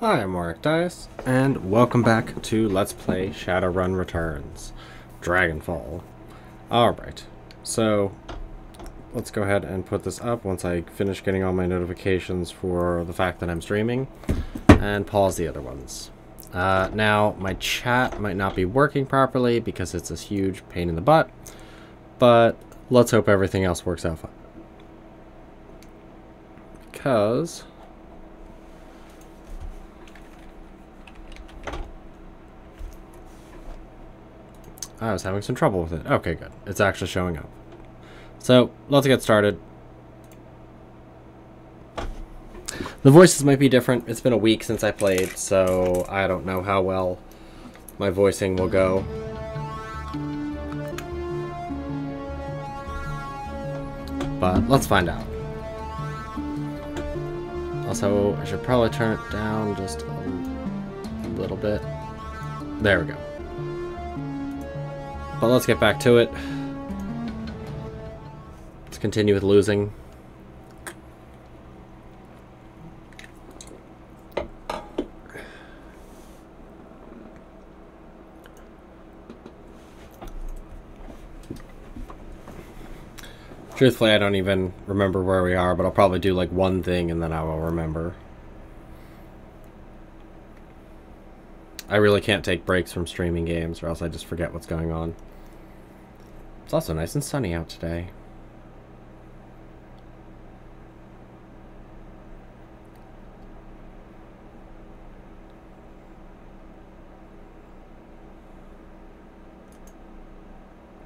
Hi, I'm Warwick Dias, and welcome back to Let's Play Shadowrun Returns, Dragonfall. Alright, so let's go ahead and put this up once I finish getting all my notifications for the fact that I'm streaming, and pause the other ones. Now, my chat might not be working properly because it's a huge pain in the butt, but let's hope everything else works out fine. Because I was having some trouble with it. Okay, good. It's actually showing up. So, let's get started. The voices might be different. It's been a week since I played, so I don't know how well my voicing will go. But let's find out. Also, I should probably turn it down just a little bit. There we go. But let's get back to it. Let's continue with losing. Truthfully, I don't even remember where we are, but I'll probably do like one thing and then I will remember. I really can't take breaks from streaming games or else I just forget what's going on. It's also nice and sunny out today.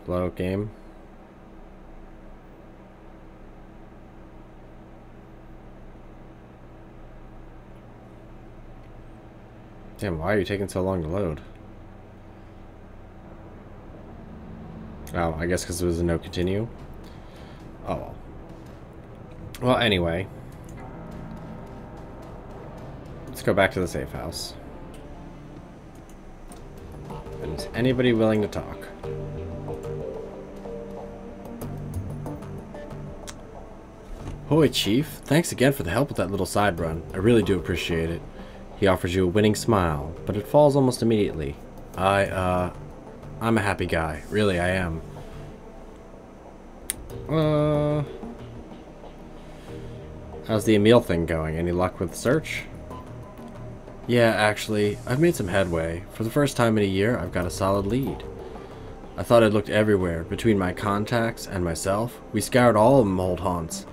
Hello, game. Damn, why are you taking so long to load? Oh, I guess because it was a no continue. Oh well. Well, anyway. Let's go back to the safe house. And is anybody willing to talk? Hoy, Chief. Thanks again for the help with that little side run. I really do appreciate it. He offers you a winning smile, but it falls almost immediately. I'm a happy guy. Really, I am. How's the Emil thing going? Any luck with the search? Yeah, actually, I've made some headway. For the first time in a year, I've got a solid lead. I thought I'd looked everywhere. Between my contacts and myself, we scoured all of them old haunts,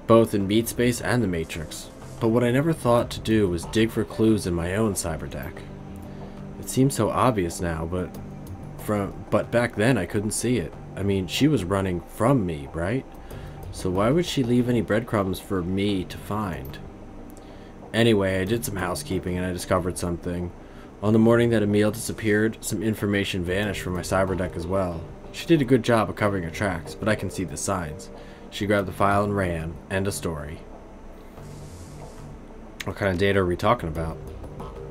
both in Meat Space and the Matrix. But what I never thought to do was dig for clues in my own cyberdeck. It seems so obvious now, but back then I couldn't see it. I mean, she was running from me, right? So why would she leave any breadcrumbs for me to find? Anyway, I did some housekeeping and I discovered something. On the morning that Emil disappeared, some information vanished from my cyberdeck as well. She did a good job of covering her tracks, but I can see the signs. She grabbed the file and ran. End of story. What kind of data are we talking about?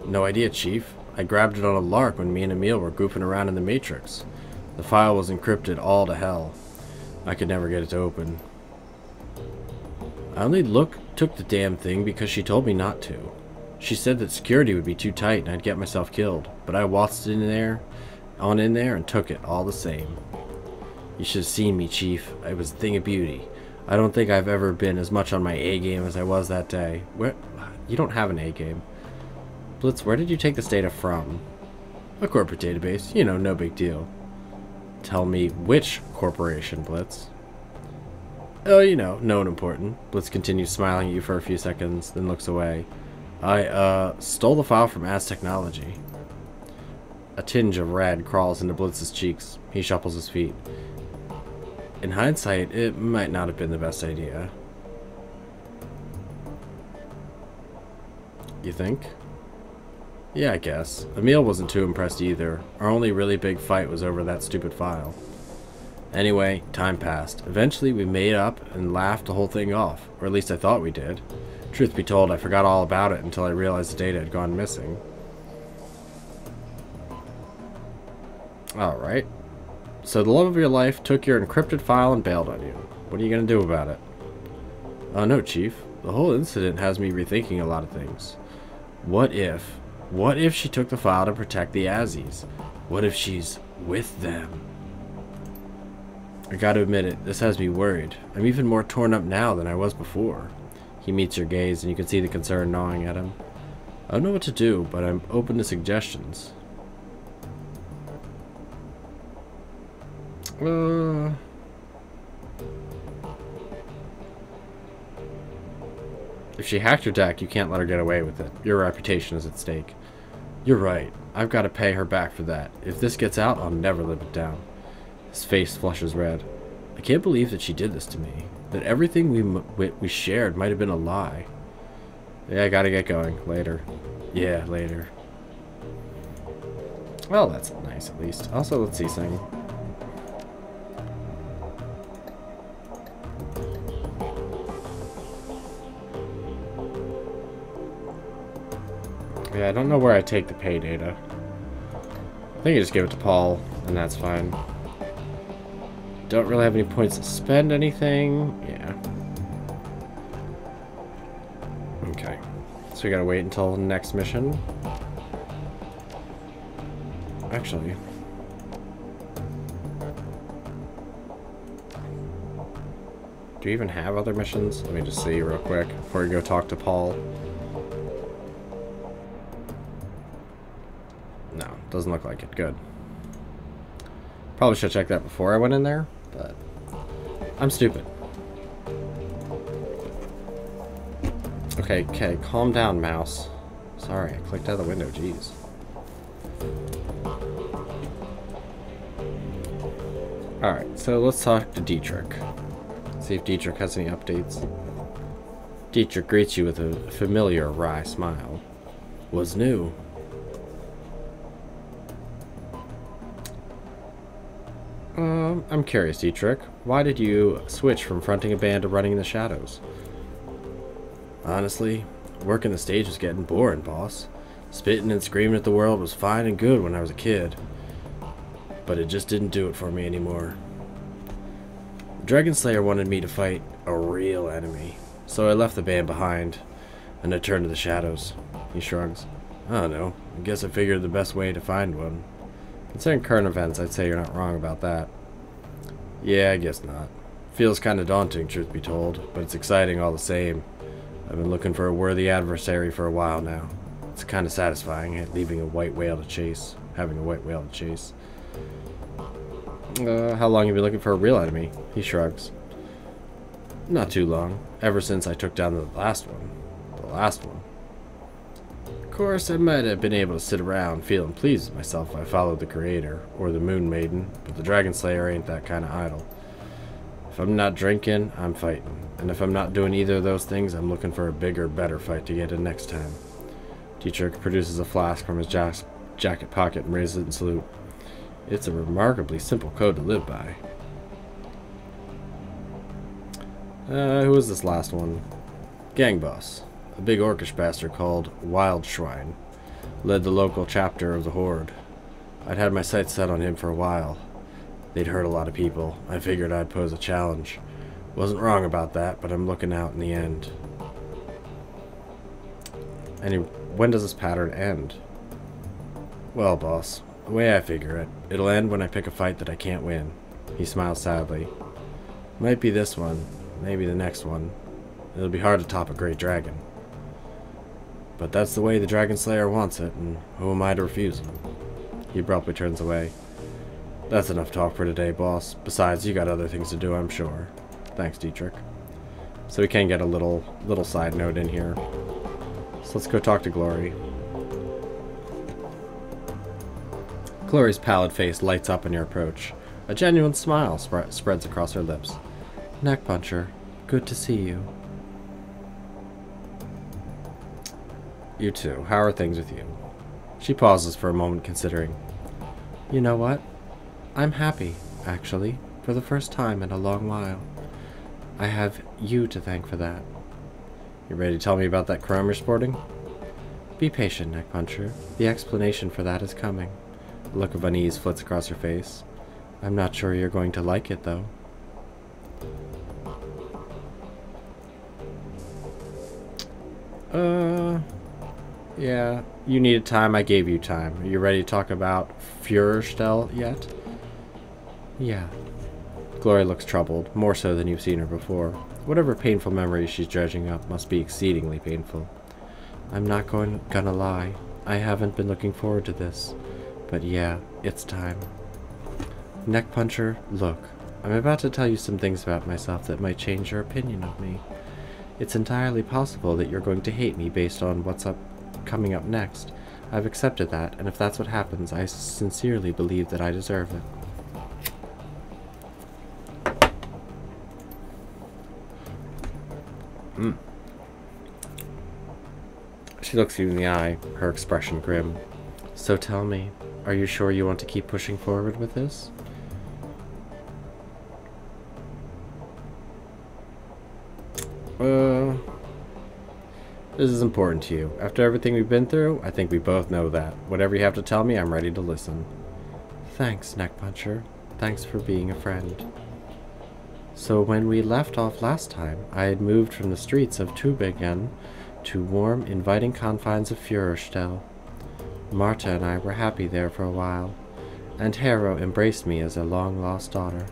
No idea, Chief. I grabbed it on a lark when me and Emil were goofing around in the Matrix. The file was encrypted all to hell. I could never get it to open. I only took the damn thing because she told me not to. She said that security would be too tight and I'd get myself killed, but I waltzed in there and took it all the same. You should have seen me, Chief. It was a thing of beauty. I don't think I've ever been as much on my A game as I was that day. Where? You don't have an A game. Blitz, where did you take this data from? A corporate database. You know, no big deal. Tell me which corporation, Blitz. Oh, you know, no one important. Blitz continues smiling at you for a few seconds, then looks away. I, stole the file from Az Technology. A tinge of red crawls into Blitz's cheeks. He shuffles his feet. In hindsight, it might not have been the best idea. You think? Yeah, I guess. Emil wasn't too impressed either. Our only really big fight was over that stupid file. Anyway, time passed. Eventually, we made up and laughed the whole thing off. Or at least I thought we did. Truth be told, I forgot all about it until I realized the data had gone missing. Alright. So the love of your life took your encrypted file and bailed on you. What are you going to do about it? No, Chief. The whole incident has me rethinking a lot of things. What if she took the file to protect the Azzies? What if she's with them? I gotta admit it, this has me worried. I'm even more torn up now than I was before. He meets your gaze and you can see the concern gnawing at him. I don't know what to do, but I'm open to suggestions. If she hacked your deck, you can't let her get away with it. Your reputation is at stake. You're right. I've got to pay her back for that. If this gets out, I'll never live it down. His face flushes red. I can't believe that she did this to me. That everything we shared might have been a lie. Yeah, I gotta get going. Later. Yeah, later. Well, that's nice at least. Also, let's see something. Yeah, I don't know where I take the pay data. I think I just give it to Paul, and that's fine. Don't really have any points to spend anything. Yeah. Okay. So we gotta wait until the next mission. Actually. Do you even have other missions? Let me just see real quick before we go talk to Paul. No, doesn't look like it. Good. Probably should have checked that before I went in there, but I'm stupid. Okay, calm down, mouse. Sorry, I clicked out of the window, jeez. Alright, so let's talk to Dietrich. See if Dietrich has any updates. Dietrich greets you with a familiar wry smile. What's new? I'm curious, Dietrich. Why did you switch from fronting a band to running in the shadows? Honestly, working the stage was getting boring, boss. Spitting and screaming at the world was fine and good when I was a kid. But it just didn't do it for me anymore. Dragon Slayer wanted me to fight a real enemy, so I left the band behind, and I turned to the shadows. He shrugs. I don't know. I guess I figured the best way to find one. Considering current events, I'd say you're not wrong about that. Yeah, I guess not. Feels kind of daunting, truth be told, but it's exciting all the same. I've been looking for a worthy adversary for a while now. It's kind of satisfying, having a white whale to chase. How long have you been looking for a real enemy? He shrugs. Not too long. Ever since I took down the last one. Of course, I might have been able to sit around feeling pleased with myself if I followed the Creator, or the Moon Maiden, but the Dragon Slayer ain't that kind of idol. If I'm not drinking, I'm fighting. And if I'm not doing either of those things, I'm looking for a bigger, better fight to get in next time. Dietrich produces a flask from his jacket pocket and raises it in salute. It's a remarkably simple code to live by. Who is this last one? Gang boss. A big orcish bastard called Wildschwein. Led the local chapter of the Horde. I'd had my sights set on him for a while. They'd hurt a lot of people. I figured I'd pose a challenge. Wasn't wrong about that, but I'm looking out in the end. When does this pattern end? Well, boss, the way I figure it, it'll end when I pick a fight that I can't win. He smiles sadly. Might be this one, maybe the next one. It'll be hard to top a great dragon. But that's the way the Dragon Slayer wants it, and who am I to refuse him? He abruptly turns away. That's enough talk for today, boss. Besides, you got other things to do, I'm sure. Thanks, Dietrich. So we can get a little side note in here. So let's go talk to Glory. Glory's pallid face lights up in your approach. A genuine smile spreads across her lips. Neck puncher, good to see you. You too. How are things with you? She pauses for a moment, considering. You know what? I'm happy, actually, for the first time in a long while. I have you to thank for that. You ready to tell me about that crime you're sporting? Be patient, Neck Puncher. The explanation for that is coming. A look of unease flits across her face. I'm not sure you're going to like it, though. Yeah, you needed time, I gave you time. Are you ready to talk about Führerstelle yet? Yeah. Glory looks troubled, more so than you've seen her before. Whatever painful memories she's dredging up must be exceedingly painful. I'm not gonna lie. I haven't been looking forward to this. But yeah, it's time. Neck Puncher, look. I'm about to tell you some things about myself that might change your opinion of me. It's entirely possible that you're going to hate me based on what's coming up next. I've accepted that, and if that's what happens, I sincerely believe that I deserve it. She looks you in the eye, her expression grim. So tell me, are you sure you want to keep pushing forward with this? This is important to you. After everything we've been through, I think we both know that. Whatever you have to tell me, I'm ready to listen. Thanks, Neck Puncher. Thanks for being a friend. So when we left off last time, I had moved from the streets of Tübingen to warm, inviting confines of Führerstelle. Marta and I were happy there for a while, and Harrow embraced me as a long-lost daughter.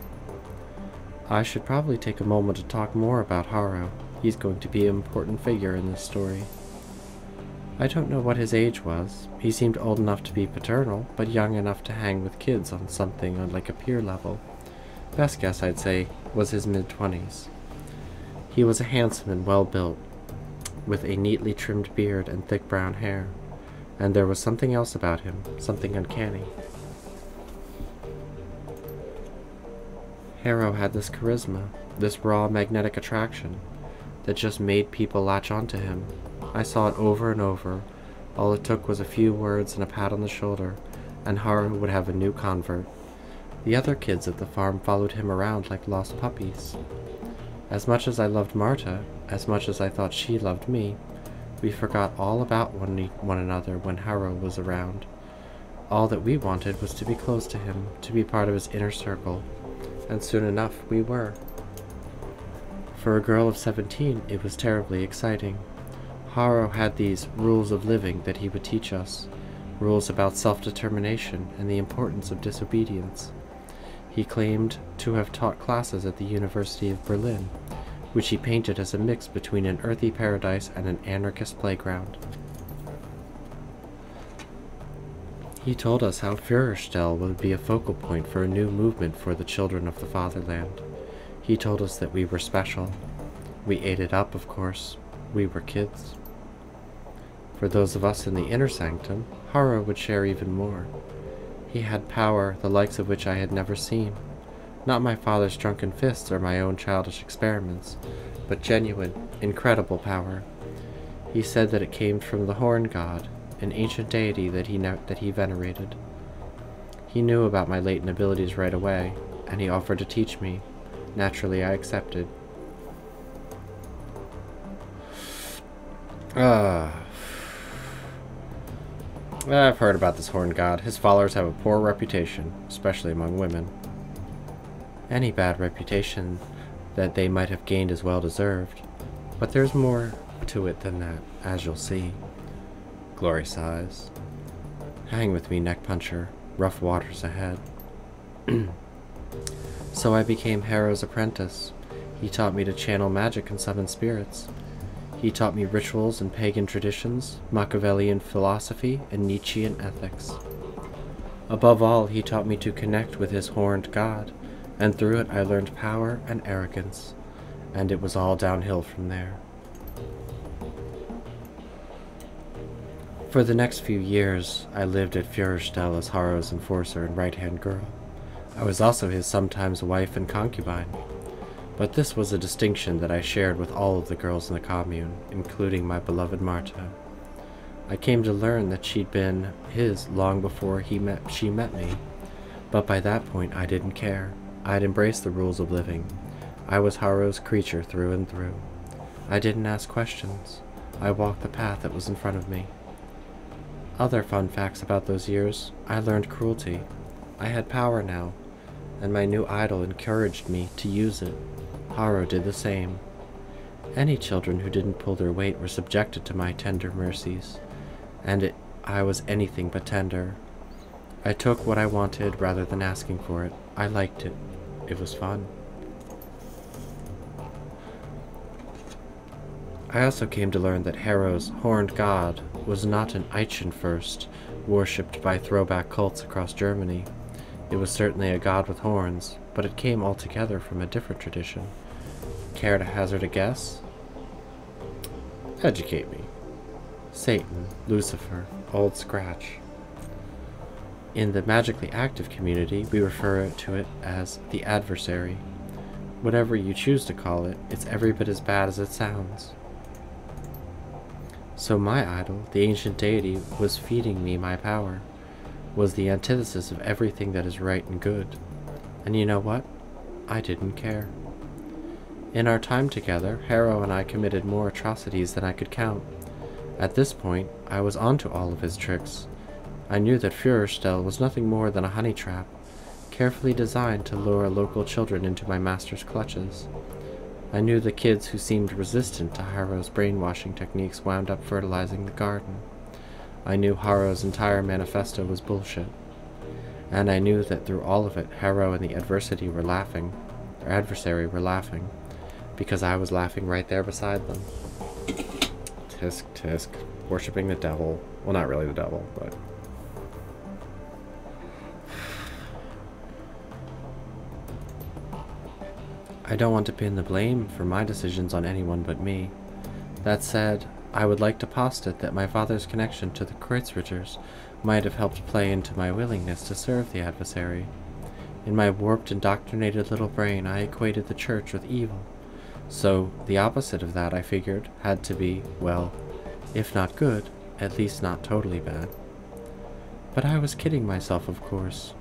I should probably take a moment to talk more about Harrow. He's going to be an important figure in this story. I don't know what his age was. He seemed old enough to be paternal, but young enough to hang with kids on something on like a peer level. Best guess, I'd say, was his mid-20s. He was a handsome and well-built, with a neatly trimmed beard and thick brown hair. And there was something else about him, something uncanny. Harrow had this charisma, this raw magnetic attraction, that just made people latch onto him. I saw it over and over. All it took was a few words and a pat on the shoulder, and Harrow would have a new convert. The other kids at the farm followed him around like lost puppies. As much as I loved Marta, as much as I thought she loved me, we forgot all about one another when Harrow was around. All that we wanted was to be close to him, to be part of his inner circle, and soon enough we were. For a girl of 17, it was terribly exciting. Harrow had these rules of living that he would teach us, rules about self-determination and the importance of disobedience. He claimed to have taught classes at the University of Berlin, which he painted as a mix between an earthy paradise and an anarchist playground. He told us how Führerstelle would be a focal point for a new movement for the children of the fatherland. He told us that we were special. We ate it up, of course. We were kids. For those of us in the inner sanctum, Harrow would share even more. He had power, the likes of which I had never seen. Not my father's drunken fists or my own childish experiments, but genuine, incredible power. He said that it came from the Horn God, an ancient deity that he venerated. He knew about my latent abilities right away, and he offered to teach me. Naturally, I accepted. I've heard about this Horn God. His followers have a poor reputation, especially among women. Any bad reputation that they might have gained is well deserved, but there's more to it than that, as you'll see. Glory sighs. Hang with me, Neck Puncher. Rough waters ahead. So I became Harrow's apprentice. He taught me to channel magic and summon spirits. He taught me rituals and pagan traditions, Machiavellian philosophy, and Nietzschean ethics. Above all, he taught me to connect with his horned god, and through it I learned power and arrogance, and it was all downhill from there. For the next few years, I lived at Führerstelle as Harrow's enforcer and right-hand girl. I was also his sometimes wife and concubine. But this was a distinction that I shared with all of the girls in the commune, including my beloved Marta. I came to learn that she'd been his long before she met me, but by that point I didn't care. I'd embraced the rules of living. I was Harrow's creature through and through. I didn't ask questions. I walked the path that was in front of me. Other fun facts about those years: I learned cruelty. I had power now, and my new idol encouraged me to use it. Harrow did the same. Any children who didn't pull their weight were subjected to my tender mercies, and I was anything but tender. I took what I wanted rather than asking for it. I liked it. It was fun. I also came to learn that Harrow's horned god was not an Eichenfürst, worshipped by throwback cults across Germany. It was certainly a god with horns, but it came altogether from a different tradition. Care to hazard a guess? Educate me. Satan, Lucifer, Old Scratch. In the magically active community, we refer to it as the adversary. Whatever you choose to call it, it's every bit as bad as it sounds. So my idol, the ancient deity, was feeding me my power, was the antithesis of everything that is right and good. And you know what? I didn't care. In our time together, Harrow and I committed more atrocities than I could count. At this point, I was onto all of his tricks. I knew that Führerstelle was nothing more than a honey trap, carefully designed to lure local children into my master's clutches. I knew the kids who seemed resistant to Harrow's brainwashing techniques wound up fertilizing the garden. I knew Harrow's entire manifesto was bullshit. And I knew that through all of it, Harrow and the adversary were laughing, because I was laughing right there beside them. Tisk, tisk, worshipping the devil. Well, not really the devil, but... I don't want to pin the blame for my decisions on anyone but me. That said, I would like to posit that my father's connection to the Kreuzritters might have helped play into my willingness to serve the adversary. In my warped, indoctrinated little brain, I equated the church with evil. So, the opposite of that, I figured, had to be, well, if not good, at least not totally bad. But I was kidding myself, of course.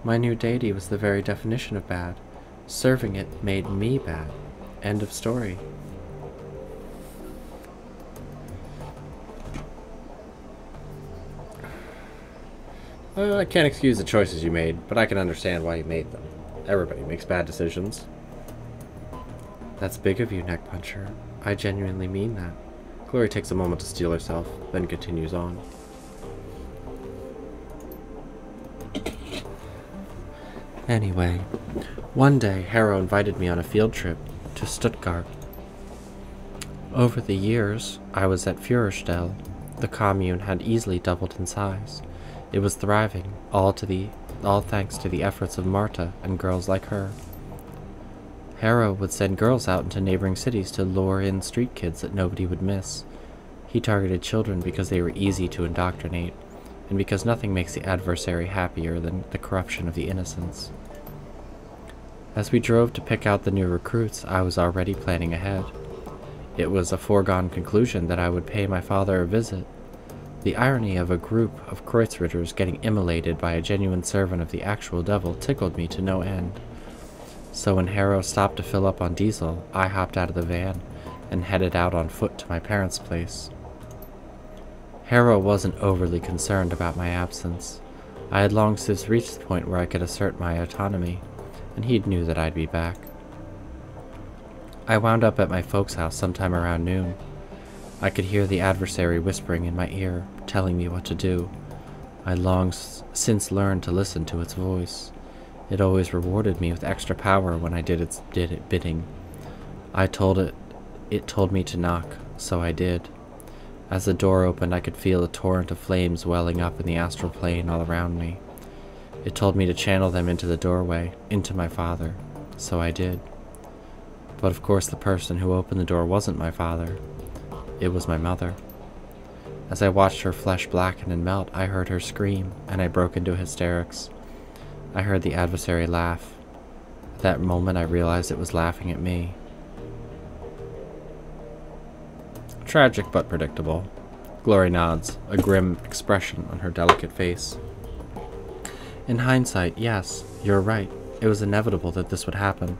My new deity was the very definition of bad. Serving it made me bad. End of story. I can't excuse the choices you made, but I can understand why you made them. Everybody makes bad decisions. That's big of you, Neck Puncher. I genuinely mean that. Glory takes a moment to steel herself, then continues on. Anyway, one day Harrow invited me on a field trip to Stuttgart. Over the years I was at Führerstelle, the commune had easily doubled in size. It was thriving, all thanks to the efforts of Marta and girls like her. Harrow would send girls out into neighboring cities to lure in street kids that nobody would miss. He targeted children because they were easy to indoctrinate, and because nothing makes the adversary happier than the corruption of the innocents. As we drove to pick out the new recruits, I was already planning ahead. It was a foregone conclusion that I would pay my father a visit. The irony of a group of Kreuzritters getting immolated by a genuine servant of the actual devil tickled me to no end. So when Harrow stopped to fill up on diesel, I hopped out of the van and headed out on foot to my parents' place. Harrow wasn't overly concerned about my absence. I had long since reached the point where I could assert my autonomy, and he knew that I'd be back. I wound up at my folks' house sometime around noon. I could hear the adversary whispering in my ear, telling me what to do. I long since learned to listen to its voice. It always rewarded me with extra power when I did its bidding. It told me to knock, so I did. As the door opened, I could feel a torrent of flames welling up in the astral plane all around me. It told me to channel them into the doorway, into my father, so I did. But of course the person who opened the door wasn't my father. It was my mother. As I watched her flesh blacken and melt, I heard her scream, and I broke into hysterics. I heard the adversary laugh. At that moment I realized it was laughing at me. Tragic but predictable. Glory nods, a grim expression on her delicate face. In hindsight, yes, you're right. It was inevitable that this would happen.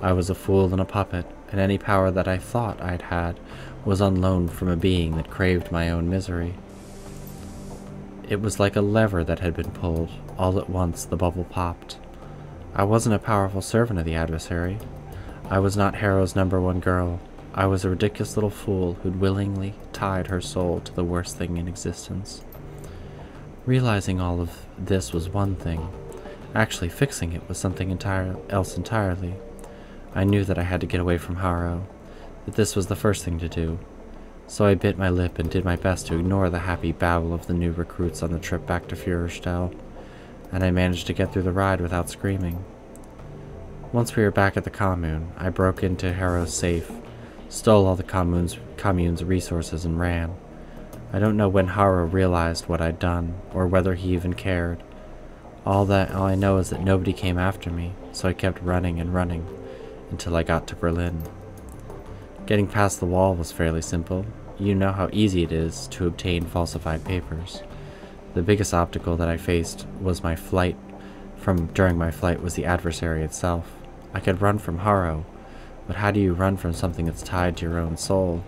I was a fool and a puppet, and any power that I thought I'd had was on loan from a being that craved my own misery. It was like a lever that had been pulled. All at once, the bubble popped. I wasn't a powerful servant of the adversary. I was not Harrow's #1 girl. I was a ridiculous little fool who'd willingly tied her soul to the worst thing in existence. Realizing all of this was one thing. Actually fixing it was something else entirely. I knew that I had to get away from Haro, that this was the first thing to do. So I bit my lip and did my best to ignore the happy babble of the new recruits on the trip back to Führerstelle, and I managed to get through the ride without screaming. Once we were back at the commune, I broke into Haro's safe, stole all the commune's resources, and ran. I don't know when Haro realized what I'd done, or whether he even cared. All I know is that nobody came after me, so I kept running and running, until I got to Berlin. Getting past the wall was fairly simple. You know how easy it is to obtain falsified papers. The biggest obstacle that I faced was during my flight was the adversary itself. I could run from Haro, but how do you run from something that's tied to your own soul?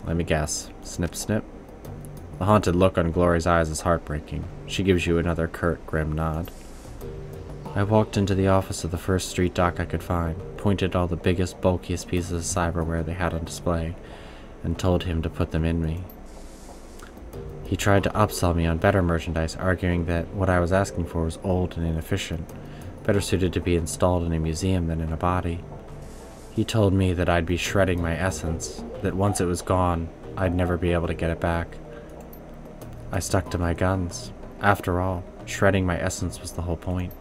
Let me guess. Snip, snip. The haunted look on Glory's eyes is heartbreaking. She gives you another curt, grim nod. I walked into the office of the first street doc I could find, pointed all the biggest, bulkiest pieces of cyberware they had on display, and told him to put them in me. He tried to upsell me on better merchandise, arguing that what I was asking for was old and inefficient, better suited to be installed in a museum than in a body. He told me that I'd be shredding my essence, that once it was gone, I'd never be able to get it back. I stuck to my guns. After all, shredding my essence was the whole point.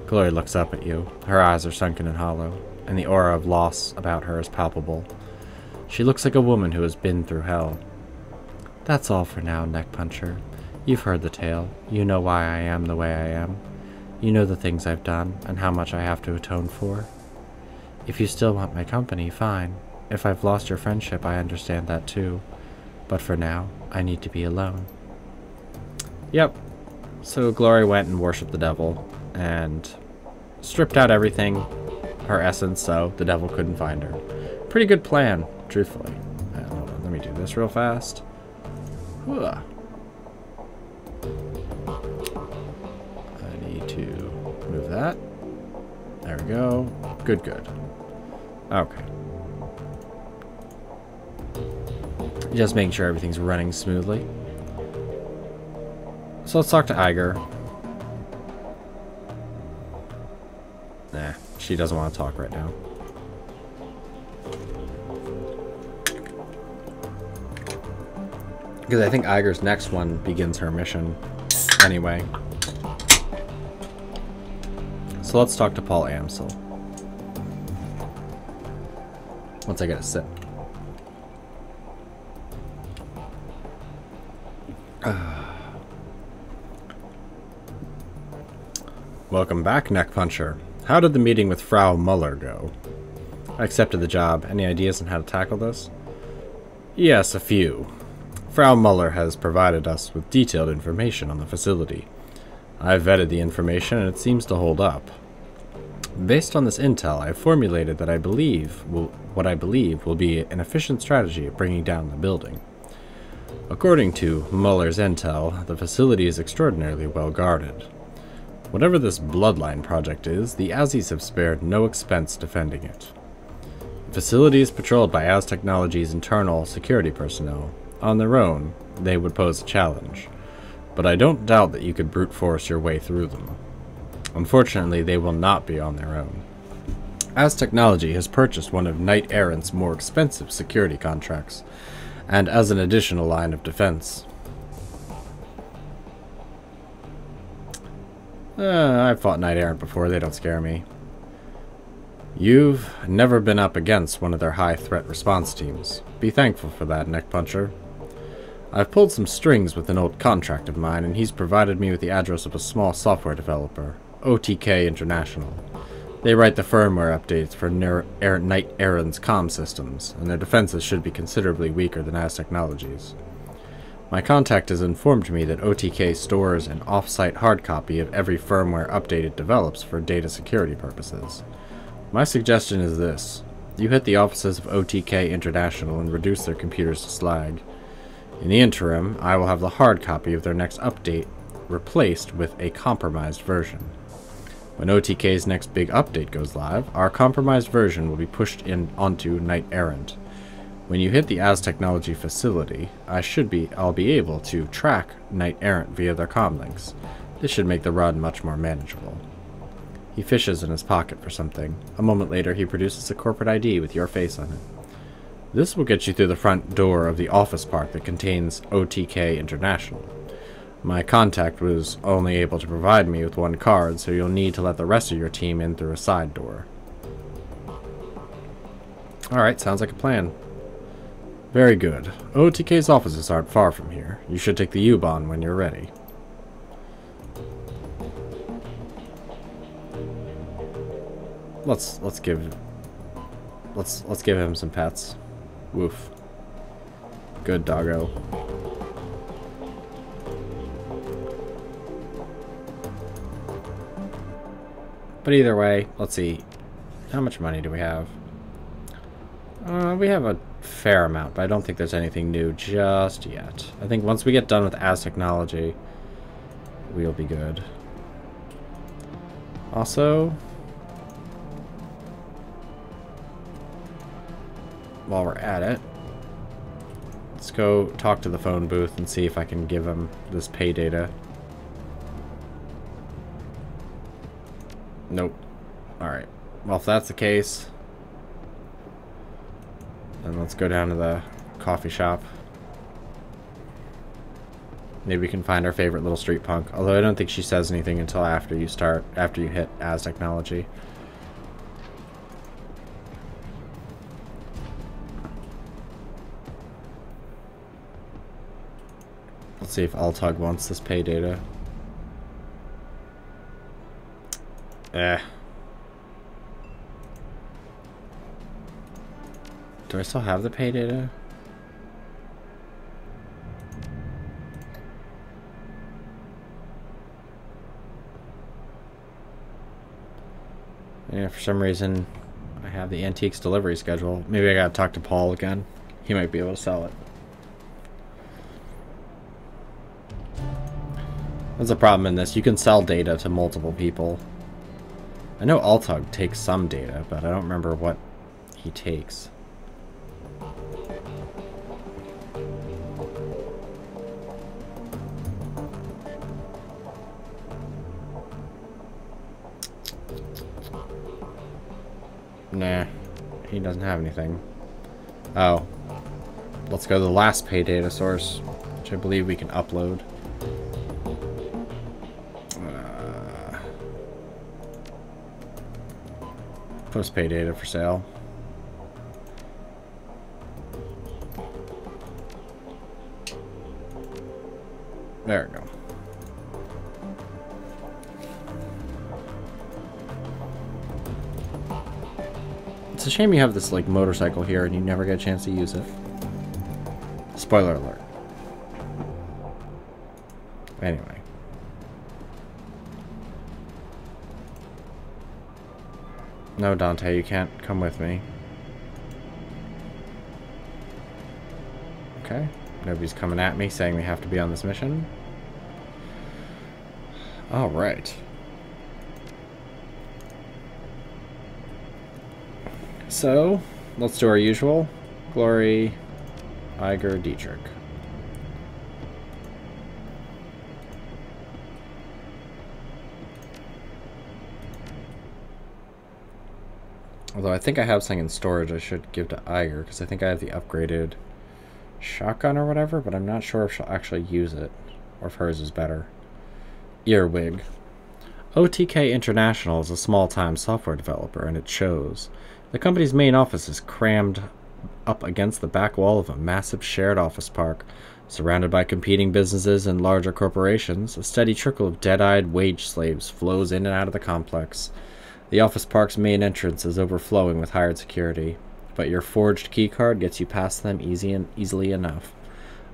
Glory looks up at you. Her eyes are sunken and hollow, and the aura of loss about her is palpable. She looks like a woman who has been through hell. That's all for now, Neck Puncher. You've heard the tale. You know why I am the way I am. You know the things I've done, and how much I have to atone for. If you still want my company, fine. If I've lost your friendship, I understand that too. But for now, I need to be alone. Yep. So Glory went and worshipped the devil, and stripped out everything, her essence, so the devil couldn't find her. Pretty good plan, truthfully. Hold on, let me do this real fast. I need to move that. There we go. Good, good. Okay. Just making sure everything's running smoothly. So let's talk to Iger. Nah, she doesn't want to talk right now. Because I think Iger's next one begins her mission anyway. So let's talk to Paul Amsel. Once I get a sip. Welcome back, Neck Puncher. How did the meeting with Frau Muller go? I accepted the job. Any ideas on how to tackle this? Yes, a few. Frau Muller has provided us with detailed information on the facility. I've vetted the information and it seems to hold up. Based on this intel, I have formulated what I believe will be an efficient strategy of bringing down the building. According to Muller's intel, the facility is extraordinarily well guarded. Whatever this Bloodline project is, the Azis have spared no expense defending it. The facility is patrolled by Az Technology's internal security personnel. On their own, they would pose a challenge, but I don't doubt that you could brute force your way through them. Unfortunately, they will not be on their own. Az Technology has purchased one of Knight Errant's more expensive security contracts, and as an additional line of defense. I've fought Knight Errant before, they don't scare me. You've never been up against one of their high threat response teams. Be thankful for that, Neck Puncher. I've pulled some strings with an old contract of mine, and he's provided me with the address of a small software developer, OTK International. They write the firmware updates for Knight Errant's comm systems, and their defenses should be considerably weaker than Az Technology's. My contact has informed me that OTK stores an off-site hard copy of every firmware update it develops for data security purposes. My suggestion is this. You hit the offices of OTK International and reduce their computers to slag. In the interim, I will have the hard copy of their next update replaced with a compromised version. When OTK's next big update goes live, our compromised version will be pushed in onto Knight Errant. When you hit the Az Technology facility, I'll be able to track Knight Errant via their comm links. This should make the run much more manageable. He fishes in his pocket for something. A moment later, he produces a corporate ID with your face on it. This will get you through the front door of the office park that contains OTK International. My contact was only able to provide me with one card, so you'll need to let the rest of your team in through a side door. Alright, sounds like a plan. Very good. OTK's offices aren't far from here. You should take the U-Bahn when you're ready. Let's give him some pets. Woof. Good doggo. But either way, let's see. How much money do we have? We have a fair amount, but I don't think there's anything new just yet. I think once we get done with Az Technology, we'll be good. Also, while we're at it, let's go talk to the phone booth and see if I can give him this pay data. Nope. Alright. Well, if that's the case, then let's go down to the coffee shop. Maybe we can find our favorite little street punk. Although I don't think she says anything until after you hit Az Technology. Let's see if Altug wants this pay data. Do I still have the pay data? Yeah, for some reason I have the antiques delivery schedule. Maybe I gotta talk to Paul again. He might be able to sell it. There's a problem in this. You can sell data to multiple people. I know Altug takes some data, but I don't remember what he takes. Nah, he doesn't have anything. Oh. Let's go to the last pay data source, which I believe we can upload. Post pay data for sale. There we go. It's a shame you have this like motorcycle here and you never get a chance to use it. Spoiler alert. Anyway. No, Dante, you can't come with me. Okay. Nobody's coming at me saying we have to be on this mission. Alright. So, let's do our usual. Glory, Iger, Dietrich. Although I think I have something in storage I should give to Iger, because I think I have the upgraded shotgun or whatever, but I'm not sure if she'll actually use it, or if hers is better. Earwig. OTK International is a small-time software developer, and it shows. The company's main office is crammed up against the back wall of a massive shared office park. Surrounded by competing businesses and larger corporations, a steady trickle of dead-eyed wage slaves flows in and out of the complex. The office park's main entrance is overflowing with hired security, but your forged keycard gets you past them easily enough.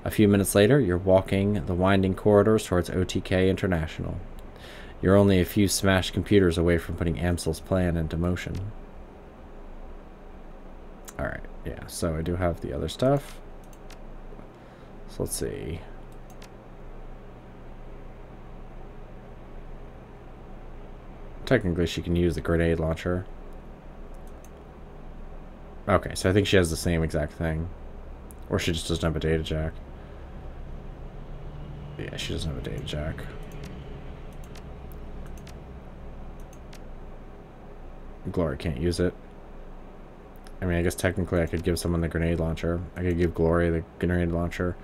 A few minutes later, you're walking the winding corridors towards OTK International. You're only a few smashed computers away from putting Amsel's plan into motion. Alright, yeah, so I do have the other stuff. So let's see. technically she can use the grenade launcher. Okay, so I think she has the same exact thing. Or she just doesn't have a data jack. Yeah, she doesn't have a data jack. Glory can't use it. I mean, I guess technically I could give someone the grenade launcher. I could give Glory the grenade launcher.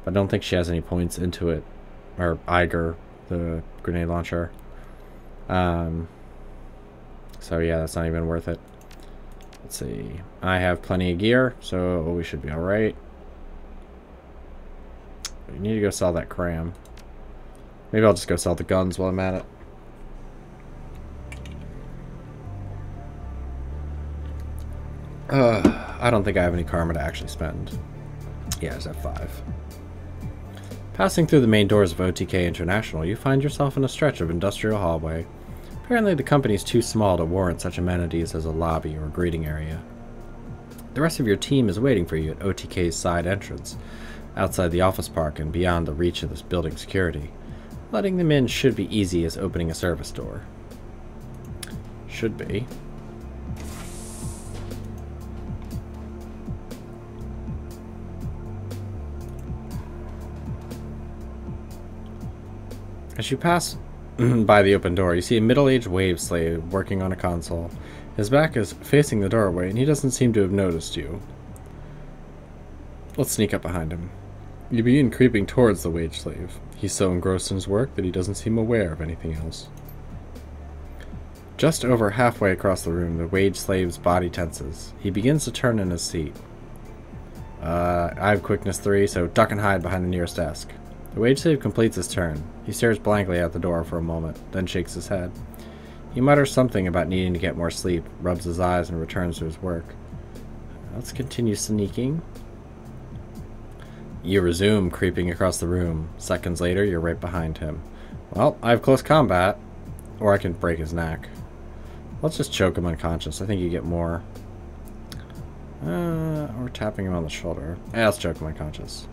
But I don't think she has any points into it. Or Iger, the grenade launcher. So yeah, that's not even worth it. Let's see. I have plenty of gear, so we should be alright. We need to go sell that cram. Maybe I'll just go sell the guns while I'm at it. I don't think I have any karma to actually spend. Yeah, it's at 5. Passing through the main doors of OTK International, you find yourself in a stretch of industrial hallway. Apparently the company is too small to warrant such amenities as a lobby or greeting area. The rest of your team is waiting for you at OTK's side entrance, outside the office park and beyond the reach of this building's security. Letting them in should be easy as opening a service door. Should be. As you pass by the open door, you see a middle-aged wave slave working on a console. His back is facing the doorway, and he doesn't seem to have noticed you. Let's sneak up behind him. You begin creeping towards the wage slave. He's so engrossed in his work that he doesn't seem aware of anything else. Just over halfway across the room, the wage slave's body tenses. He begins to turn in his seat. I have quickness 3, so duck and hide behind the nearest desk. The wage slave completes his turn. He stares blankly out the door for a moment, then shakes his head. He mutters something about needing to get more sleep, rubs his eyes, and returns to his work. Let's continue sneaking. You resume creeping across the room. Seconds later, you're right behind him. Well, I have close combat, or I can break his neck. Let's just choke him unconscious. I think you get more. Or tapping him on the shoulder. Yeah, let's choke him unconscious.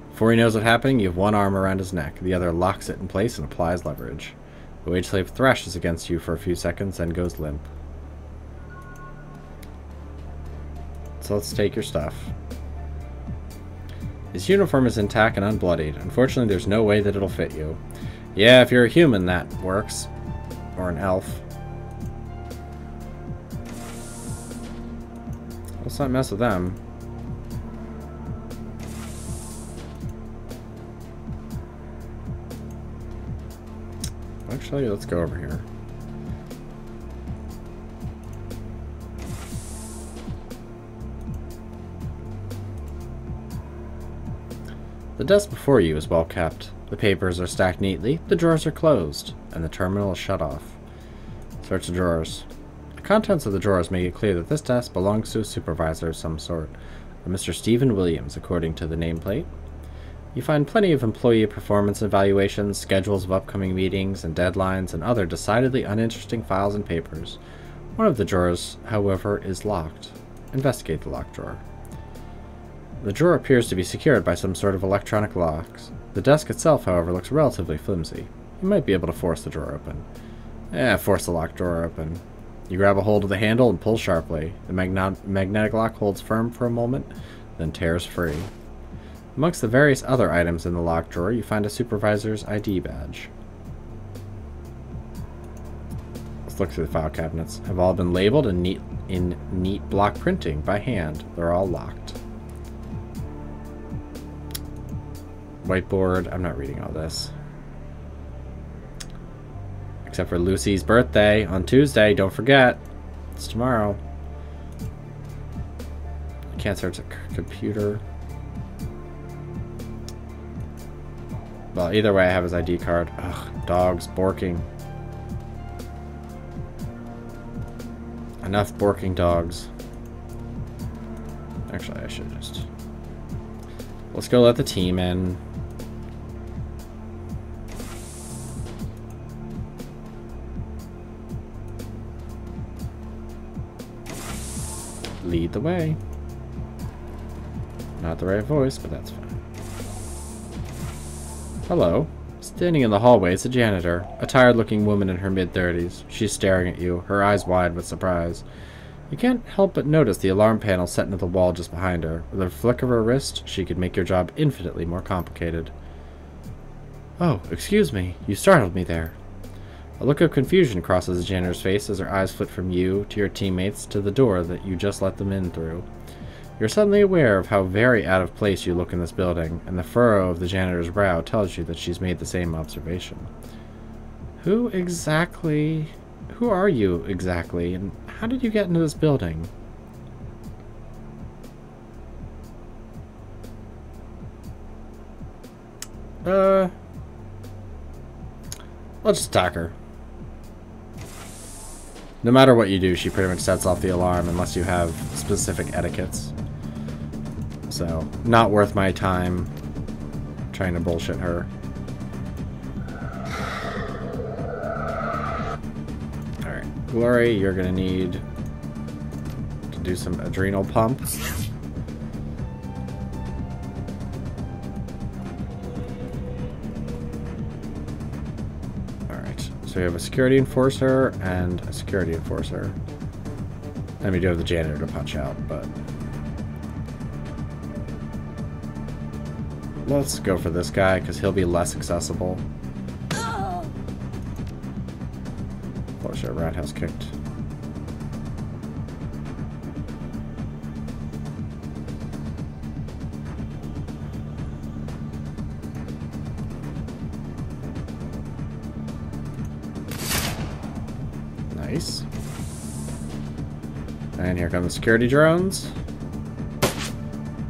Before he knows what's happening, you have one arm around his neck. The other locks it in place and applies leverage. The wage slave thrashes against you for a few seconds, then goes limp. So let's take your stuff. His uniform is intact and unbloodied. Unfortunately, there's no way that it'll fit you. Yeah, if you're a human, that works. Or an elf. Let's not mess with them. Actually, let's go over here. The desk before you is well kept. The papers are stacked neatly, the drawers are closed, and the terminal is shut off. Search the drawers. The contents of the drawers make it clear that this desk belongs to a supervisor of some sort, a Mr. Stephen Williams, according to the nameplate. You find plenty of employee performance evaluations, schedules of upcoming meetings and deadlines, and other decidedly uninteresting files and papers. One of the drawers, however, is locked. Investigate the locked drawer. The drawer appears to be secured by some sort of electronic locks. The desk itself, however, looks relatively flimsy. You might be able to force the drawer open. Force the locked drawer open. You grab a hold of the handle and pull sharply. The magnetic lock holds firm for a moment, then tears free. Amongst the various other items in the locked drawer, you find a supervisor's ID badge. Let's look through the file cabinets. Have all been labeled in neat block printing by hand. They're all locked. Whiteboard. I'm not reading all this. Except for Lucy's birthday on Tuesday. Don't forget. It's tomorrow. I can't search a computer. Well, either way, I have his ID card. Ugh, dogs borking. Enough borking dogs. Actually, I should just... Let's go let the team in. Lead the way. Not the right voice, but that's fine. Hello. Standing in the hallway is a janitor, a tired-looking woman in her mid-30s. She's staring at you, her eyes wide with surprise. You can't help but notice the alarm panel set into the wall just behind her. With a flick of her wrist, she could make your job infinitely more complicated. Oh, excuse me. You startled me there. A look of confusion crosses the janitor's face as her eyes flit from you to your teammates to the door that you just let them in through. You're suddenly aware of how very out of place you look in this building, and the furrow of the janitor's brow tells you that she's made the same observation. Who are you exactly, and how did you get into this building? Let's just attack her. No matter what you do, she pretty much sets off the alarm unless you have specific etiquettes. So, not worth my time trying to bullshit her. Alright, Glory, you're gonna need to do some adrenal pumps. Alright, so we have a security enforcer and a security enforcer. And we do have the janitor to punch out, but... let's go for this guy, because he'll be less accessible. Oh shit, Roundhouse kicked. Nice. And here come the security drones.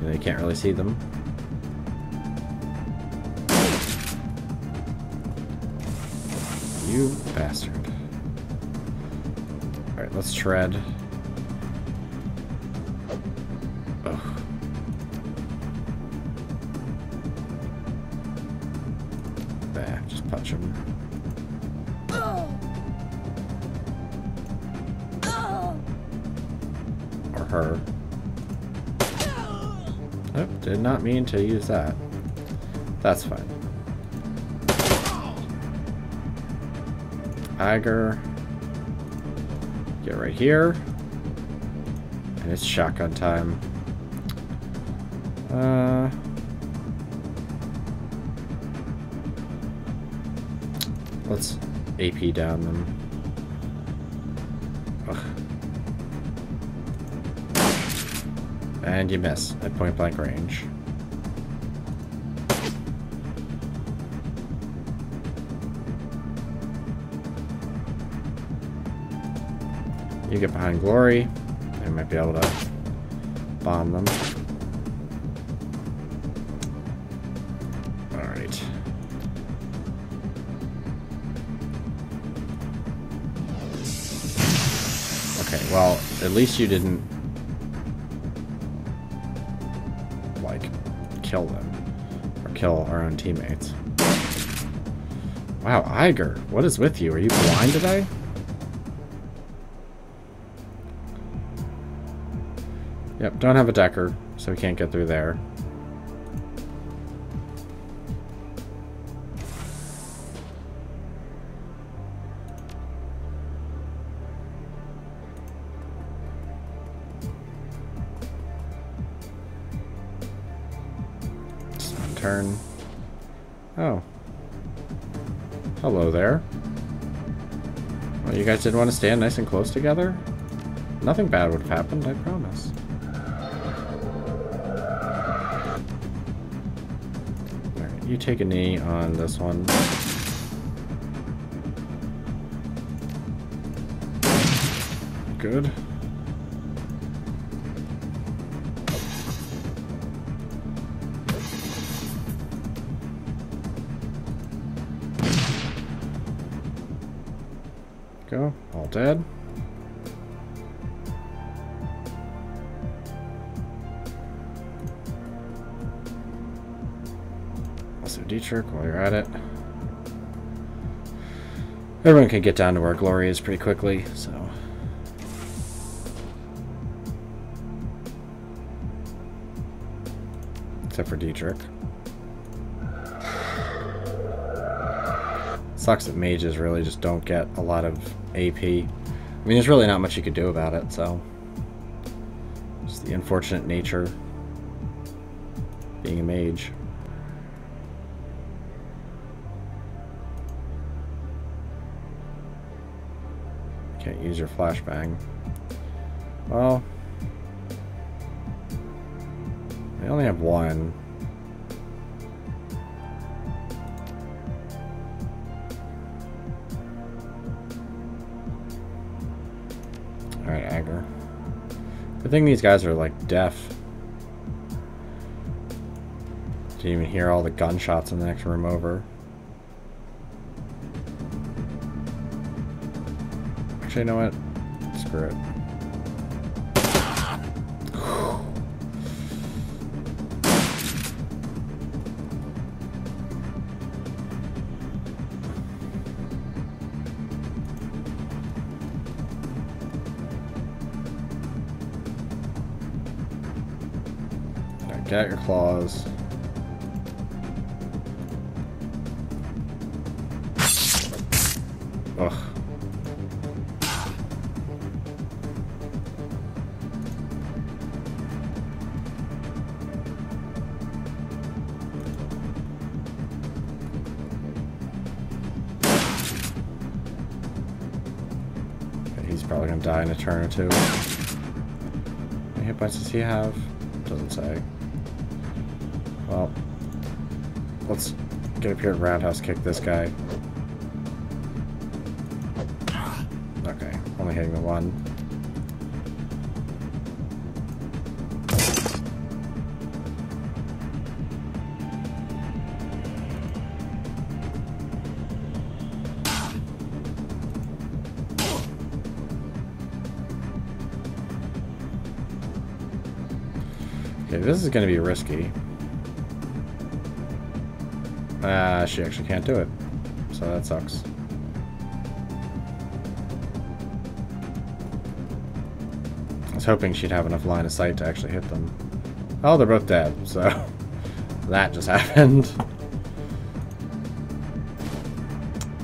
You can't really see them. You bastard. Alright, let's shred. Ugh. There, just punch him. Or her. Oh, did not mean to use that. That's fine. Iger, get right here, and it's shotgun time. Let's AP down them. Ugh. And you miss at point blank range. You get behind Glory, I might be able to bomb them. Alright. Okay, well, at least you didn't, like, kill them. Or kill our own teammates. Wow, Iger, what is with you? Are you blind today? Yep, don't have a decker, so we can't get through there. Just one turn. Oh. Hello there. Well, you guys didn't want to stand nice and close together? Nothing bad would have happened, I promise. You take a knee on this one. Good. Go. All dead. Also Dietrich while you're at it. Everyone can get down to where Glory is pretty quickly, so. Except for Dietrich. Sucks that mages really just don't get a lot of AP. I mean, there's really not much you could do about it, so... Just the unfortunate nature being a mage. Can't use your flashbang. Well... I only have one. Alright, Agar. Good thing these guys are, like, deaf. Didn't even hear all the gunshots in the next room over. Actually, you know what? Screw it. Get out your claws. Ugh. Okay, he's probably gonna die in a turn or two. How many hit points does he have? Doesn't say. Well, let's get up here and roundhouse kick this guy. Okay, only hitting the one. Okay, this is going to be risky. She actually can't do it. So that sucks. I was hoping she'd have enough line of sight to actually hit them. Oh, they're both dead, so that just happened.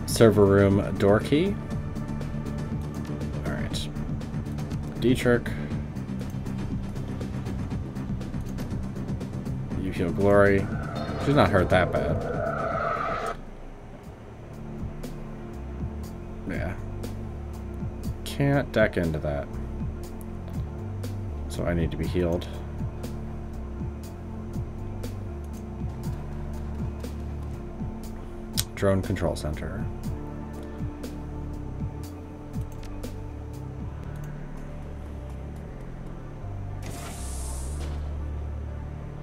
Server room door key. Alright. Dietrich. You feel glory. She's not hurt that bad. Yeah. Can't deck into that. So I need to be healed. Drone control center.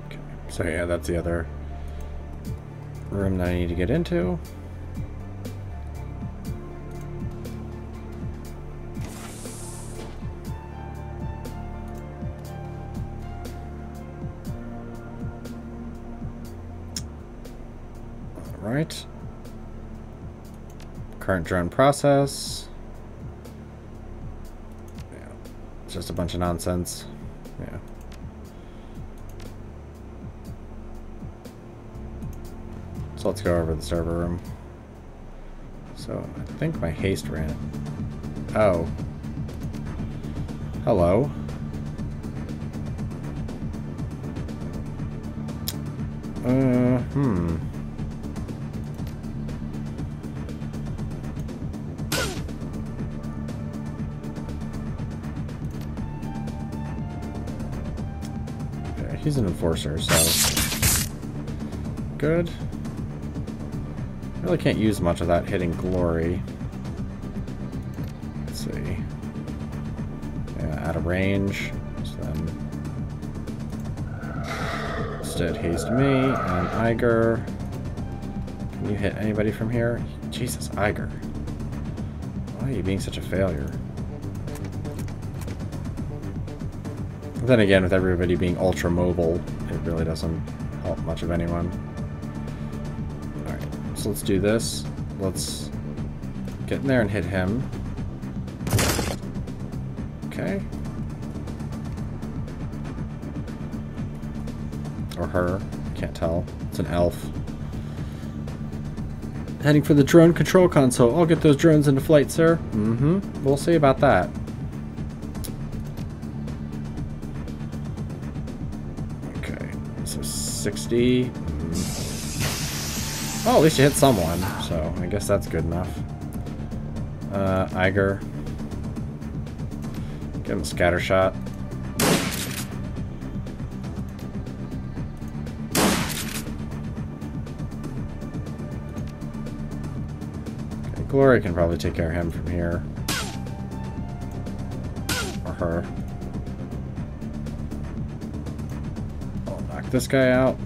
Okay. So yeah, that's the other room that I need to get into. Right. Current drone process. Yeah. It's just a bunch of nonsense. Yeah. So let's go over the server room. So I think my haste ran. Oh. Hello. He's an enforcer, so good. Really can't use much of that hitting glory. Let's see. Yeah, out of range. So then instead haste me and Iger. Can you hit anybody from here? Jesus, Iger. Why are you being such a failure? Then again, with everybody being ultra mobile, it really doesn't help much of anyone. Alright, so let's do this. Let's get in there and hit him. Okay. Or her. Can't tell. It's an elf. Heading for the drone control console. I'll get those drones into flight, sir. Mm-hmm. We'll see about that. Okay. So 60. Oh, at least you hit someone. So I guess that's good enough. Iger. Give him a scatter shot. Glory can probably take care of him from here. Or her. I'll knock this guy out.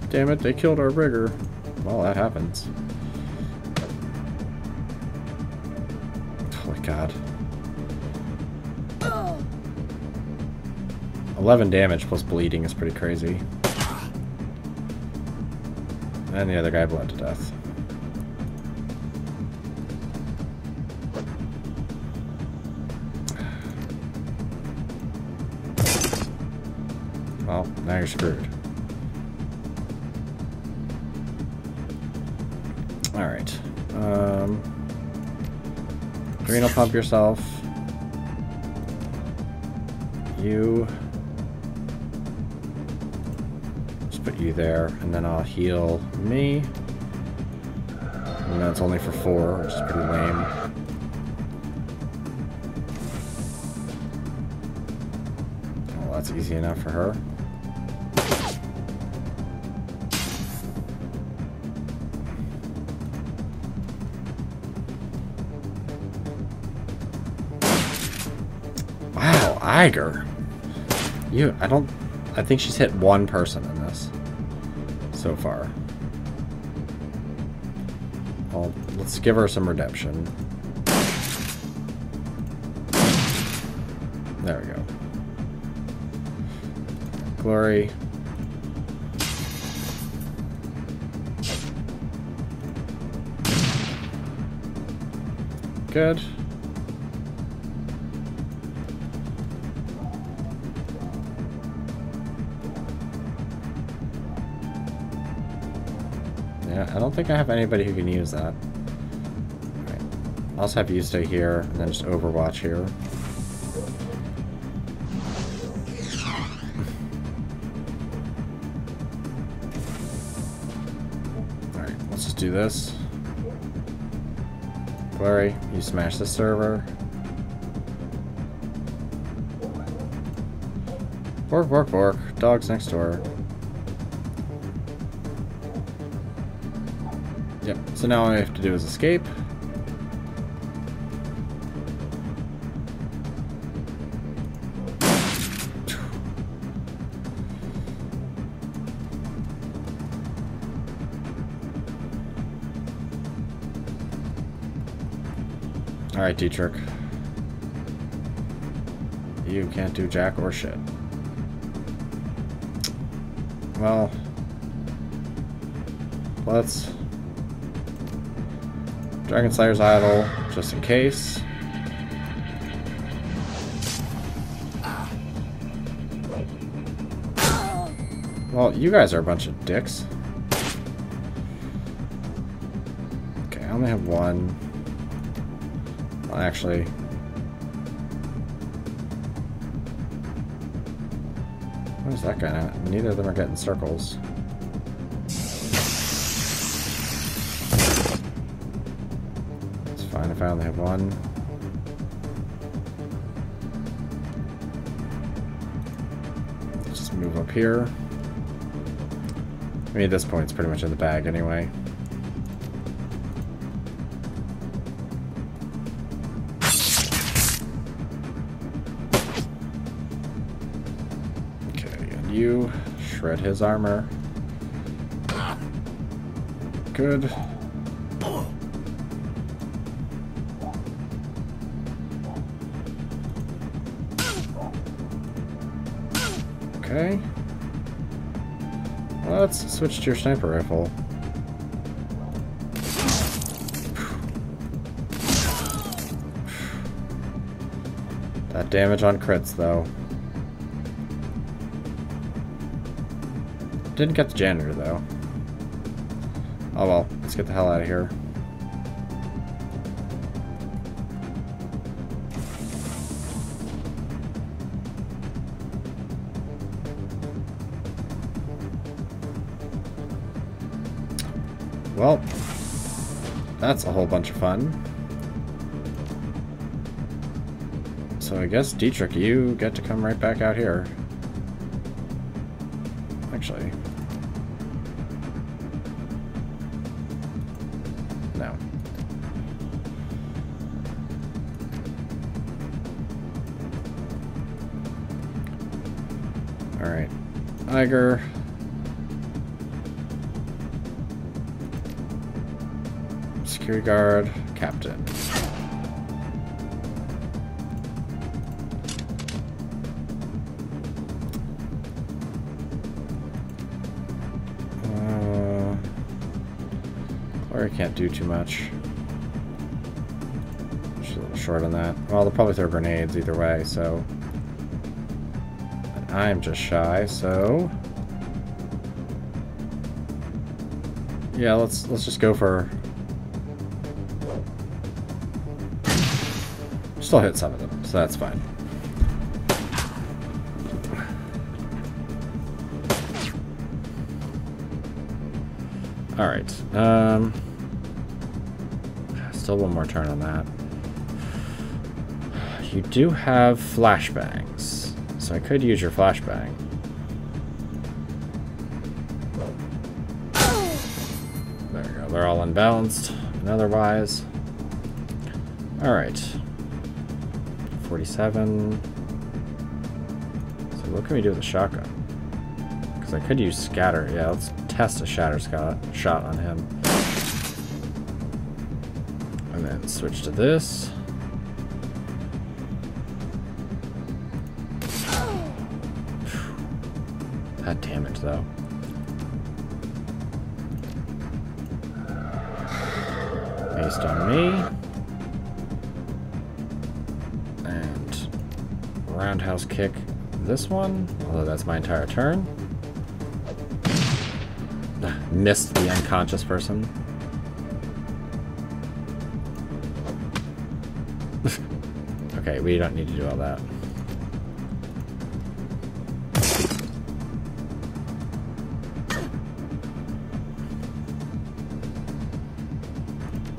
Damn it, they killed our rigger. Well, that happens. Holy God. 11 damage plus bleeding is pretty crazy. And the other guy bled to death. Well, now you're screwed. Alright. Adrenal pump yourself. You. Just put you there, and then I'll heal me. And that's only for 4, which is pretty lame. Well, that's easy enough for her. Wow, Iger. I think she's hit one person in this so far. Well, let's give her some redemption. There we go. Glory. Good. Yeah, I don't think I have anybody who can use that. Alright. I'll just have you stay here and then just overwatch here. Alright, let's just do this. Glory, you smash the server. Bork, bork, bork. Dog's next door. Yep, so now all I have to do is escape. Alright, Dietrich. You can't do jack or shit. Well, let's Dragon Slayer's idle, just in case. Well, you guys are a bunch of dicks. Okay, I only have one. Well, actually, where's that guy at? Neither of them are getting circles. It's fine if I only have one. Let's just move up here. I mean, at this point, it's pretty much in the bag anyway. You shred his armor. Good. Okay. Let's switch to your sniper rifle. That damage on crits, though. Didn't get the janitor, though. Oh well, let's get the hell out of here. Well, that's a whole bunch of fun. So I guess, Dietrich, you get to come right back out here. Actually. No. Alright. Iger. Security guard. Captain. Or can't do too much. Just a little short on that. Well, they'll probably throw grenades either way, so. And I'm just shy, so. Yeah, let's just go for. Still hit some of them, so that's fine. Alright, still one more turn on that. You do have flashbangs, so I could use your flashbang. There we go, they're all unbalanced and otherwise. Alright. 47. So what can we do with a shotgun? Because I could use scatter. Yeah, let's test a shatter shot on him. And then switch to this. That damage though. Based on me. And roundhouse kick this one, although that's my entire turn. Missed the unconscious person. Okay, we don't need to do all that.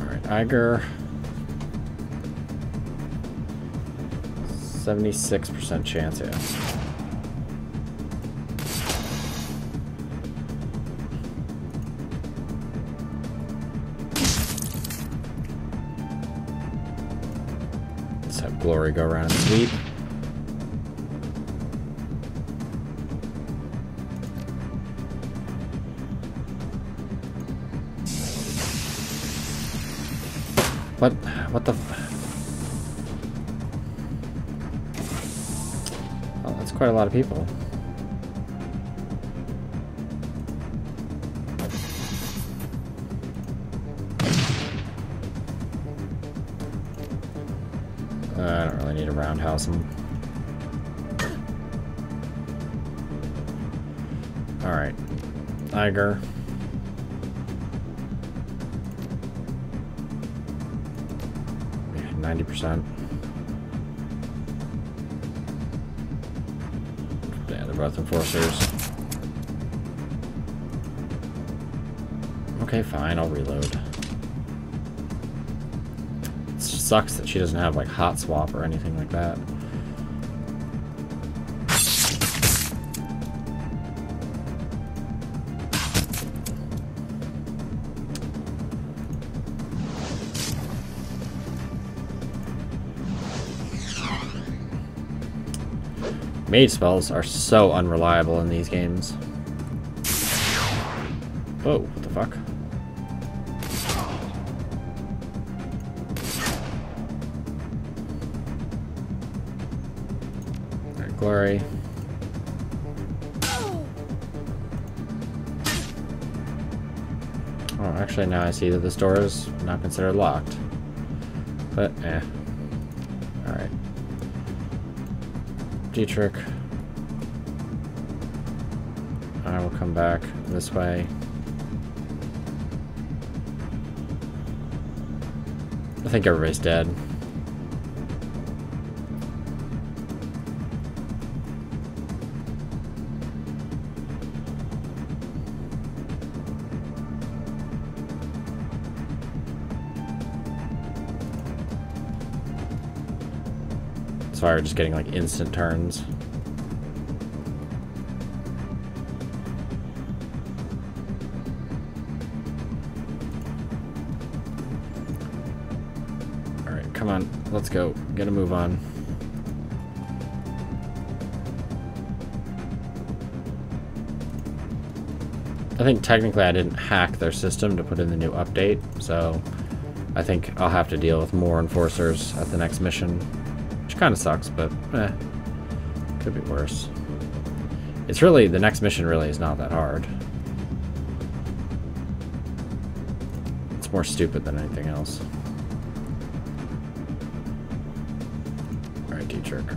Alright, Iger. 76% chance, yeah. Let's have Glory go around and sweep. What the Oh, that's quite a lot of people. I don't really need to roundhouse him. Alright. Iger. Yeah, 90%. Yeah, they're both enforcers. Okay, fine, I'll reload. It sucks that she doesn't have like hot swap or anything like that. Mage spells are so unreliable in these games. Whoa, what the fuck? Alright, Glory. Oh, actually now I see that this door is not considered locked. But, eh. Alright. Dietrich. I will come back this way. I think everybody's dead. That's why we're just getting like instant turns. Alright, come on, let's go. Gotta move on. I think technically I didn't hack their system to put in the new update, so I think I'll have to deal with more enforcers at the next mission. Which kind of sucks, but could be worse. It's really, the next mission really is not that hard. It's more stupid than anything else. Alright, D-Jerk.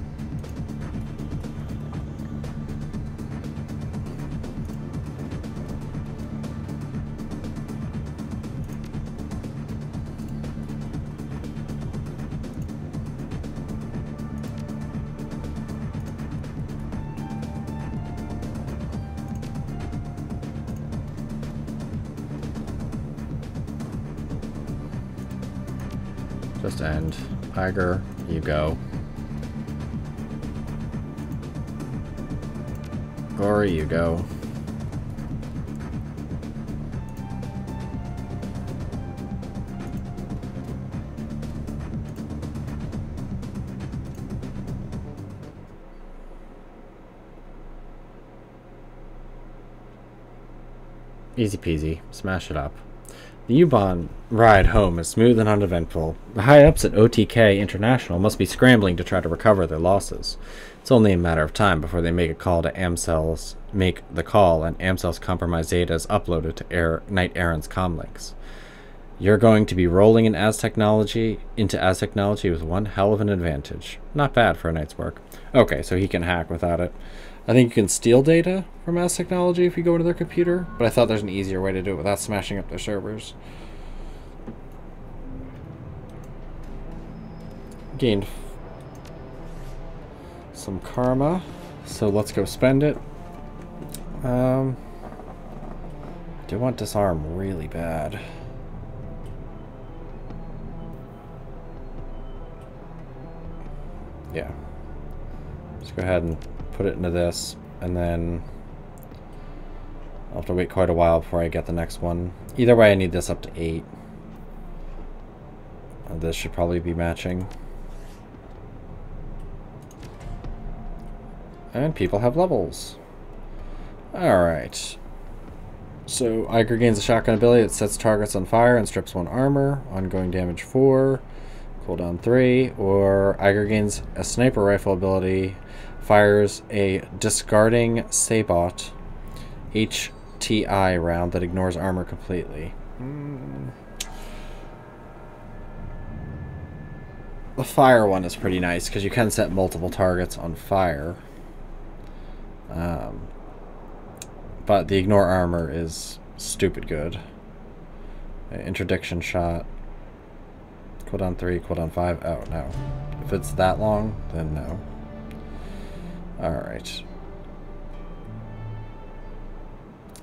Just end. Iger, you go. Gory, you go. Easy peasy. Smash it up. The U-Bahn ride home is smooth and uneventful. The high-ups at OTK International must be scrambling to try to recover their losses. It's only a matter of time before they make the call, and Amcel's compromised data is uploaded to Knight Errant's comlinks. You're going to be rolling into Az technology with one hell of an advantage. Not bad for a night's work. Okay, so he can hack without it. I think you can steal data from Az Technology if you go into their computer, but I thought there's an easier way to do it without smashing up their servers. Gained some karma, so let's go spend it. I do want disarm really bad. Yeah. Let's go ahead and put it into this, and then I'll have to wait quite a while before I get the next one. Either way, I need this up to 8. This should probably be matching. And people have levels. Alright. So, Iger gains a shotgun ability that sets targets on fire and strips 1 armor. Ongoing damage 4. Cooldown 3. Or Iger gains a sniper rifle ability. Fires a discarding Sabot HTI round that ignores armor completely. The fire one is pretty nice because you can set multiple targets on fire. But the ignore armor is stupid good. Interdiction shot. Cooldown 3, cooldown 5. Oh, no. If it's that long, then no. Alright.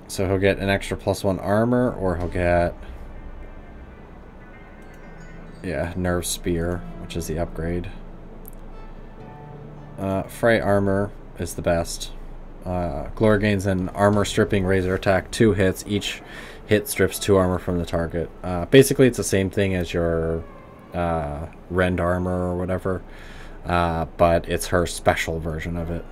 So he'll get an extra +1 armor, or he'll get... yeah, Nerve Spear, which is the upgrade. Fray Armor is the best. Glory gains an armor stripping razor attack, 2 hits. Each hit strips 2 armor from the target. Basically, it's the same thing as your Rend Armor or whatever. But it's her special version of it.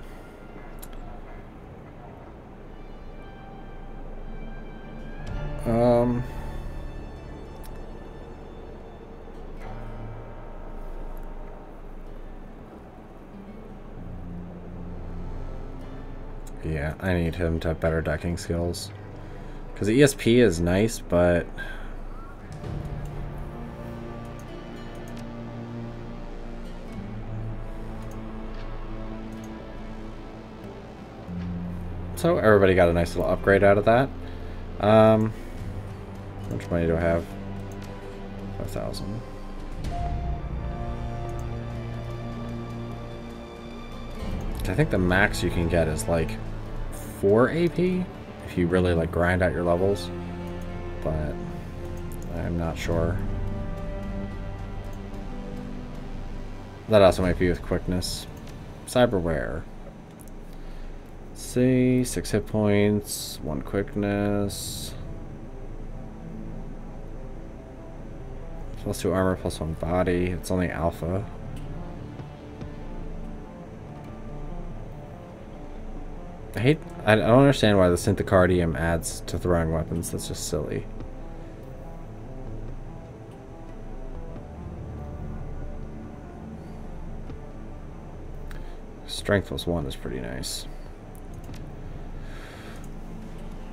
Yeah, I need him to have better decking skills. Because the ESP is nice, but... so everybody got a nice little upgrade out of that. How much money do I have? 5,000. I think the max you can get is like 4 AP if you really like grind out your levels, but I'm not sure. That also might be with quickness. Cyberware. Let's see, 6 hit points, 1 quickness. +2 armor, +1 body. It's only alpha. I don't understand why the Synthocardium adds to throwing weapons. That's just silly. Strength +1 is pretty nice.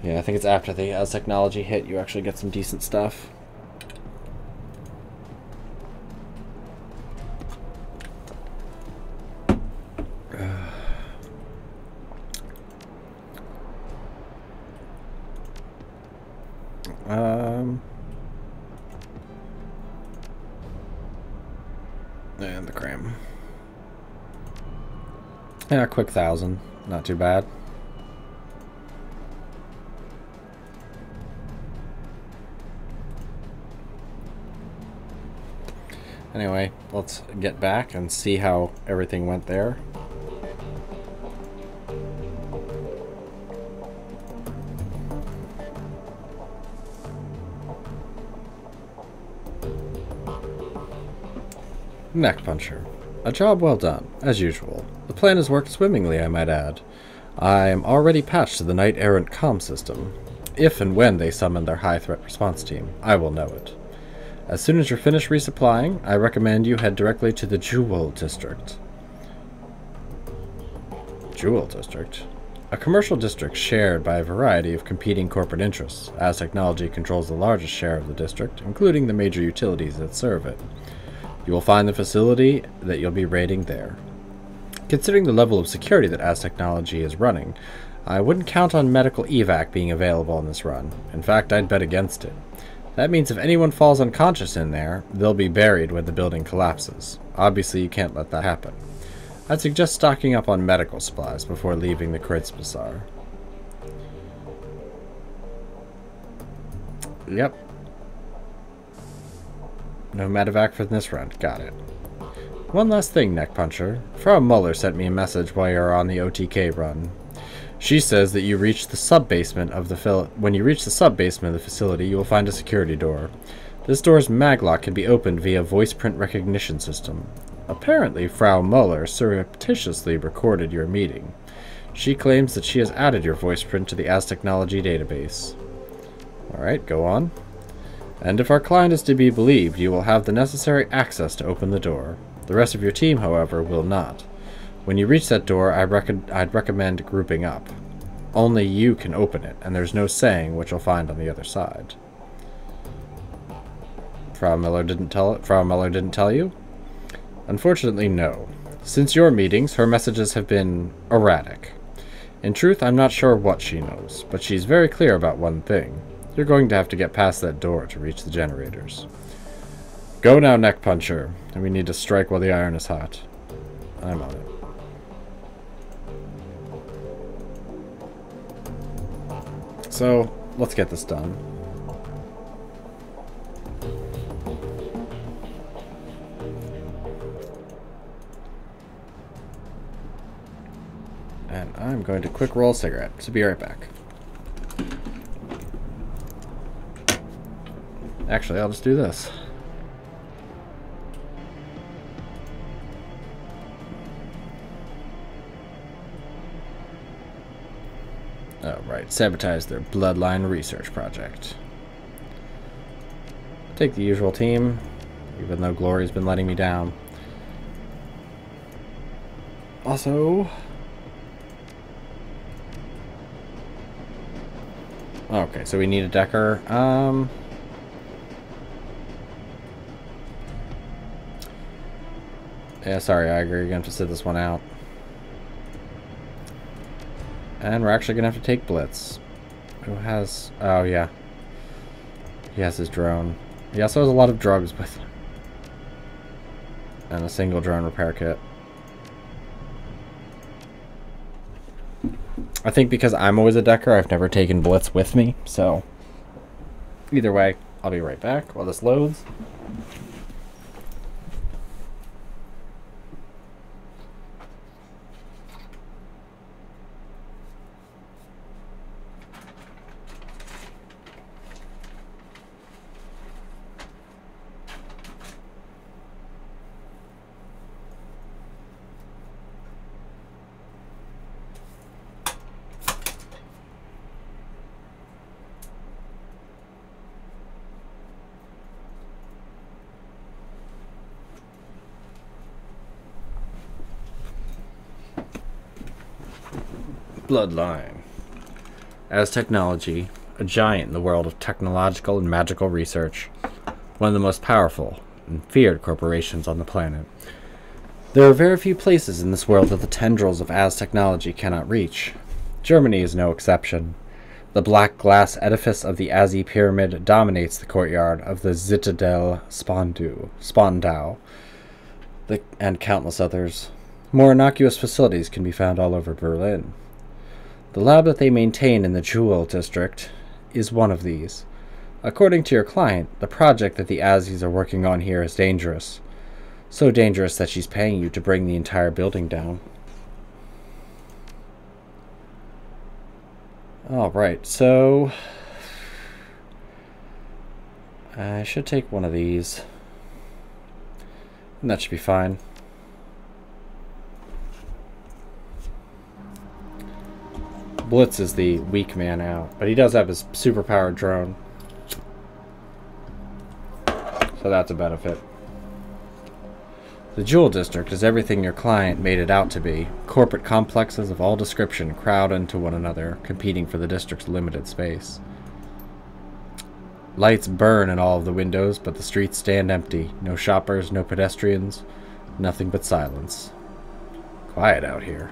Yeah, I think it's after the as technology hit you actually get some decent stuff. And the cram. Yeah, quick 1,000. Not too bad. Anyway, let's get back and see how everything went there. Neck puncher. A job well done, as usual. The plan has worked swimmingly, I might add. I am already patched to the Knight-Errant comm system. If and when they summon their high-threat response team, I will know it. As soon as you're finished resupplying, I recommend you head directly to the Jewel District. Jewel District? A commercial district shared by a variety of competing corporate interests, as technology controls the largest share of the district, including the major utilities that serve it. You will find the facility that you'll be raiding there. Considering the level of security that Az Technology is running, I wouldn't count on medical evac being available on this run. In fact, I'd bet against it. That means if anyone falls unconscious in there, they'll be buried when the building collapses. Obviously, you can't let that happen. I'd suggest stocking up on medical supplies before leaving the Kritz Bazaar. Yep. No medevac for this run. Got it. One last thing, Neck Puncher. Frau Muller sent me a message while you're on the OTK run. She says that you reach the sub-basement of the when you reach the sub-basement of the facility, you will find a security door. This door's maglock can be opened via voice print recognition system. Apparently, Frau Muller surreptitiously recorded your meeting. She claims that she has added your voice print to the Az Technology database. Alright, go on. And if our client is to be believed, you will have the necessary access to open the door. The rest of your team, however, will not. When you reach that door, I'd recommend grouping up. Only you can open it, and there's no saying what you'll find on the other side. Frau Muller didn't tell you? Unfortunately, no. Since your meetings, her messages have been erratic. In truth, I'm not sure what she knows, but she's very clear about one thing. You're going to have to get past that door to reach the generators. Go now, Neck Puncher, and we need to strike while the iron is hot. I'm on it. So, let's get this done. And I'm going to quick roll a cigarette, so be right back. Actually, I'll just do this. Oh, right. Sabotage their bloodline research project. Take the usual team, even though Glory's been letting me down. Also... Okay, so we need a decker. Yeah, sorry, I agree. You're going to have to sit this one out. And we're actually going to have to take Blitz. Who has... Oh, yeah. He has his drone. He also has a lot of drugs with him. And a single drone repair kit. I think because I'm always a decker, I've never taken Blitz with me, so either way, I'll be right back while this loads. Bloodline. As technology, a giant in the world of technological and magical research, one of the most powerful and feared corporations on the planet. There are very few places in this world that the tendrils of Az technology cannot reach. Germany is no exception. The black glass edifice of the Azzy Pyramid dominates the courtyard of the Zitadelle Spandau, and countless others. More innocuous facilities can be found all over Berlin. The lab that they maintain in the Jewel District is one of these. According to your client, the project that the Azzies are working on here is dangerous. So dangerous that she's paying you to bring the entire building down. Alright, so I should take one of these. And that should be fine. Blitz is the weak man out, but he does have his superpowered drone. So that's a benefit. The Jewel District is everything your client made it out to be. Corporate complexes of all description crowd into one another, competing for the district's limited space. Lights burn in all of the windows, but the streets stand empty. No shoppers, no pedestrians, nothing but silence. Quiet out here.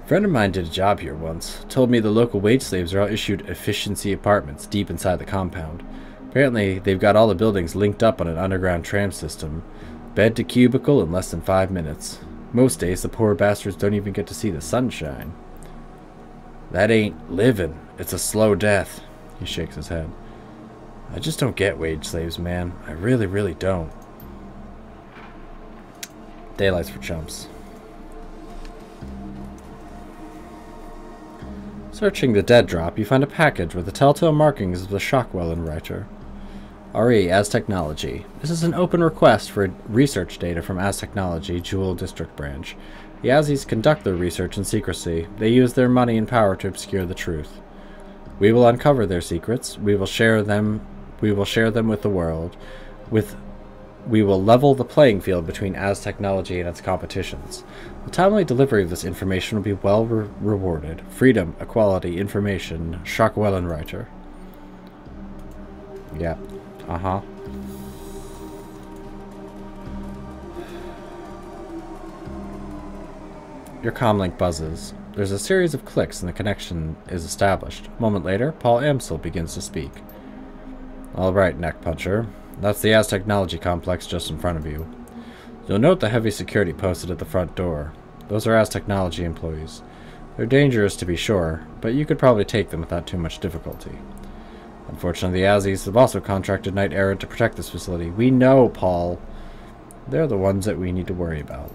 A friend of mine did a job here once. Told me the local wage slaves are all issued efficiency apartments deep inside the compound. Apparently, they've got all the buildings linked up on an underground tram system. Bed to cubicle in less than 5 minutes. Most days, the poor bastards don't even get to see the sunshine. That ain't living. It's a slow death. He shakes his head. I just don't get wage slaves, man. I really, really don't. Daylight's for chumps. Searching the dead drop, you find a package with the telltale markings of the Shockwellenreiter. RE, Az Technology. This is an open request for research data from Az Technology, Jewel District Branch. The Azzies conduct their research in secrecy. They use their money and power to obscure the truth. We will uncover their secrets. We will share them with the world. We will level the playing field between Az Technology and its competitions. The timely delivery of this information will be well rewarded. Freedom, equality, information, Shockwellenreiter. Yeah. Your comlink buzzes. There's a series of clicks and the connection is established. A moment later, Paul Amsel begins to speak. Alright, neck puncher. That's the Az Technology complex just in front of you. You'll note the heavy security posted at the front door. Those are Az Technology employees. They're dangerous to be sure, but you could probably take them without too much difficulty. Unfortunately, the Azzies have also contracted Knight Errant to protect this facility. We know, Paul. They're the ones that we need to worry about.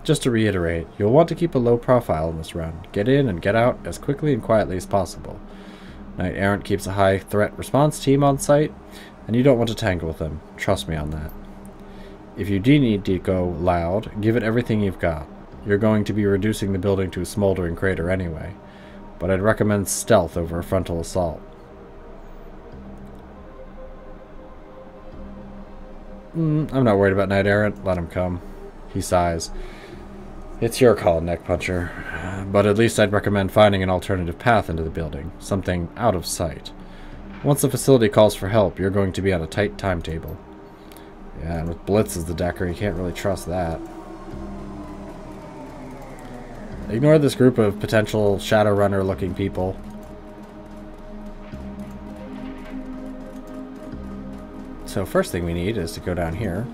Just to reiterate, you'll want to keep a low profile in this run. Get in and get out as quickly and quietly as possible. Knight Errant keeps a high threat response team on site, and you don't want to tangle with them. Trust me on that. If you do need to go loud, give it everything you've got. You're going to be reducing the building to a smoldering crater anyway, but I'd recommend stealth over a frontal assault. I'm not worried about Knight Errant. Let him come. He sighs. It's your call, neck puncher. But at least I'd recommend finding an alternative path into the building. Something out of sight. Once the facility calls for help, you're going to be on a tight timetable. Yeah, and with Blitz as the decker, you can't really trust that. Ignore this group of potential Shadowrunner-looking people. So first thing we need is to go down here.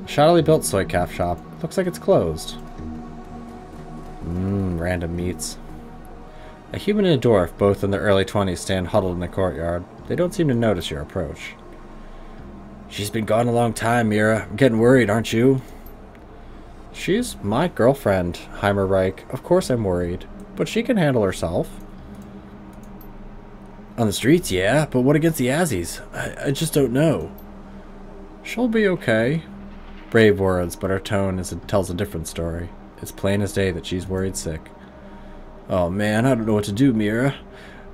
A shoddily built soy calf shop. Looks like it's closed. random meets. A human and a dwarf, both in their early 20s, stand huddled in the courtyard. They don't seem to notice your approach. She's been gone a long time, Mira. I'm getting worried, aren't you? She's my girlfriend, Heimerreich. Of course I'm worried. But she can handle herself. On the streets, yeah, but what against the Azzies? I just don't know. She'll be okay. Brave words, but her tone tells a different story. It's plain as day that she's worried sick. Oh man, I don't know what to do, Mira.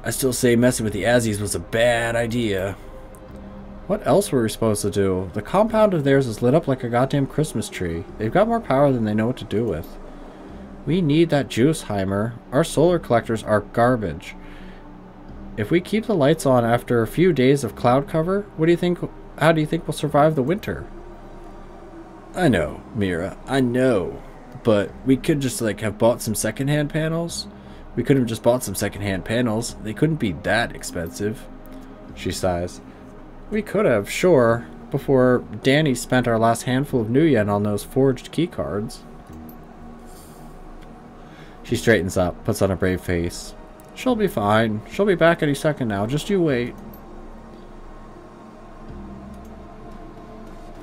I still say messing with the Azzies was a bad idea. What else were we supposed to do? The compound of theirs is lit up like a goddamn Christmas tree. They've got more power than they know what to do with. We need that juice, Heimer. Our solar collectors are garbage. If we keep the lights on after a few days of cloud cover, what do you think? How do you think we'll survive the winter? I know, Mira. I know. But we could just, like, have bought some secondhand panels. We could have just bought some secondhand panels. They couldn't be that expensive. She sighs. We could have, sure, before Danny spent our last handful of new yen on those forged keycards. She straightens up, puts on a brave face. She'll be fine. She'll be back any second now. Just you wait.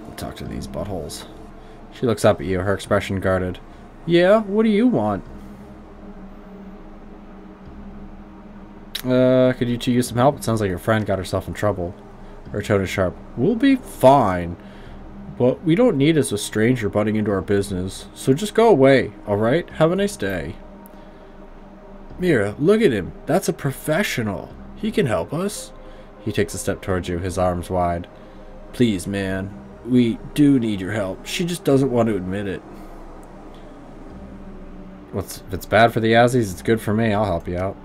I'll talk to these buttholes. She looks up at you, her expression guarded. Yeah, what do you want? Could you two use some help? It sounds like your friend got herself in trouble. Her tone is sharp. We'll be fine. But we don't need as a stranger butting into our business. So just go away, alright? Have a nice day. Mira, look at him. That's a professional. He can help us. He takes a step towards you, his arms wide. Please, man. We do need your help. She just doesn't want to admit it. If it's bad for the Azzies, it's good for me. I'll help you out.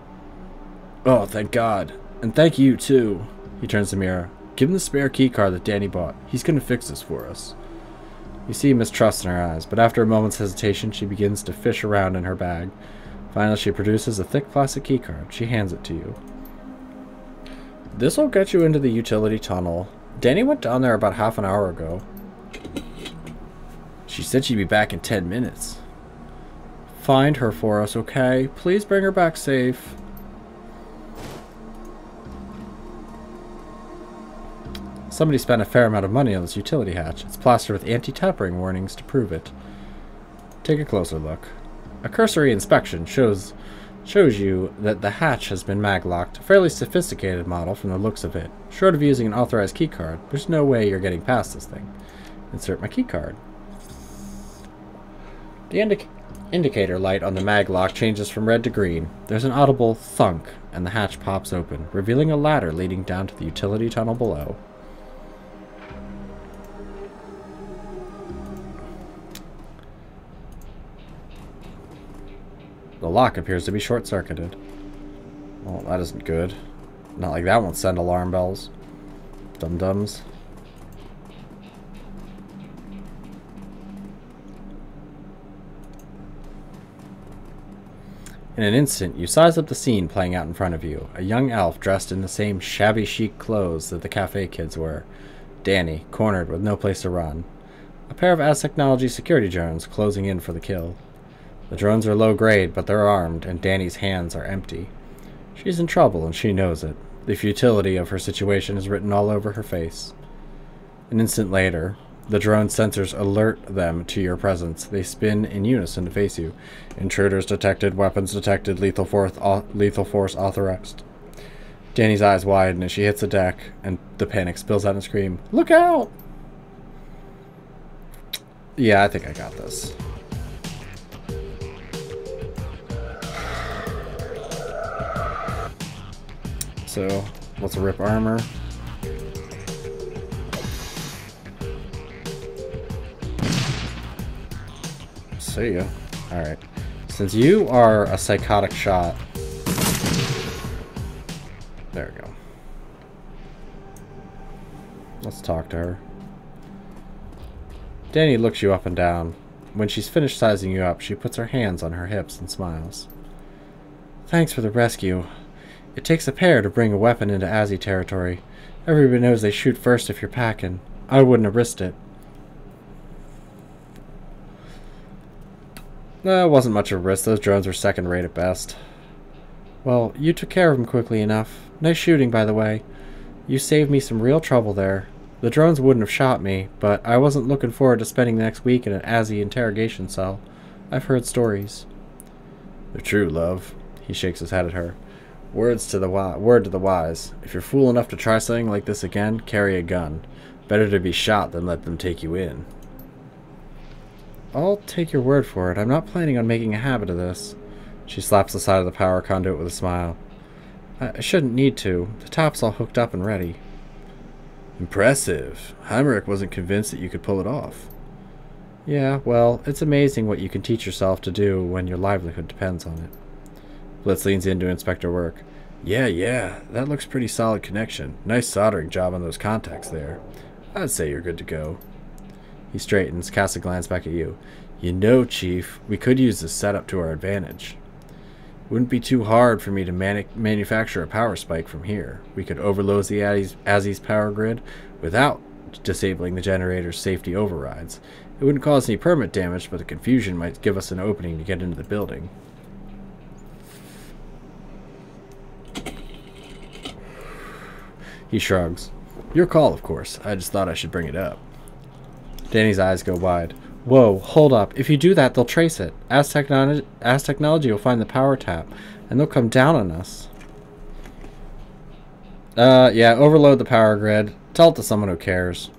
Oh, thank God. And thank you, too. He turns to Mira. Give him the spare keycard that Danny bought. He's going to fix this for us. You see mistrust in her eyes, but after a moment's hesitation, she begins to fish around in her bag. Finally, she produces a thick plastic keycard. She hands it to you. This'll get you into the utility tunnel. Danny went down there about half an hour ago. She said she'd be back in 10 minutes. Find her for us, okay? Please bring her back safe. Somebody spent a fair amount of money on this utility hatch. It's plastered with anti-tampering warnings to prove it. Take a closer look. A cursory inspection shows you that the hatch has been mag-locked. A fairly sophisticated model from the looks of it. Short of using an authorized keycard, there's no way you're getting past this thing. Insert my keycard. The indicator light on the mag lock changes from red to green. There's an audible thunk, and the hatch pops open, revealing a ladder leading down to the utility tunnel below. The lock appears to be short-circuited. Well, that isn't good. Not like that won't send alarm bells. Dum-dums. In an instant, you size up the scene playing out in front of you. A young elf dressed in the same shabby chic clothes that the cafe kids wear. Danny, cornered with no place to run. A pair of Az-Technology security drones closing in for the kill. The drones are low grade, but they're armed, and Danny's hands are empty. She's in trouble, and she knows it. The futility of her situation is written all over her face. An instant later, the drone sensors alert them to your presence. They spin in unison to face you. Intruders detected, weapons detected, lethal force authorized. Danny's eyes widen as she hits the deck, and the panic spills out in a scream. Look out! Yeah, I think I got this. So, let's rip armor. See ya. Alright. Since you are a psychotic shot... There we go. Let's talk to her. Danny looks you up and down. When she's finished sizing you up, she puts her hands on her hips and smiles. Thanks for the rescue. It takes a pair to bring a weapon into Azzy territory. Everybody knows they shoot first if you're packing. I wouldn't have risked it. It wasn't much of a risk. Those drones were second rate at best. Well, you took care of them quickly enough. Nice shooting, by the way. You saved me some real trouble there. The drones wouldn't have shot me, but I wasn't looking forward to spending the next week in an Azzy interrogation cell. I've heard stories. They're true, love. He shakes his head at her. Word to the wise. If you're fool enough to try something like this again, carry a gun. Better to be shot than let them take you in. I'll take your word for it. I'm not planning on making a habit of this. She slaps the side of the power conduit with a smile. I shouldn't need to. The top's all hooked up and ready. Impressive. Heinrich wasn't convinced that you could pull it off. Yeah, well, it's amazing what you can teach yourself to do when your livelihood depends on it. Blitz leans in to inspect her work. Yeah, that looks pretty solid connection. Nice soldering job on those contacts there. I'd say you're good to go. He straightens, casts a glance back at you. You know, Chief, we could use this setup to our advantage. Wouldn't be too hard for me to manufacture a power spike from here. We could overload the Azzy's power grid without disabling the generator's safety overrides. It wouldn't cause any permanent damage, but the confusion might give us an opening to get into the building. He shrugs. Your call, of course. I just thought I should bring it up. Danny's eyes go wide. Whoa, hold up. If you do that, they'll trace it. As technology will find the power tap, and they'll come down on us. Yeah, overload the power grid. Tell it to someone who cares.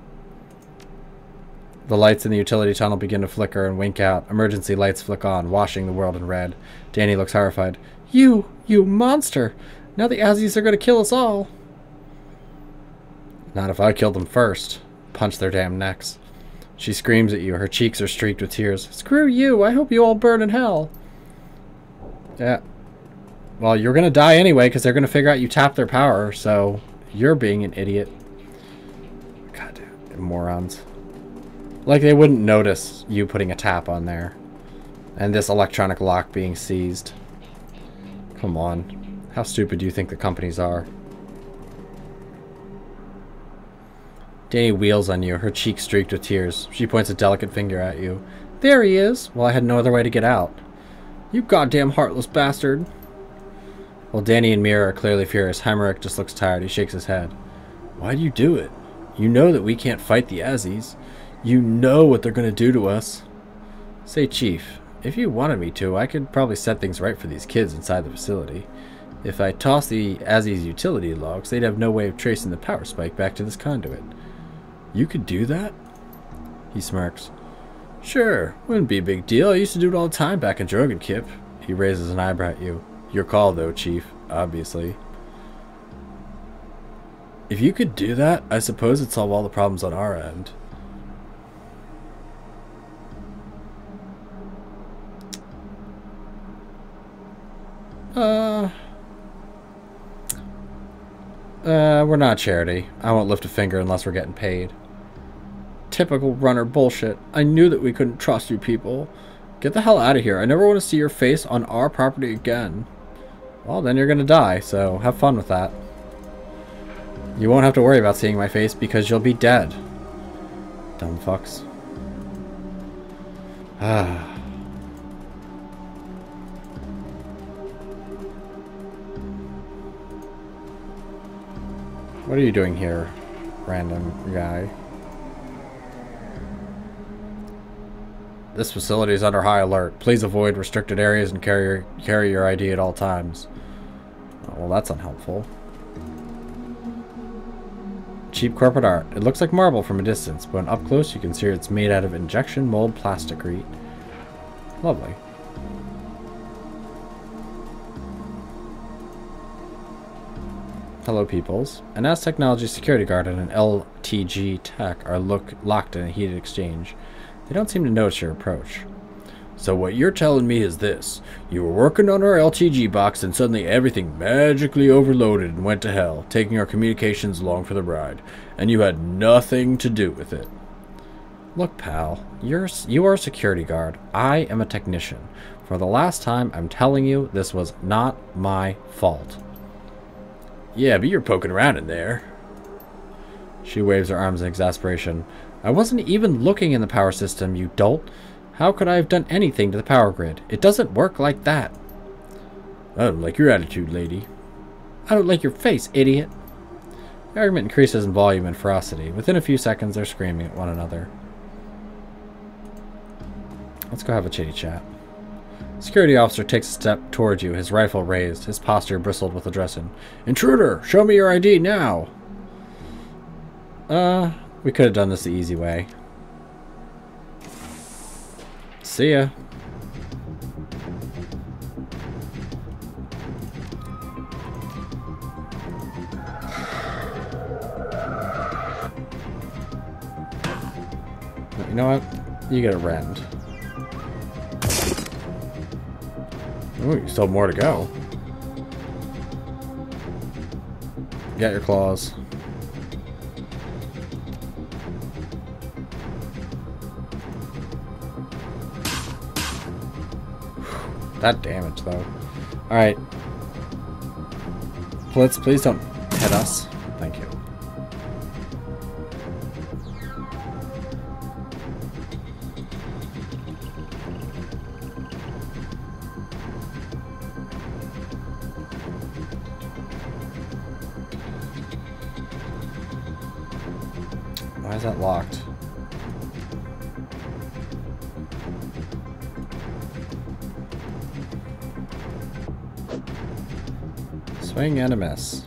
The lights in the utility tunnel begin to flicker and wink out. Emergency lights flick on, washing the world in red. Danny looks horrified. You monster! Now the Azzies are going to kill us all. Not if I kill them first. Punch their damn necks. She screams at you. Her cheeks are streaked with tears. Screw you! I hope you all burn in hell. Yeah. Well, you're going to die anyway because they're going to figure out you tapped their power, so you're being an idiot. God damn, morons. Like they wouldn't notice you putting a tap on there. And this electronic lock being seized. Come on. How stupid do you think the companies are? Danny wheels on you, her cheeks streaked with tears. She points a delicate finger at you. There he is. Well, I had no other way to get out. You goddamn heartless bastard. While Danny and Mira are clearly furious, Heinrich just looks tired. He shakes his head. Why do you do it? You know that we can't fight the Azzies. You know what they're going to do to us. Say, Chief, if you wanted me to, I could probably set things right for these kids inside the facility. If I toss the Azzies utility logs, they'd have no way of tracing the power spike back to this conduit. You could do that? He smirks. Sure, wouldn't be a big deal. I used to do it all the time back in Dragonfall. He raises an eyebrow at you. Your call, though, Chief, obviously. If you could do that, I suppose it'd solve all the problems on our end. We're not charity. I won't lift a finger unless we're getting paid. Typical runner bullshit. I knew that we couldn't trust you people. Get the hell out of here. I never want to see your face on our property again. Well, then you're gonna die, so have fun with that. You won't have to worry about seeing my face because you'll be dead. Dumb fucks. Ah. What are you doing here, random guy? This facility is under high alert. Please avoid restricted areas and carry your ID at all times. Oh, well, that's unhelpful. Cheap corporate art. It looks like marble from a distance, but when up close you can see it's made out of injection mold plasticrete. Lovely. Hello, peoples. An AS Technology security guard and an LTG tech are locked in a heated exchange. They don't seem to notice your approach. So what you're telling me is this. You were working on our LTG box and suddenly everything magically overloaded and went to hell, taking our communications along for the ride. And you had nothing to do with it. Look, pal. You are a security guard. I am a technician. For the last time, I'm telling you this was not my fault. Yeah, but you're poking around in there. She waves her arms in exasperation. I wasn't even looking in the power system, you dolt. How could I have done anything to the power grid? It doesn't work like that. I don't like your attitude, lady. I don't like your face, idiot. The argument increases in volume and ferocity. Within a few seconds, they're screaming at one another. Let's go have a chitty chat. Security officer takes a step towards you, his rifle raised, his posture bristled with aggression. Intruder, show me your ID now. We could have done this the easy way. See ya. You know what? You get a rend. Ooh, you still have more to go. You got your claws. That damage, though. Alright. Blitz, please don't hit us. Thank you. Why is that locked? Swing and a miss.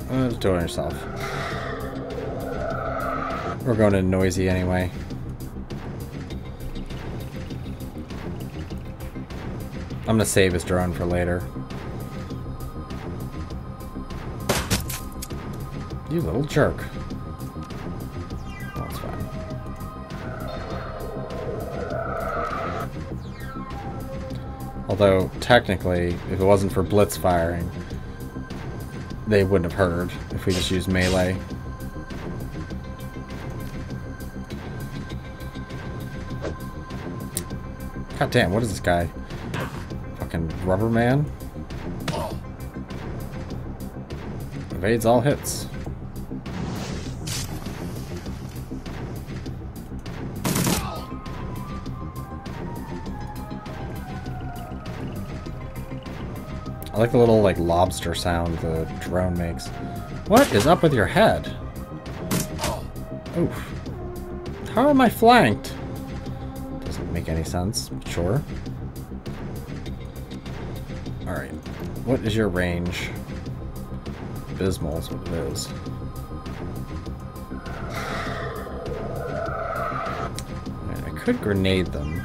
Just do it yourself. We're going to noisy anyway. I'm gonna save his drone for later. You little jerk. That's fine. Although, technically, if it wasn't for blitz firing, they wouldn't have heard if we just used melee. God damn, what is this guy? Fucking rubber man? Evades all hits. I like the little, like, lobster sound the drone makes. What is up with your head? Oof. How am I flanked? Doesn't make any sense, but sure. Alright. What is your range? Abysmal is what it is. Right, I could grenade them.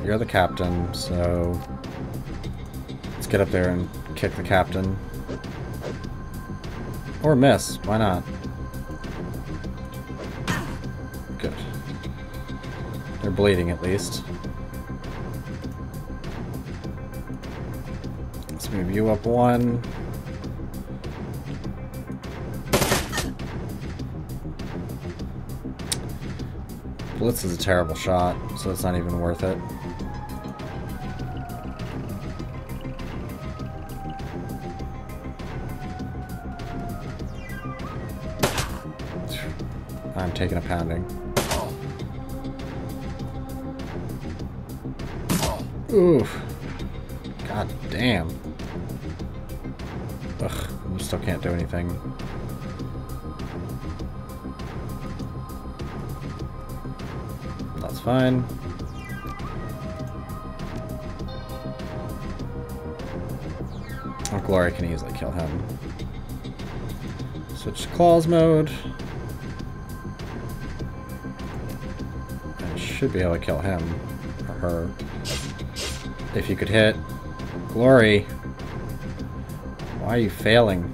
You're the captain, so let's get up there and kick the captain. Or miss, why not? Good. They're bleeding at least. Let's move you up one. Blitz is a terrible shot, so it's not even worth it. I'm taking a pounding. Oof. God damn. Ugh, you still can't do anything. That's fine. Oh, Glory can easily kill him. Switch to claws mode. Should be able to kill him or her if you could hit. Glory, why are you failing?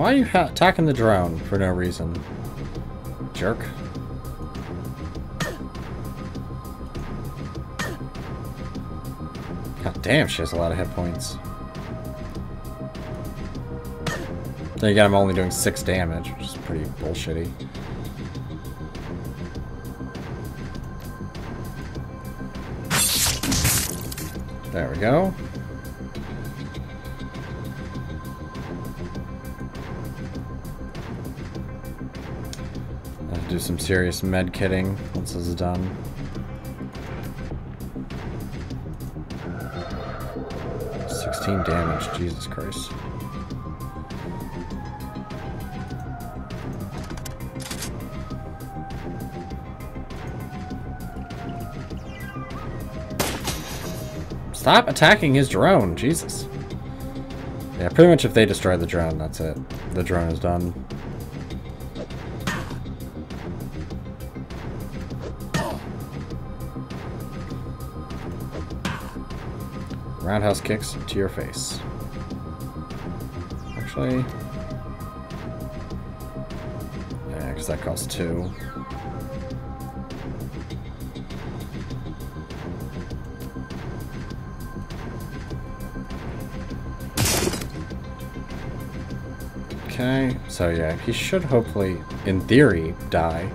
Why are you attacking the drone for no reason? Jerk. God damn, she has a lot of hit points. Then again, I'm only doing 6 damage, which is pretty bullshitty. There we go. I'll do some serious med kitting once this is done. Damage, Jesus Christ. Stop attacking his drone, Jesus. Yeah, pretty much if they destroy the drone, that's it. The drone is done. Roundhouse kicks to your face. Actually, yeah, because that costs 2. Okay, so yeah, he should hopefully, in theory, die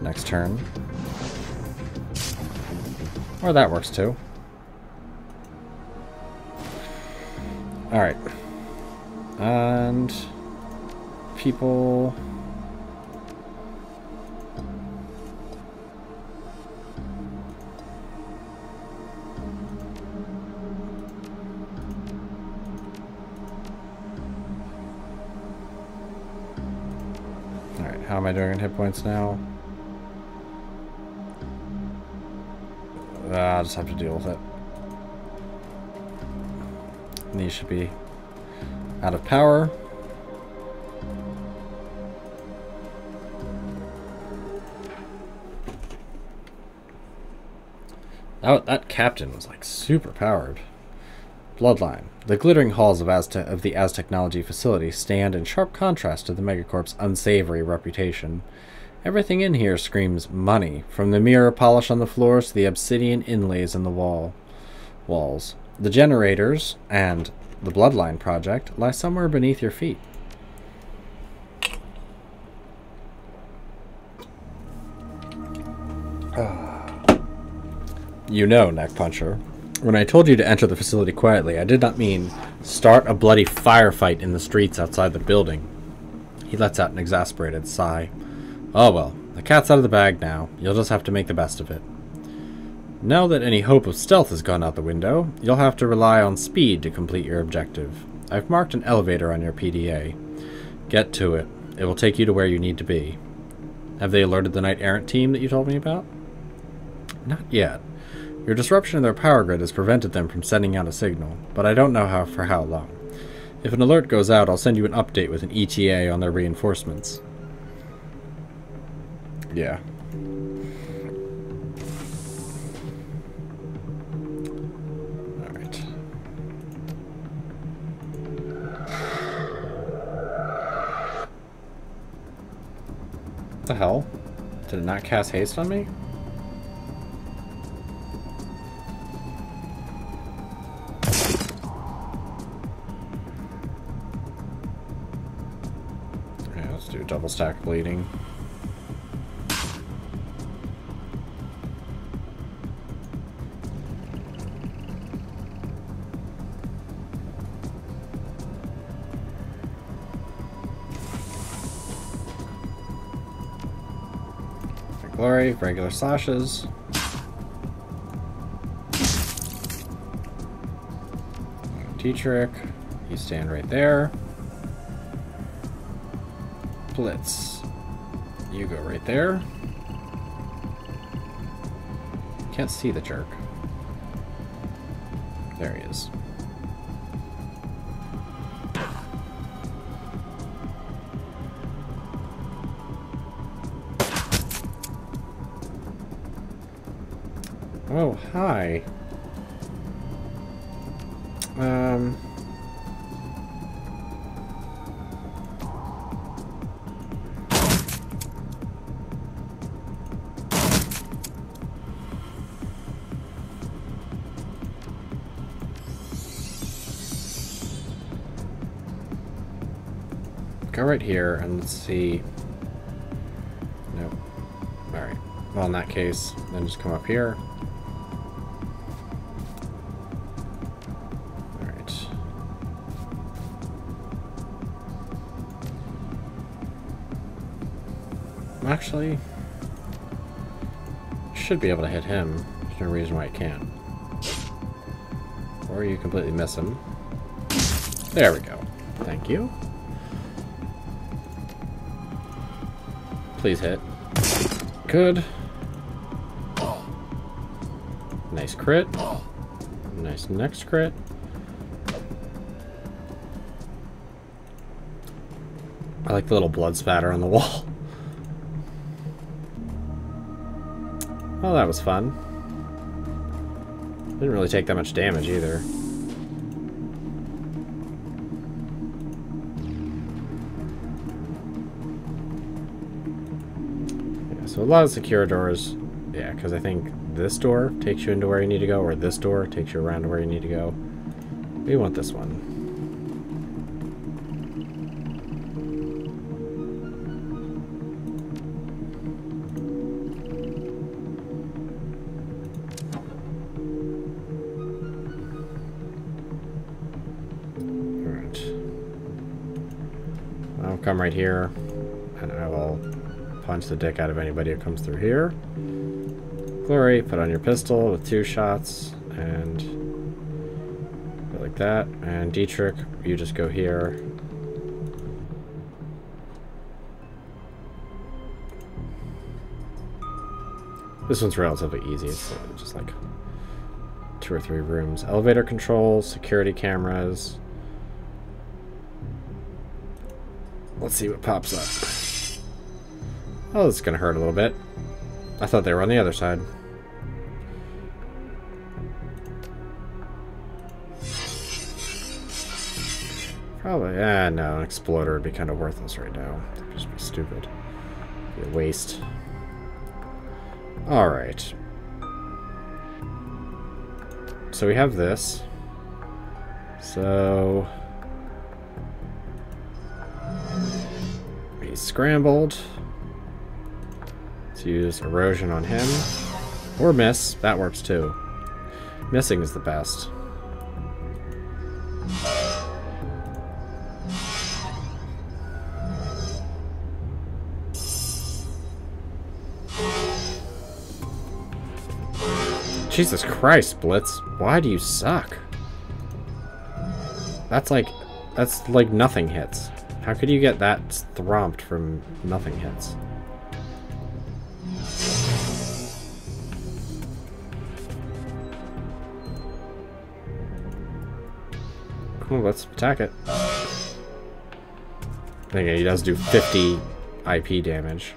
next turn. Or that works too. Alright. And people... Alright, how am I doing in hit points now? I'll just have to deal with it. These should be out of power. Oh, that captain was like super powered. Bloodline. The glittering halls of the Aztechnology facility stand in sharp contrast to the Megacorp's unsavory reputation. Everything in here screams money, from the mirror polish on the floors to the obsidian inlays in the walls. The generators and the Bloodline project lie somewhere beneath your feet. You know, Neck Puncher, when I told you to enter the facility quietly, I did not mean start a bloody firefight in the streets outside the building. He lets out an exasperated sigh. Oh well, the cat's out of the bag now. You'll just have to make the best of it. Now that any hope of stealth has gone out the window, you'll have to rely on speed to complete your objective. I've marked an elevator on your PDA. Get to it. It will take you to where you need to be. Have they alerted the Knight Errant team that you told me about? Not yet. Your disruption of their power grid has prevented them from sending out a signal, but I don't know for how long. If an alert goes out, I'll send you an update with an ETA on their reinforcements. Yeah. What the hell? Did it not cast haste on me? Okay, let's do double stack bleeding. Glory, regular slashes. T-trick. You stand right there. Blitz. You go right there. Can't see the jerk. There he is. Oh, hi. go right here and let's see. Nope. Alright. Well, in that case, then just come up here. Alright. Actually, should be able to hit him. There's no reason why I can't. Or you completely miss him. There we go. Thank you. Please hit. Good. Nice crit. Nice next crit. I like the little blood spatter on the wall. Well, that was fun. Didn't really take that much damage either. Yeah, so a lot of secure doors. Yeah, because I think this door takes you into where you need to go, or this door takes you around to where you need to go. We want this one. I'll come right here, and I will punch the dick out of anybody who comes through here. Glory, put on your pistol with 2 shots, and go like that. And Dietrich, you just go here. This one's relatively easy. It's just like 2 or 3 rooms. Elevator controls, security cameras. Let's see what pops up. Oh, this is gonna hurt a little bit. I thought they were on the other side. Probably, no, an exploder would be kind of worthless right now. It'd just be stupid. Be a waste. Alright. So we have this. So... he's scrambled. Let's use erosion on him. Or miss. That works too. Missing is the best. Jesus Christ, Blitz. Why do you suck? That's like nothing hits. How could you get that thromped from nothing hits? Cool, let's attack it. I think he does do 50 IP damage.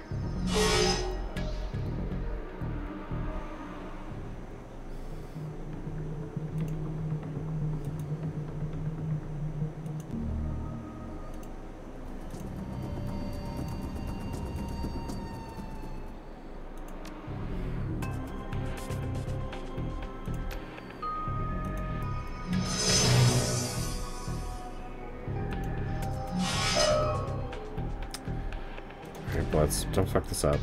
Don't fuck this up.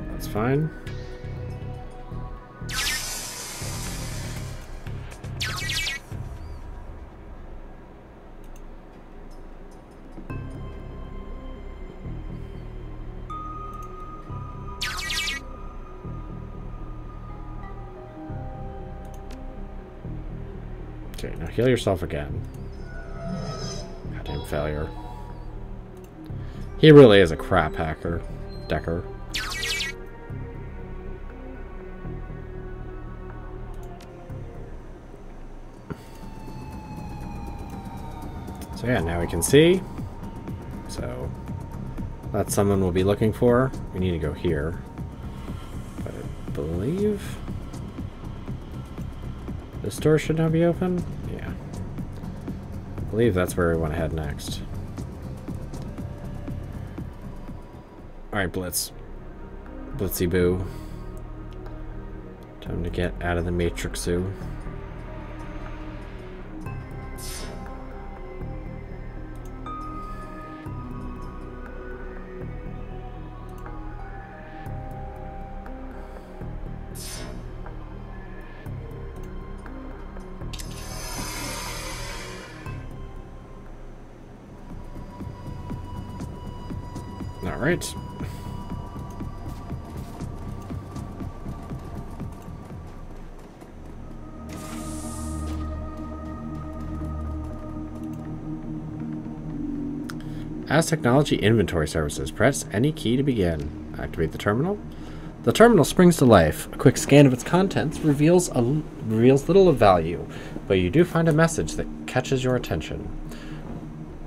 That's fine. Okay, now heal yourself again. Goddamn failure. He really is a crap hacker, Decker. So yeah, now we can see. So that's someone we'll be looking for. We need to go here. But I believe this door should now be open? Yeah. I believe that's where we want to head next. Alright, Blitz. Blitzy Boo. Time to get out of the Matrix-oo. Alright. As technology inventory services, press any key to begin. Activate the terminal. The terminal springs to life. A quick scan of its contents reveals little of value, but you do find a message that catches your attention.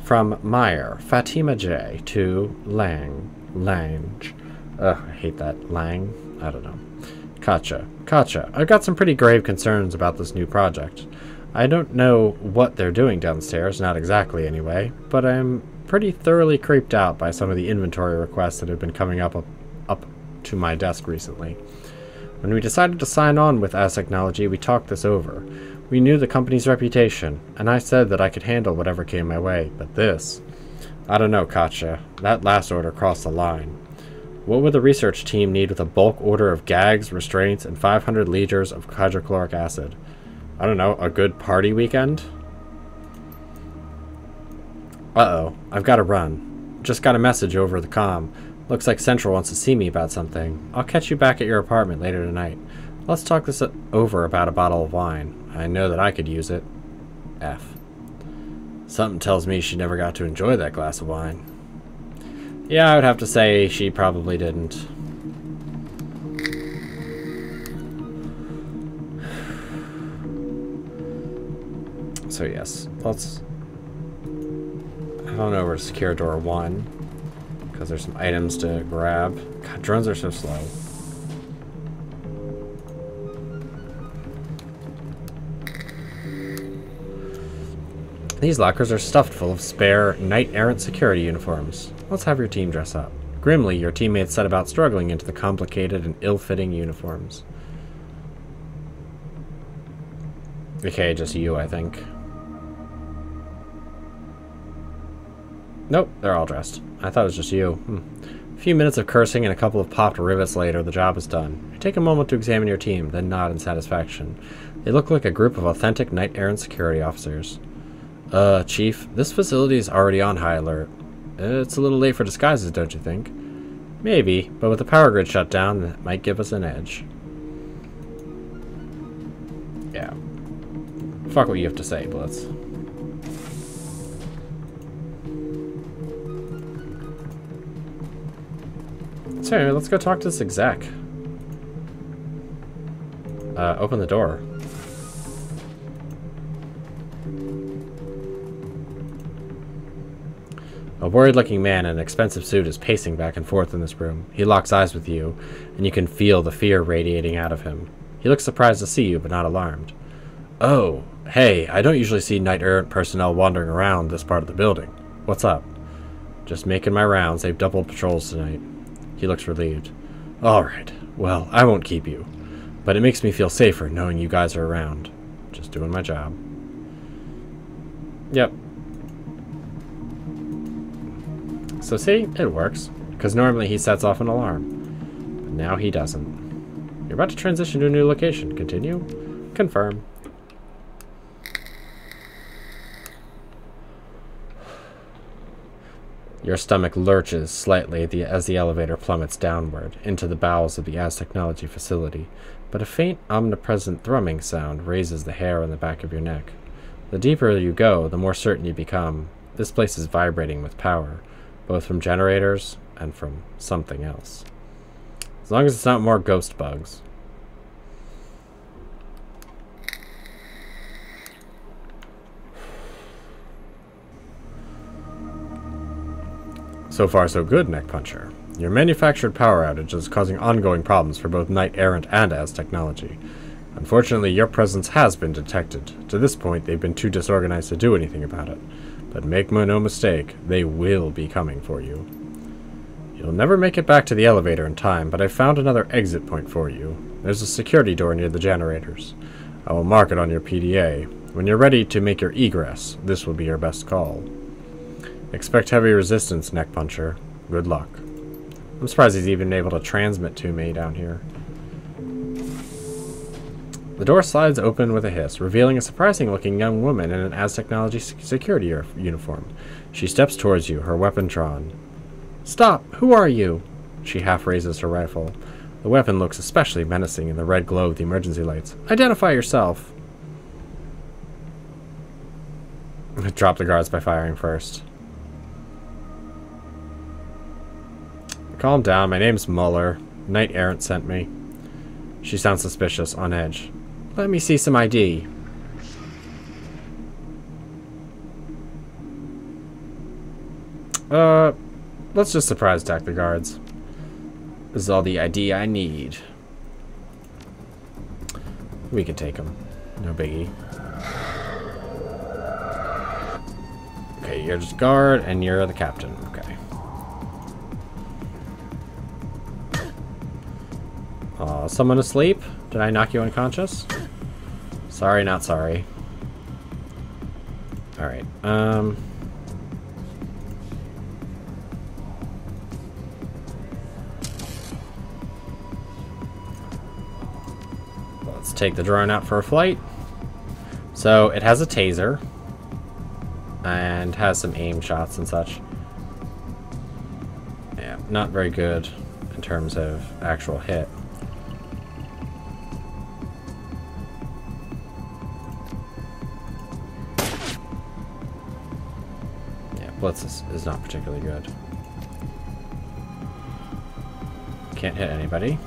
From Meyer, Fatima J. to Lange. Ugh, I hate that. Lang? I don't know. Katja, I've got some pretty grave concerns about this new project. I don't know what they're doing downstairs, not exactly anyway, but I'm pretty thoroughly creeped out by some of the inventory requests that have been coming up to my desk recently. When we decided to sign on with As Technology, we talked this over. We knew the company's reputation, and I said that I could handle whatever came my way, but this... I don't know, Katja. That last order crossed the line. What would the research team need with a bulk order of gags, restraints, and 500 liters of hydrochloric acid? I don't know, a good party weekend? Uh-oh, I've got to run. Just got a message over the comm. Looks like Central wants to see me about something. I'll catch you back at your apartment later tonight. Let's talk this over about a bottle of wine. I know that I could use it. F. Something tells me she never got to enjoy that glass of wine. Yeah, I would have to say she probably didn't. So yes, let's head on over to secure door 1, because there's some items to grab. God, drones are so slow. These lockers are stuffed full of spare, knight-errant security uniforms. Let's have your team dress up. Grimly, your teammates set about struggling into the complicated and ill-fitting uniforms. Okay, just you, I think. Nope, they're all dressed. I thought it was just you. A few minutes of cursing and a couple of popped rivets later, the job is done. You take a moment to examine your team, then nod in satisfaction. They look like a group of authentic knight-errant security officers. Chief, this facility is already on high alert. It's a little late for disguises, don't you think? Maybe, but with the power grid shut down, that might give us an edge. Yeah. Fuck what you have to say, Blitz. So anyway, let's go talk to this exec. Open the door. A worried-looking man in an expensive suit is pacing back and forth in this room. He locks eyes with you, and you can feel the fear radiating out of him. He looks surprised to see you, but not alarmed. Oh, hey, I don't usually see knight-errant personnel wandering around this part of the building. What's up? Just making my rounds. They've doubled patrols tonight. He looks relieved. Alright, well, I won't keep you. But it makes me feel safer knowing you guys are around. Just doing my job. Yep. So see, it works. Because normally he sets off an alarm. But now he doesn't. You're about to transition to a new location. Continue? Confirm. Your stomach lurches slightly as the elevator plummets downward into the bowels of the As Technology facility, but a faint, omnipresent thrumming sound raises the hair on the back of your neck. The deeper you go, the more certain you become. This place is vibrating with power, both from generators and from something else. As long as it's not more ghost bugs. So far so good, Neck Puncher. Your manufactured power outage is causing ongoing problems for both Knight-Errant and As Technology. Unfortunately, your presence has been detected. To this point, they've been too disorganized to do anything about it. But make no mistake, they will be coming for you. You'll never make it back to the elevator in time, but I found another exit point for you. There's a security door near the generators. I will mark it on your PDA. When you're ready to make your egress, this will be your best call. Expect heavy resistance, Neck Puncher. Good luck. I'm surprised he's even able to transmit to me down here. The door slides open with a hiss, revealing a surprising-looking young woman in an As Technology security uniform. She steps towards you, her weapon drawn. Stop! Who are you? She half raises her rifle. The weapon looks especially menacing in the red glow of the emergency lights. Identify yourself! Drop the guards by firing first. Calm down, my name's Muller. Knight Errant sent me. She sounds suspicious, on edge. Let me see some ID. Let's just surprise attack the guards. This is all the ID I need. We can take them. No biggie. Okay, you're just guard, and you're the captain. Okay. Someone asleep? Did I knock you unconscious? Sorry, not sorry. Alright, let's take the drone out for a flight. So, it has a taser. And has some aim shots and such. Yeah, not very good in terms of actual hit. Blitz is not particularly good. Can't hit anybody.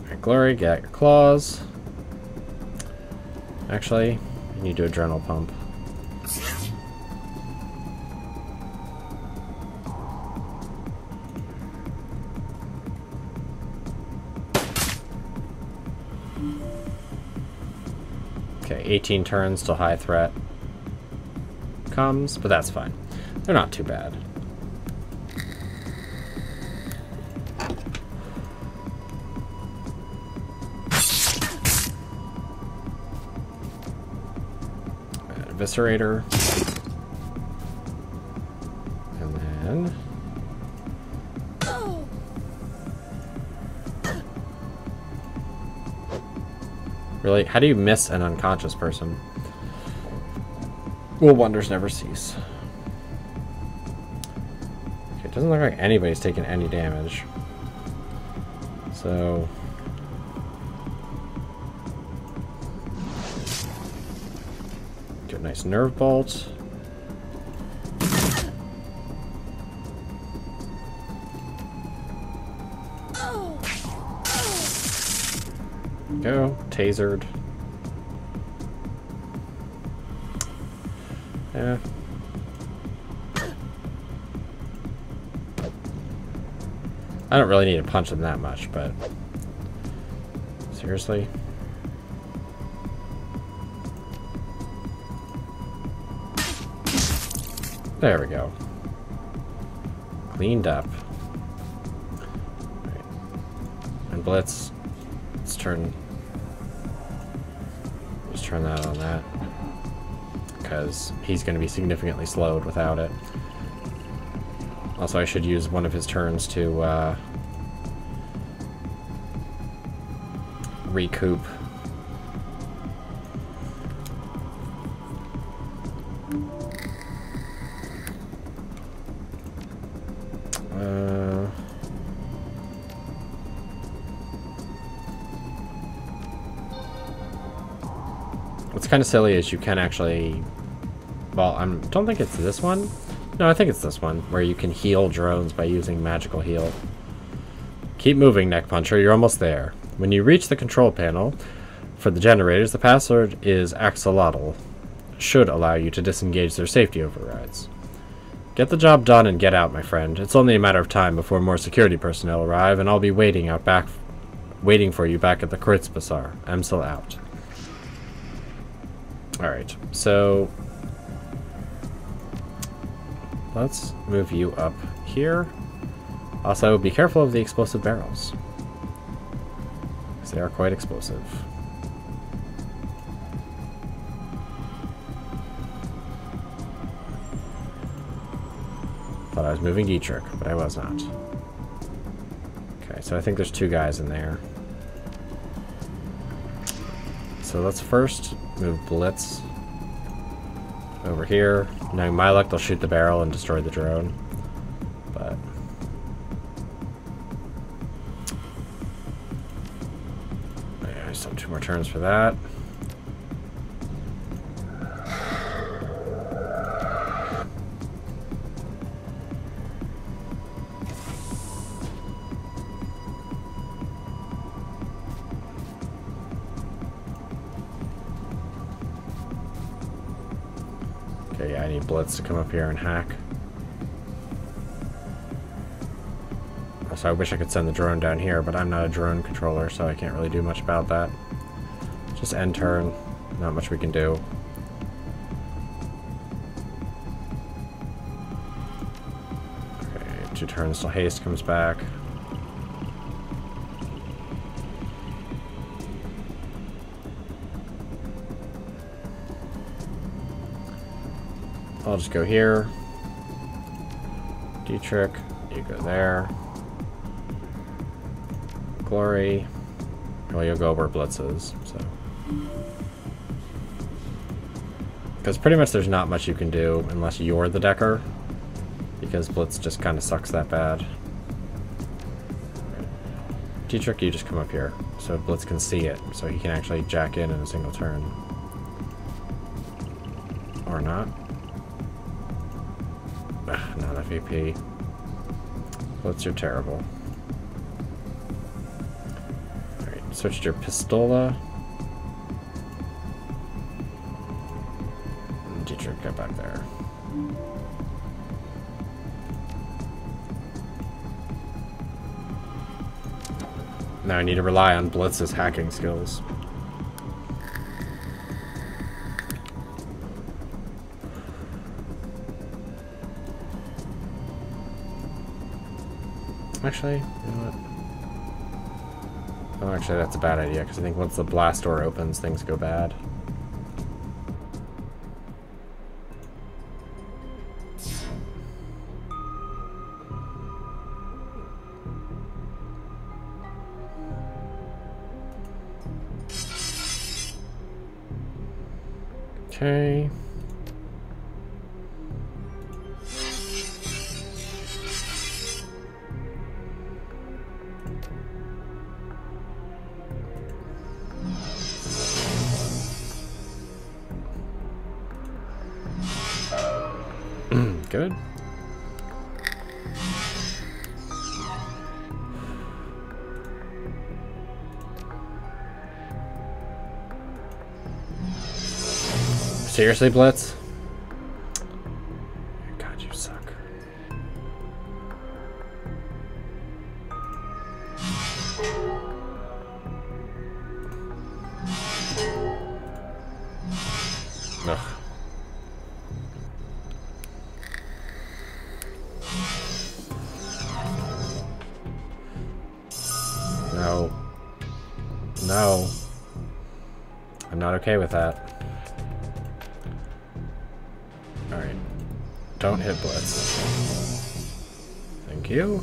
Alright, Glory, get out your claws. Actually, you need to do adrenal pump. Okay, 18 turns till high threat comes, but that's fine. They're not too bad. Eviscerator. And then... Really? How do you miss an unconscious person? Will wonders never cease. Okay, it doesn't look like anybody's taken any damage. So... do a nice nerve bolt. Go. Tasered. Yeah. I don't really need to punch them that much, but... seriously? There we go. Cleaned up. Right. And Blitz. Let's turn... just turn that on that. Because he's going to be significantly slowed without it. Also, I should use one of his turns to recoup. What's kind of silly is you can actually... well, I don't think it's this one. No, I think it's this one, where you can heal drones by using magical heal. Keep moving, Neck Puncher. You're almost there. When you reach the control panel for the generators, the password is axolotl. Should allow you to disengage their safety overrides. Get the job done and get out, my friend. It's only a matter of time before more security personnel arrive, and I'll be waiting for you back at the Kritz Bazaar. Emsil out. Alright, so... let's move you up here. Also, be careful of the explosive barrels, because they are quite explosive. Thought I was moving Dietrich, but I was not. Okay, so I think there's two guys in there. So let's first move Blitz over here. Knowing my luck, they'll shoot the barrel and destroy the drone. But yeah, I still have 2 more turns for that. Okay, yeah, I need Blitz to come up here and hack. So I wish I could send the drone down here, but I'm not a drone controller, so I can't really do much about that. Just end turn. Not much we can do. Okay, 2 turns till haste comes back. I'll just go here. Dietrich, you go there. Glory. Well, you'll go where Blitz is, so. Because pretty much there's not much you can do unless you're the decker. Because Blitz just kind of sucks that bad. Dietrich, you just come up here so Blitz can see it, so he can actually jack in a single turn. Or not. Not a VP. Blitz, you're terrible. Alright, switch to your Pistola. Dietrich, get back there. Now I need to rely on Blitz's hacking skills. Actually, you know what? Oh, actually, that's a bad idea, because I think once the blast door opens, things go bad. Okay. Good. Seriously, Blitz? God, you suck. Ugh. No. No. I'm not okay with that. Alright. Don't hit Blitz. Thank you.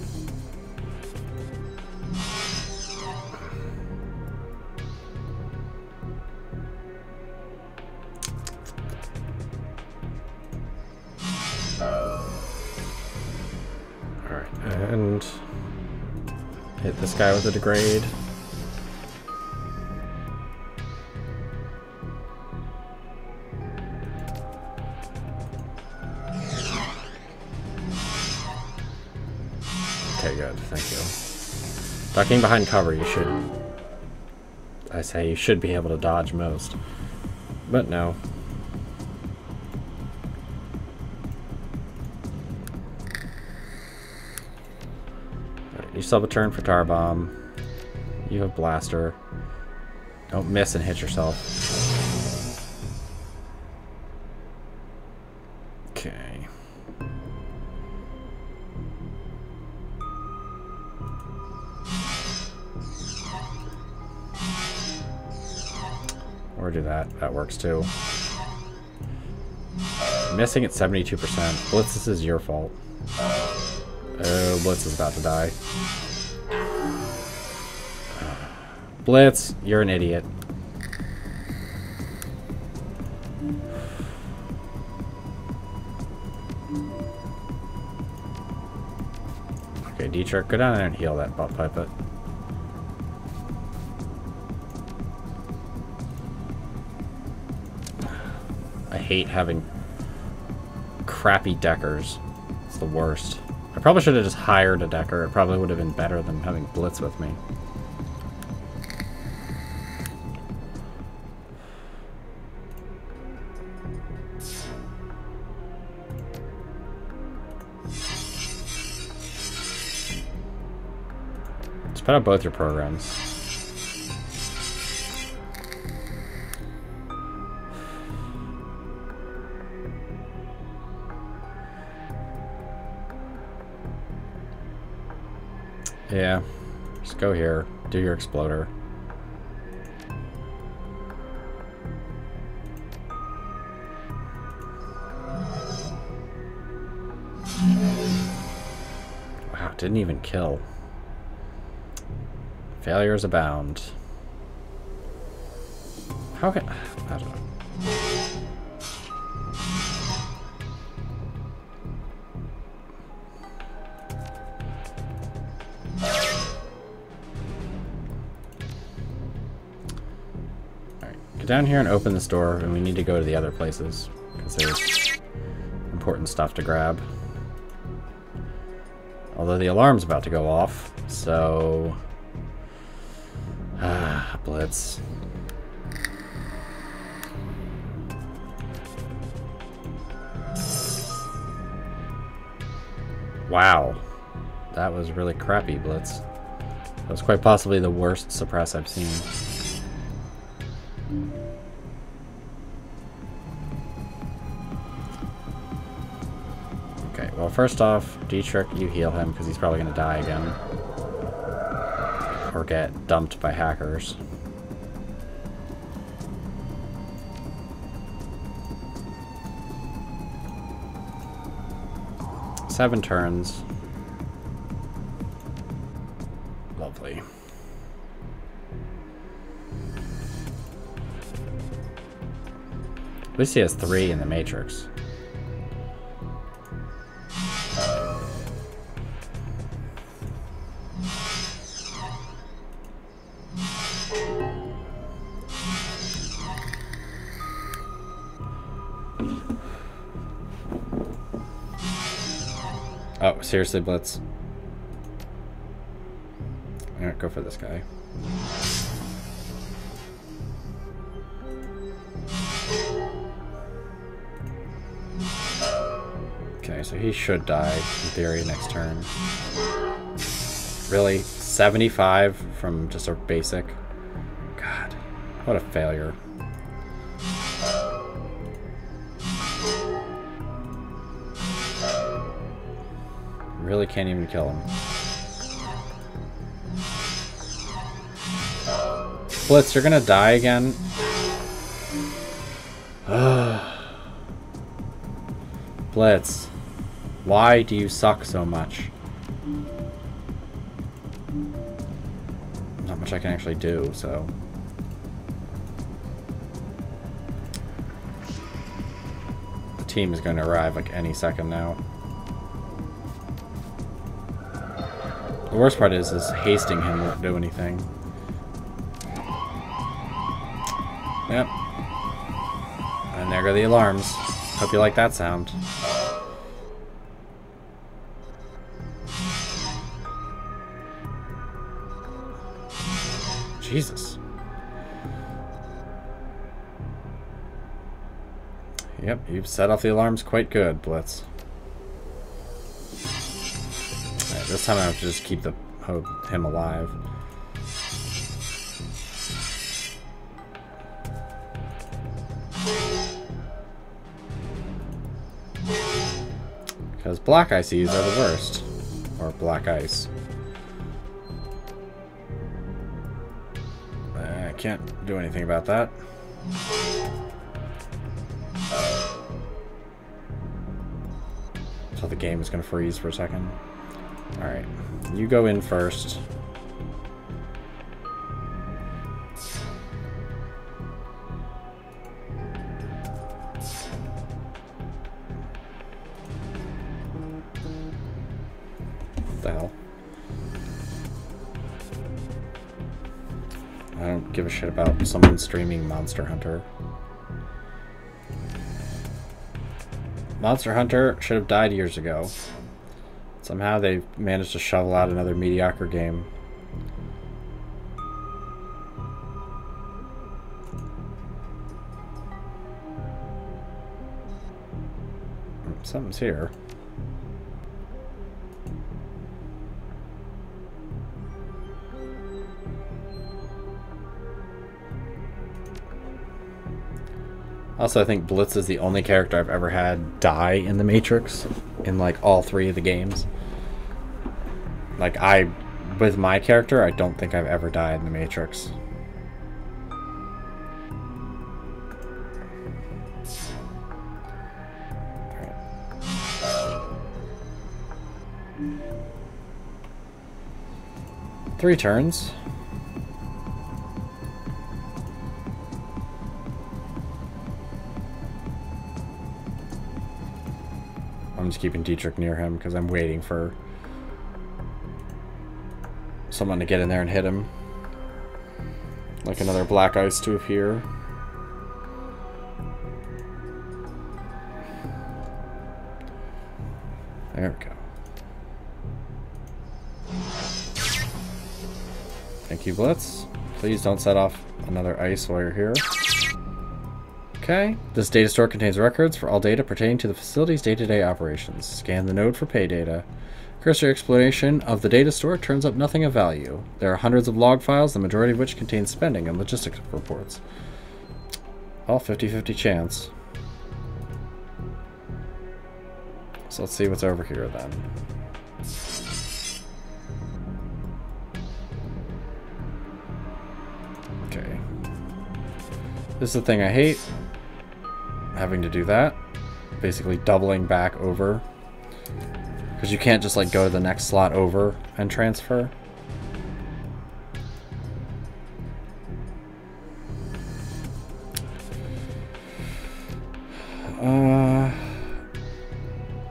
Alright, and hit this guy with a degrade. Okay, good. Thank you. Ducking behind cover, you should... I say you should be able to dodge most. But no. Right, you still have a turn for Tar Bomb. You have Blaster. Don't miss and hit yourself. Okay. Or do that. That works too. Missing at 72%. Blitz, this is your fault. Oh, Blitz is about to die. Blitz, you're an idiot. Dietrich, go down there and heal that butt puppet. I hate having crappy deckers. It's the worst. I probably should have just hired a decker. It probably would have been better than having Blitz with me. Just put out both your programs. Yeah, just go here, do your exploder. Wow, didn't even kill. Failures abound. How can... I don't know. Down here and open this door, and we need to go to the other places because there's important stuff to grab. Although the alarm's about to go off, so Blitz. Wow, that was really crappy, Blitz. That was quite possibly the worst suppress I've seen. Okay, well, first off, Dietrich, you heal him because he's probably going to die again. Or get dumped by hackers. Seven turns. Lovely. At least he has 3 in the Matrix. Oh, seriously, Blitz? Alright, go for this guy. Okay, so he should die, in theory, next turn. Really? 75 from just a basic? God, what a failure. Really can't even kill him. Blitz, you're gonna die again? Blitz, why do you suck so much? Not much I can actually do, so... The team is going to arrive like any second now. The worst part is hasting him won't do anything. Yep. And there go the alarms. Hope you like that sound. Jesus. Yep, you've set off the alarms quite good, Blitz. Alright, this time I have to just keep him alive. Because black ICs are the worst. Or black ice. I can't do anything about that. So the game is going to freeze for a second. Alright, you go in first. What the hell? I don't give a shit about someone streaming Monster Hunter. Monster Hunter should have died years ago. Somehow they managed to shovel out another mediocre game. Something's here. Also, I think Blitz is the only character I've ever had die in the Matrix in like all 3 of the games. Like with my character, I don't think I've ever died in the Matrix. Alright. 3 turns. I'm just keeping Dietrich near him because I'm waiting for someone to get in there and hit him. Like another black ice to appear. There we go. Thank you, Blitz. Please don't set off another ice while you're here. Okay. This data store contains records for all data pertaining to the facility's day-to-day operations. Scan the node for pay data. Cursory exploration of the data store turns up nothing of value. There are hundreds of log files, the majority of which contain spending and logistics reports. All 50-50 chance. So let's see what's over here then. Okay. This is the thing I hate. Having to do that. Basically doubling back over. Because you can't just like go to the next slot over and transfer.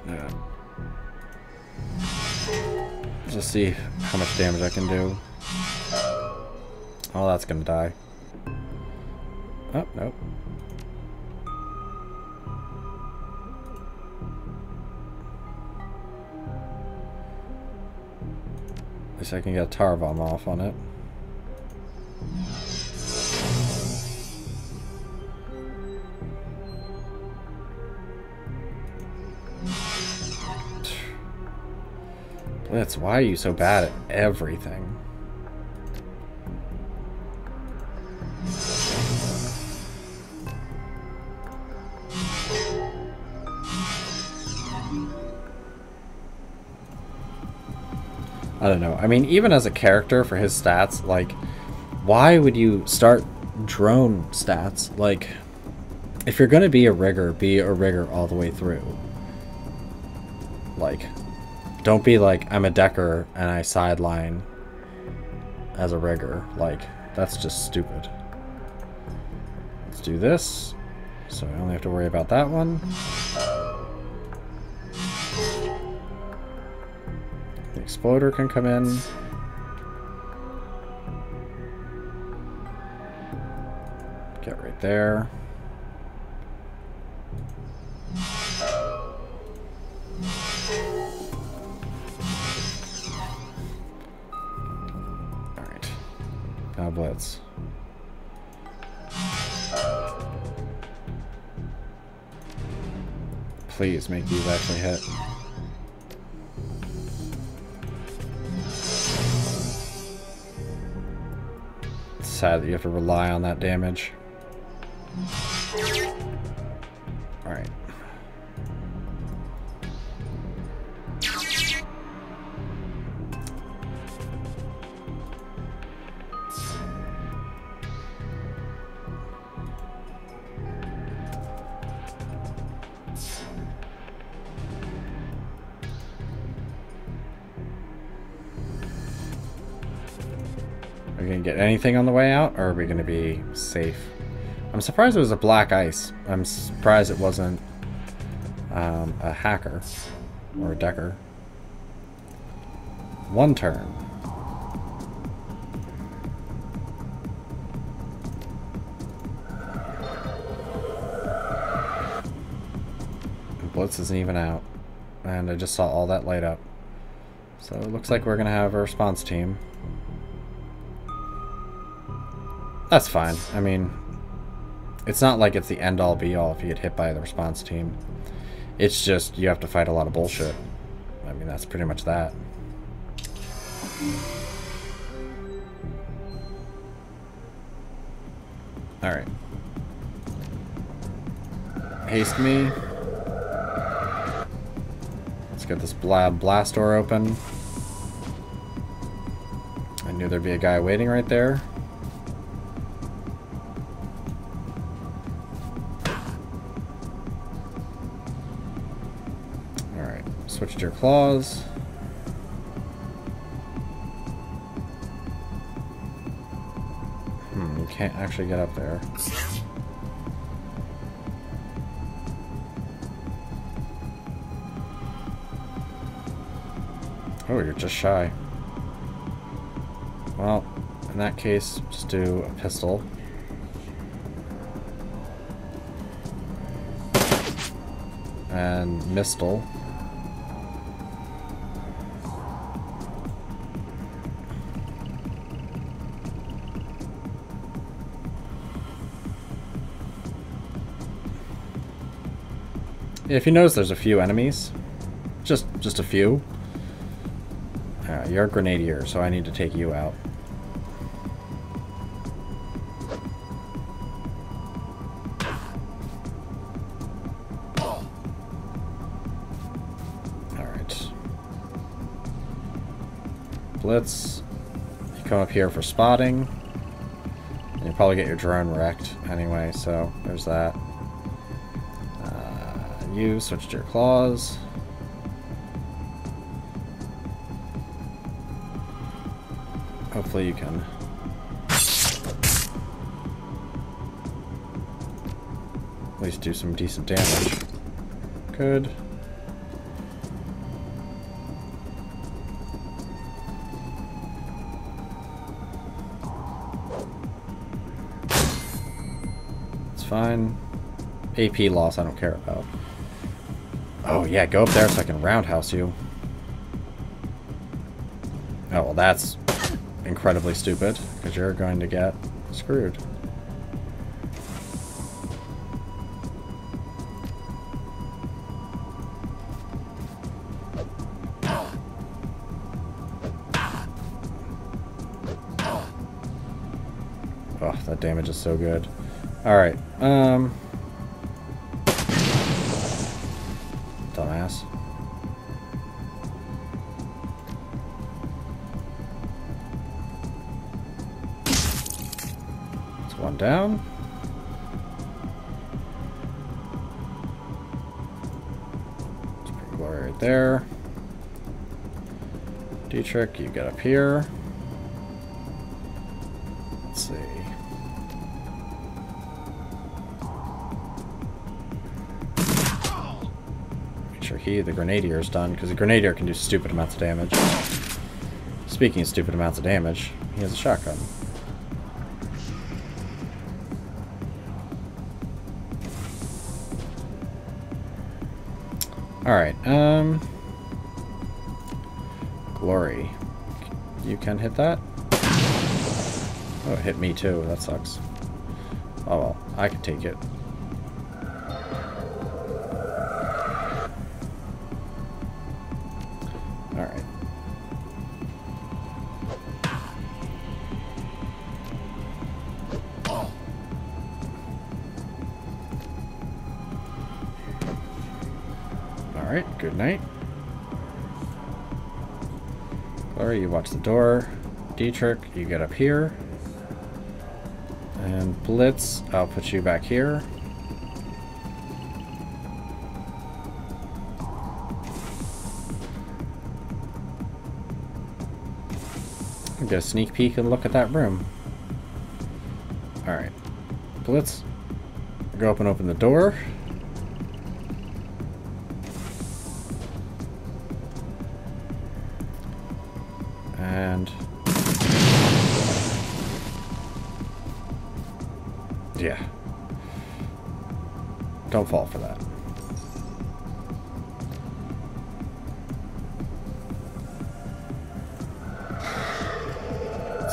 Yeah. Let's see how much damage I can do. Oh, that's gonna die. Oh, nope. At least I can get a tar bomb off on it. Blitz, why are you so bad at everything? I don't know. I mean, even as a character for his stats, like, why would you start drone stats? Like, if you're gonna be a rigger all the way through. Like, don't be like, I'm a decker and I sideline as a rigger. Like, that's just stupid. Let's do this. So I only have to worry about that one. The exploder can come in. Get right there. Alright. Now Blitz. Please make these actually hit. It's sad that you have to rely on that damage. Alright. Are we gonna get anything on the way out, or are we gonna be safe? I'm surprised it was a black ice. I'm surprised it wasn't a hacker or a decker. One turn. Blitz isn't even out. And I just saw all that light up. So it looks like we're going to have a response team. That's fine. I mean, it's not like it's the end-all be-all if you get hit by the response team. It's just you have to fight a lot of bullshit. I mean, that's pretty much that. Alright. Haste me. Let's get this blast door open. I knew there'd be a guy waiting right there. Alright, switch to your claws. You can't actually get up there. Oh, you're just shy. Well, in that case, just do a pistol. And mistle. If you notice, there's a few enemies. Just a few. You're a grenadier, so I need to take you out. Alright. Blitz. You come up here for spotting. And you'll probably get your drone wrecked anyway, so there's that. You switch to your claws. Hopefully you can at least do some decent damage. Good. It's fine. AP loss I don't care about. Oh yeah, go up there so I can roundhouse you. Oh, well that's incredibly stupid, because you're going to get screwed. Oh, that damage is so good. Alright, dumbass. One down. Let's bring Glory right there. Dietrich, you get up here. Let's see. Make sure the Grenadier is done, because the Grenadier can do stupid amounts of damage. Speaking of stupid amounts of damage, he has a shotgun. Alright, Glory. You can hit that? Oh, it hit me too. That sucks. Oh well, I can take it. Alright. Alright, good night. Glory, you watch the door. Dietrich, you get up here. And Blitz, I'll put you back here. Get a sneak peek and look at that room. Alright. Blitz, go up and open the door. And yeah, don't fall for that.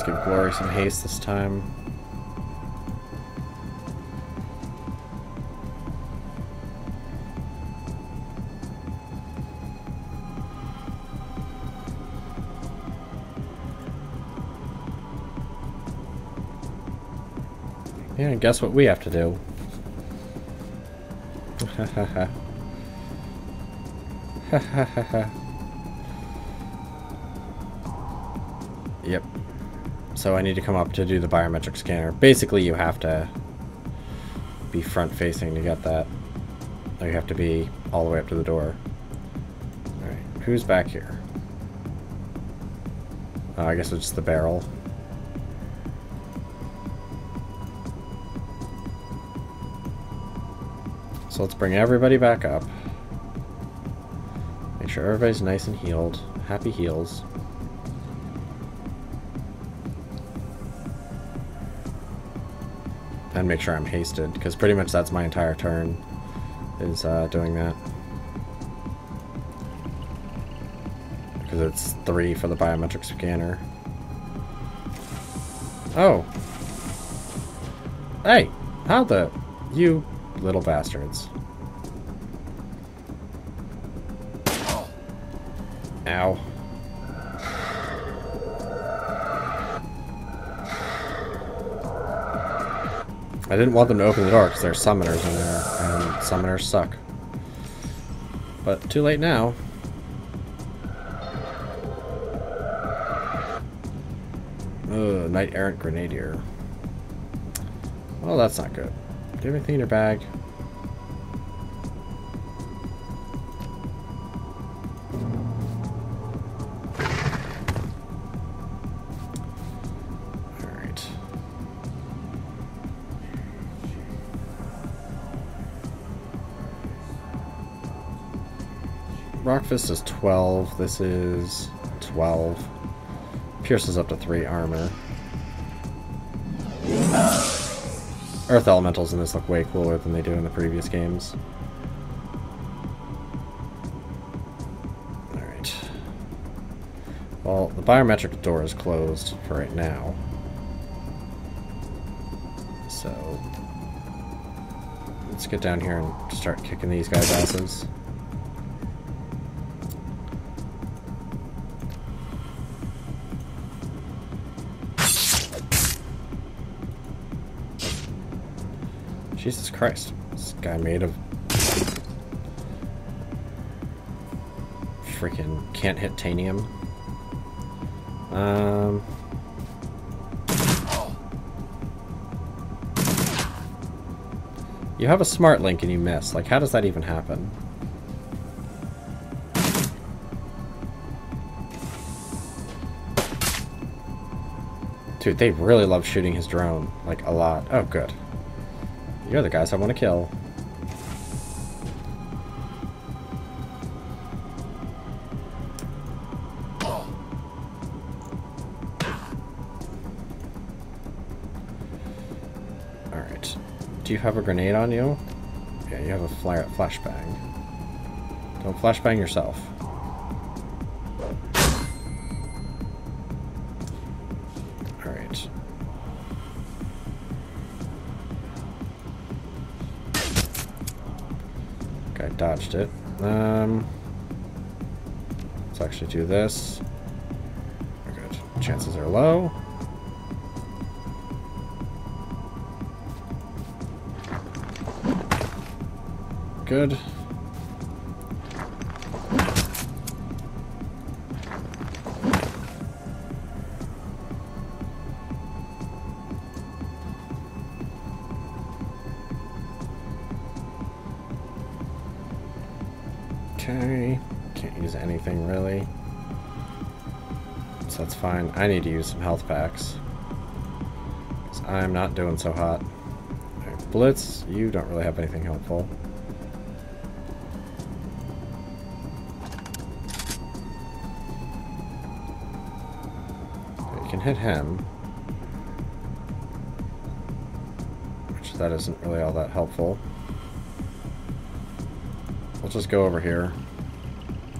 give Glory some haste this time. Yeah, and guess what we have to do? Yep. So I need to come up to do the biometric scanner. Basically, you have to be front-facing to get that. Or you have to be all the way up to the door. Alright, who's back here? Oh, I guess it's the barrel. So let's bring everybody back up. Make sure everybody's nice and healed. Happy heals. And make sure I'm hasted, because pretty much that's my entire turn, is doing that. Because it's 3 for the biometric scanner. Oh! Hey! How the... You little bastards. Ow. I didn't want them to open the door because there's summoners in there, and summoners suck. But too late now. Ugh, Knight Errant Grenadier. Well, that's not good. Do you have anything in your bag? Alright. Rockfist is 12. This is 12. Pierce is up to 3 armor. Earth elementals in this look way cooler than they do in the previous games. Alright. Well, the biometric door is closed for right now. So let's get down here and start kicking these guys' asses. Jesus Christ. This guy made of freaking can't hit tanium. You have a smart link and you miss. Like, how does that even happen? Dude, they really love shooting his drone. Like, a lot. Oh, good. You're the guys I want to kill. Alright. Do you have a grenade on you? Yeah, you have a flashbang. Don't flashbang yourself. Alright. I dodged it. Let's actually do this. Good. Chances are low. Good. Okay, can't use anything really, so that's fine. I need to use some health packs, because I'm not doing so hot. Right, Blitz, you don't really have anything helpful. Okay, you can hit him, which that isn't really all that helpful. We'll just go over here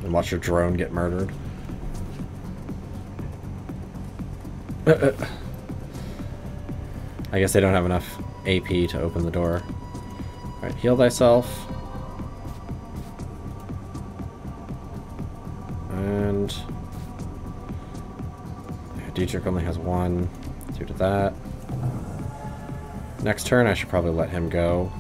and watch your drone get murdered. I guess they don't have enough AP to open the door. Alright, heal thyself. And Dietrich only has 1 due to that. Next turn, I should probably let him go.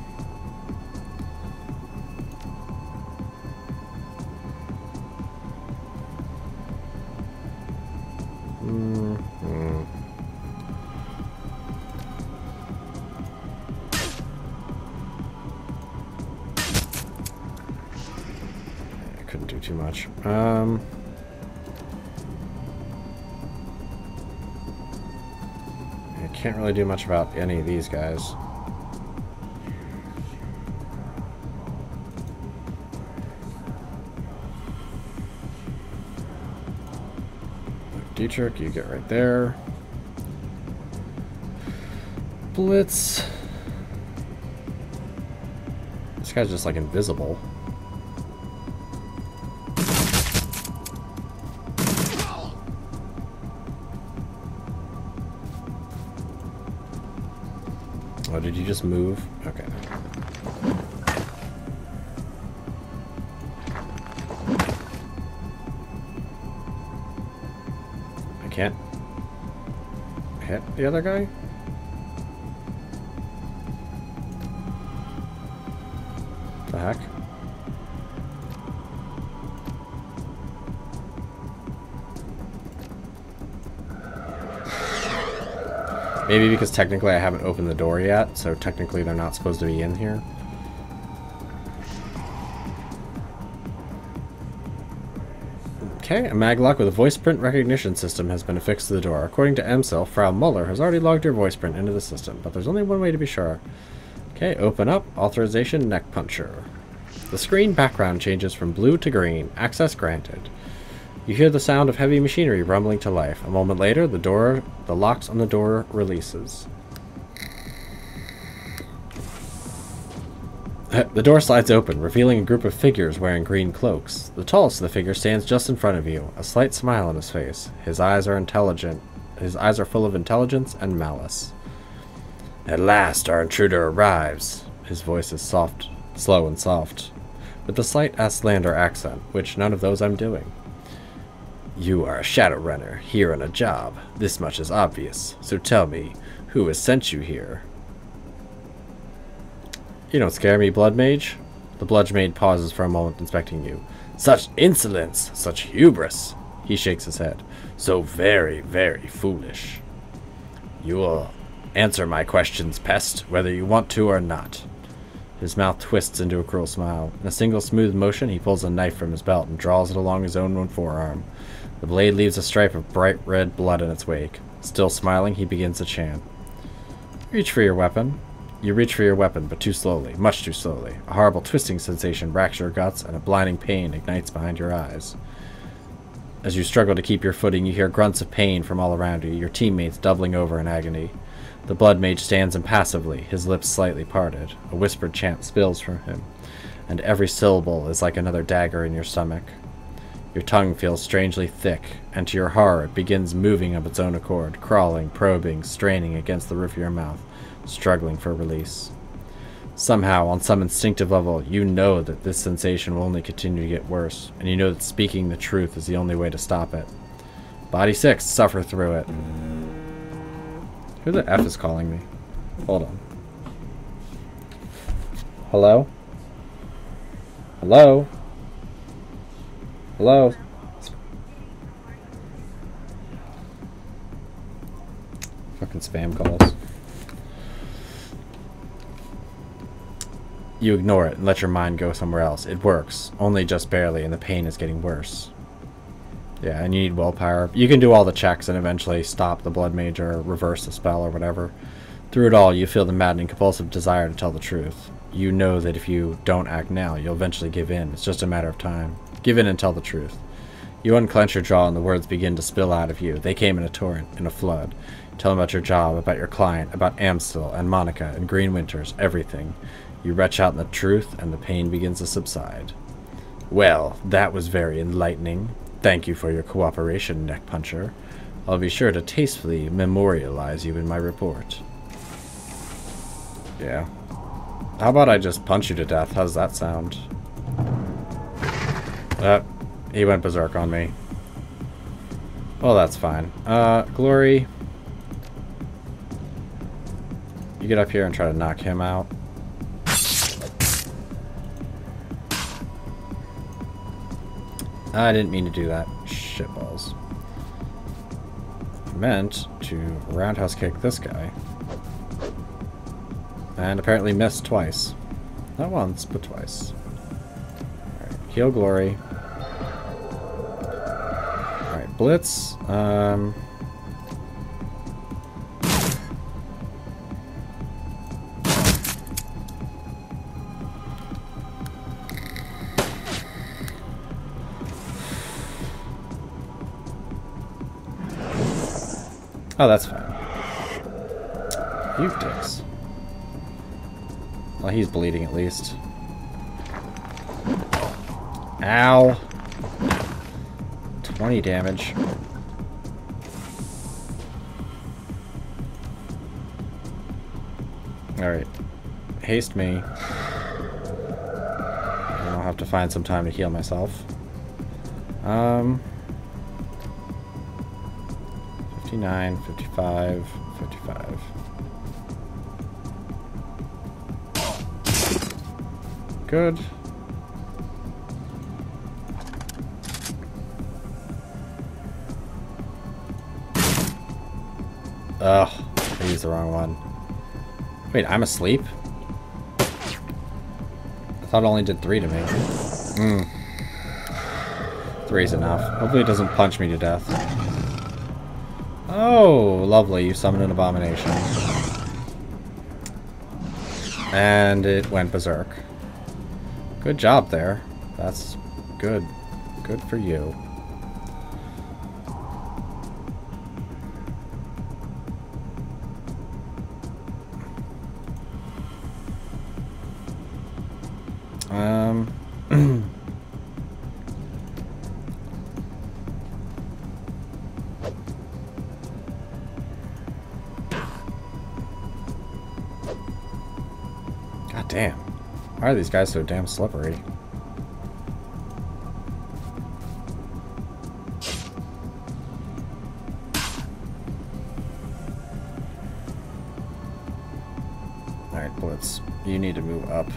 I couldn't do too much. I can't really do much about any of these guys. Dietrich, you get right there. Blitz. This guy's just like invisible. Oh, did you just move? Okay. I can't hit the other guy? The heck? Maybe because technically I haven't opened the door yet, so technically they're not supposed to be in here. Okay, a maglock with a voice print recognition system has been affixed to the door. According to MCIL, Frau Muller has already logged her voice print into the system, but there's only one way to be sure. Okay, open up. Authorization neck puncher. The screen background changes from blue to green. Access granted. You hear the sound of heavy machinery rumbling to life. A moment later, the locks on the door releases. The door slides open, revealing a group of figures wearing green cloaks. The tallest of the figures stands just in front of you, a slight smile on his face. His eyes are intelligent. His eyes are full of intelligence and malice. At last, our intruder arrives. His voice is soft, slow and soft, with a slight Aslander accent, which none of those I'm doing. You are a Shadowrunner, here on a job. This much is obvious. So tell me, who has sent you here? You don't scare me, Blood Mage. The Blood Mage pauses for a moment, inspecting you. Such insolence! Such hubris! He shakes his head. So very, very foolish. You will answer my questions, pest, whether you want to or not. His mouth twists into a cruel smile. In a single smooth motion, he pulls a knife from his belt and draws it along his own forearm. The blade leaves a stripe of bright red blood in its wake. Still smiling, he begins to chant. Reach for your weapon. You reach for your weapon, but too slowly, much too slowly. A horrible twisting sensation racks your guts, and a blinding pain ignites behind your eyes. As you struggle to keep your footing, you hear grunts of pain from all around you, your teammates doubling over in agony. The Blood Mage stands impassively, his lips slightly parted. A whispered chant spills from him, and every syllable is like another dagger in your stomach. Your tongue feels strangely thick, and to your horror it begins moving of its own accord, crawling, probing, straining against the roof of your mouth, struggling for release. Somehow, on some instinctive level, you know that this sensation will only continue to get worse, and you know that speaking the truth is the only way to stop it. Body 6, suffer through it. Who the F is calling me? Hold on. Hello? Hello? Hello? Fucking spam calls. You ignore it and let your mind go somewhere else. It works, only just barely, and the pain is getting worse. Yeah, and you need willpower. You can do all the checks and eventually stop the Blood Mage or reverse the spell or whatever. Through it all, you feel the maddening, compulsive desire to tell the truth. You know that if you don't act now, you'll eventually give in. It's just a matter of time. Give in and tell the truth. You unclench your jaw and the words begin to spill out of you. They came in a torrent, in a flood. Tell them about your job, about your client, about Amstel and Monica and Green Winters, everything. You retch out the truth and the pain begins to subside. Well, that was very enlightening. Thank you for your cooperation, neck puncher. I'll be sure to tastefully memorialize you in my report. Yeah. How about I just punch you to death? How does that sound? He went berserk on me. Well, that's fine. Glory. You get up here and try to knock him out. I didn't mean to do that. Shitballs. I meant to roundhouse kick this guy. And apparently missed twice. Not once, but twice. Alright, heal Glory. Alright, Blitz. Oh, that's fine. You dicks. Well, he's bleeding at least. Ow. 20 damage. Alright. Haste me. I'll have to find some time to heal myself. 59, 55, 55. Good. Ugh, I used the wrong one. Wait, I'm asleep? I thought it only did 3 to me. 3's enough. Hopefully it doesn't punch me to death. Oh, lovely. You summoned an abomination. And it went berserk. Good job there. That's good. Good for you. God damn. Why are these guys so damn slippery? Alright, Blitz. You need to move up.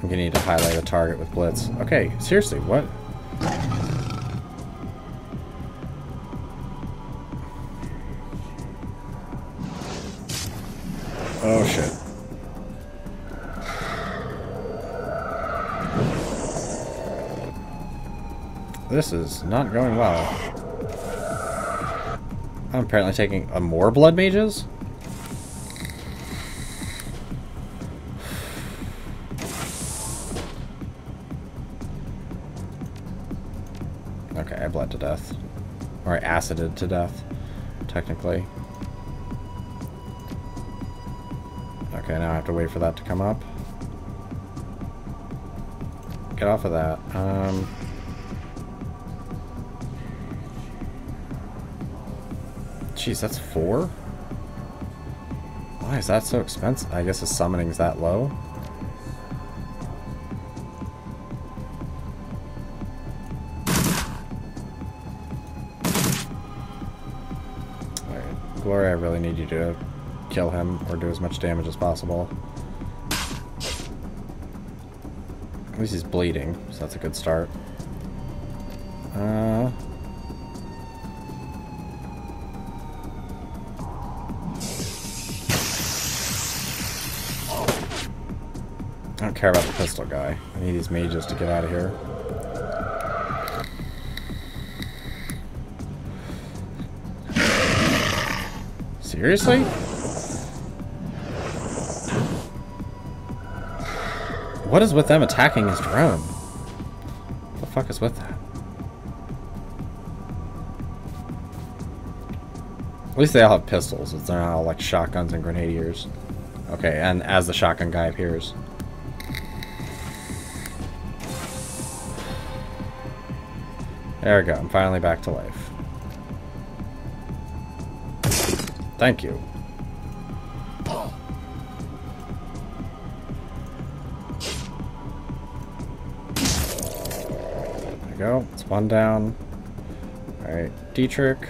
I'm gonna need to highlight a target with Blitz. Okay, seriously, what? Oh shit. This is not going well. I'm apparently taking more blood mages? Okay, I bled to death. Or I acided to death, technically. Okay, now I have to wait for that to come up. Get off of that. Jeez, that's 4? Why is that so expensive? I guess the summoning's that low. Alright, Glory, I really need you to kill him or do as much damage as possible. At least he's bleeding, so that's a good start. I don't care about the pistol guy. I need these mages to get out of here. Seriously? What is with them attacking his drone? What the fuck is with that? At least they all have pistols. They're not all like shotguns and grenadiers. Okay, and as the shotgun guy appears. There we go. I'm finally back to life. Thank you. There we go. It's one down. Alright, Dietrich,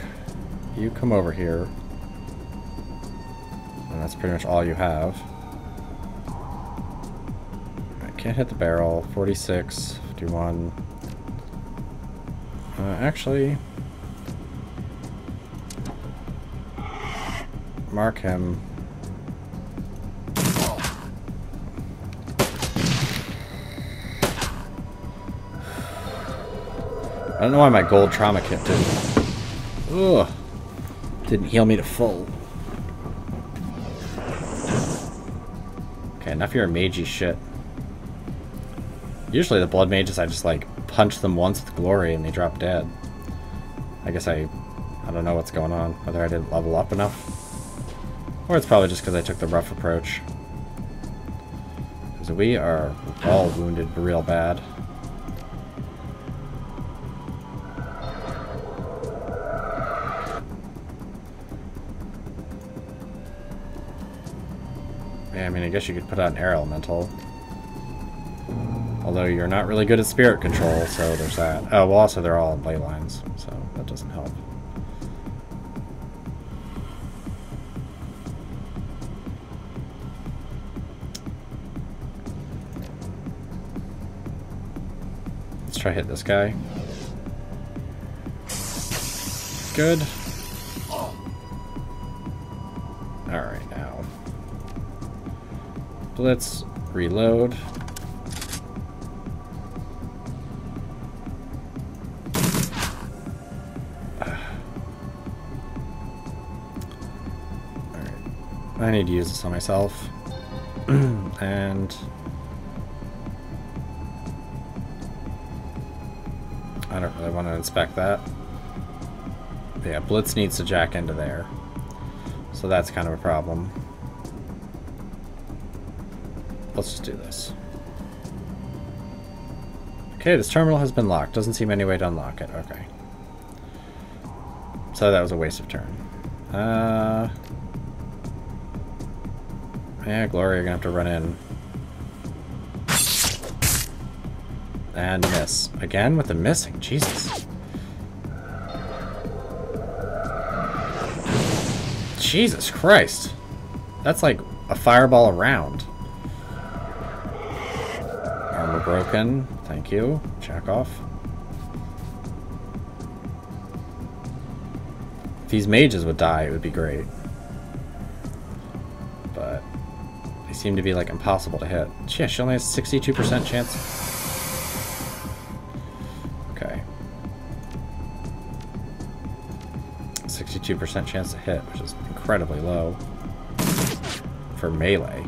you come over here. And that's pretty much all you have. I can't hit the barrel. 46, 51. Actually, mark him. I don't know why my gold trauma kit didn't heal me to full. Okay, enough of your magey shit. Usually the blood mages, I just like punch them once with glory and they drop dead. I guess I don't know what's going on. Whether I didn't level up enough. Or it's probably just because I took the rough approach. Because we are all wounded real bad. Yeah, I mean, I guess you could put out an air elemental. Although you're not really good at spirit control, so there's that. Oh, well, also they're all in ley lines, so that doesn't help. Let's try hit this guy. Good. Alright, now. Blitz, reload. I need to use this on myself. And I don't really want to inspect that. But yeah, Blitz needs to jack into there. So that's kind of a problem. Let's just do this. Okay, this terminal has been locked. Doesn't seem any way to unlock it. Okay. So that was a waste of turn. Yeah, Glory, you're gonna have to run in. And miss. Again with the missing. Jesus. Jesus Christ. That's like a fireball around. Armor broken. Thank you. Check off. If these mages would die, it would be great. But they seem to be like impossible to hit. Yeah, she only has 62% chance. Okay. 62% chance to hit, which is incredibly low for melee.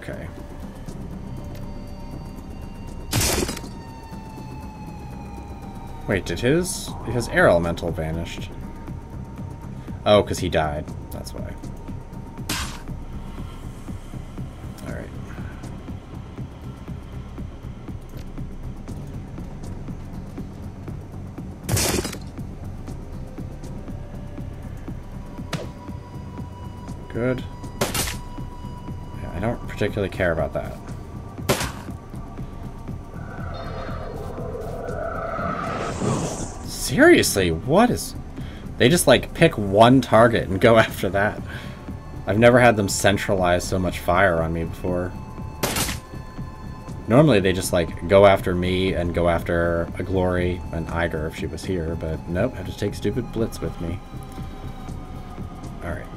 Okay. Wait, did his air elemental vanished? Oh, because he died. That's why. Alright. Good. Yeah, I don't particularly care about that. Seriously, what is... They just, like, pick one target and go after that. I've never had them centralize so much fire on me before. Normally they just, like, go after me and go after a Glory and Iger if she was here, but nope, I have to take stupid Blitz with me. Alright.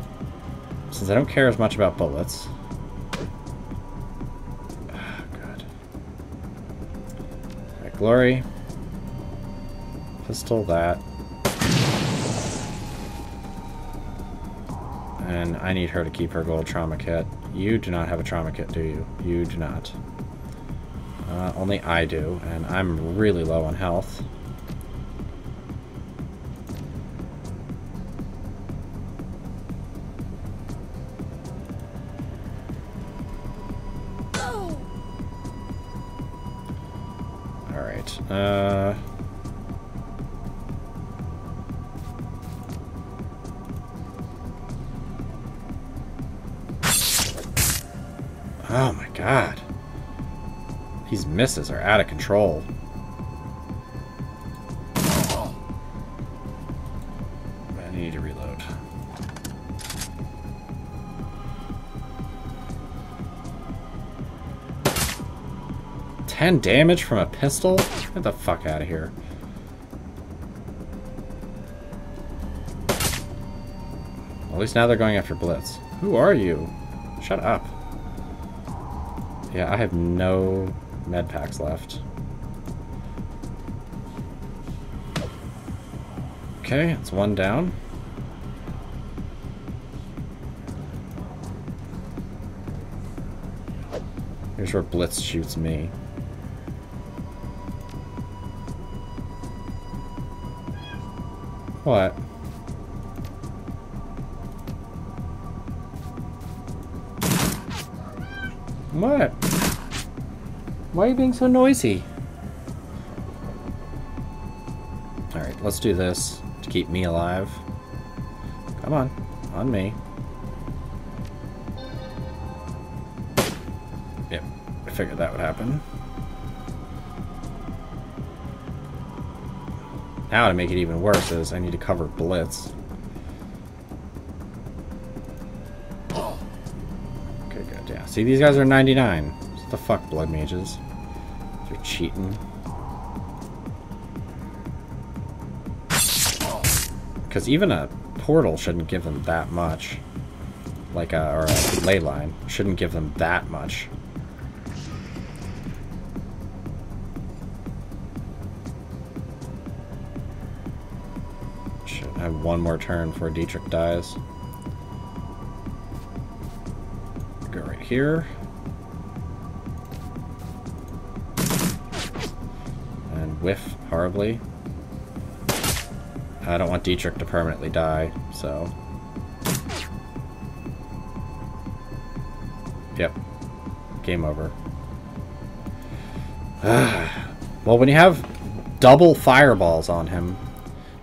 Since I don't care as much about bullets... Good. Alright, Glory... Pistol that. And I need her to keep her gold trauma kit. You do not have a trauma kit, do you? You do not. Only I do, and I'm really low on health. Alright, oh my god. These misses are out of control. I need to reload. $10 damage from a pistol? Get the fuck out of here. At least now they're going after Blitz. Who are you? Shut up. Yeah, I have no med packs left. Okay, it's one down. Here's where Blitz shoots me. What? What? Why are you being so noisy? Alright, let's do this to keep me alive. Come on me. Yep, I figured that would happen. Now to make it even worse is I need to cover Blitz. Okay, good, yeah. See, these guys are 99. What the fuck, blood mages? They're cheating. Because even a portal shouldn't give them that much. Like or a ley line shouldn't give them that much. Should have one more turn before Dietrich dies. Go right here. And whiff horribly. I don't want Dietrich to permanently die, so... Yep. Game over. Well, when you have double fireballs on him,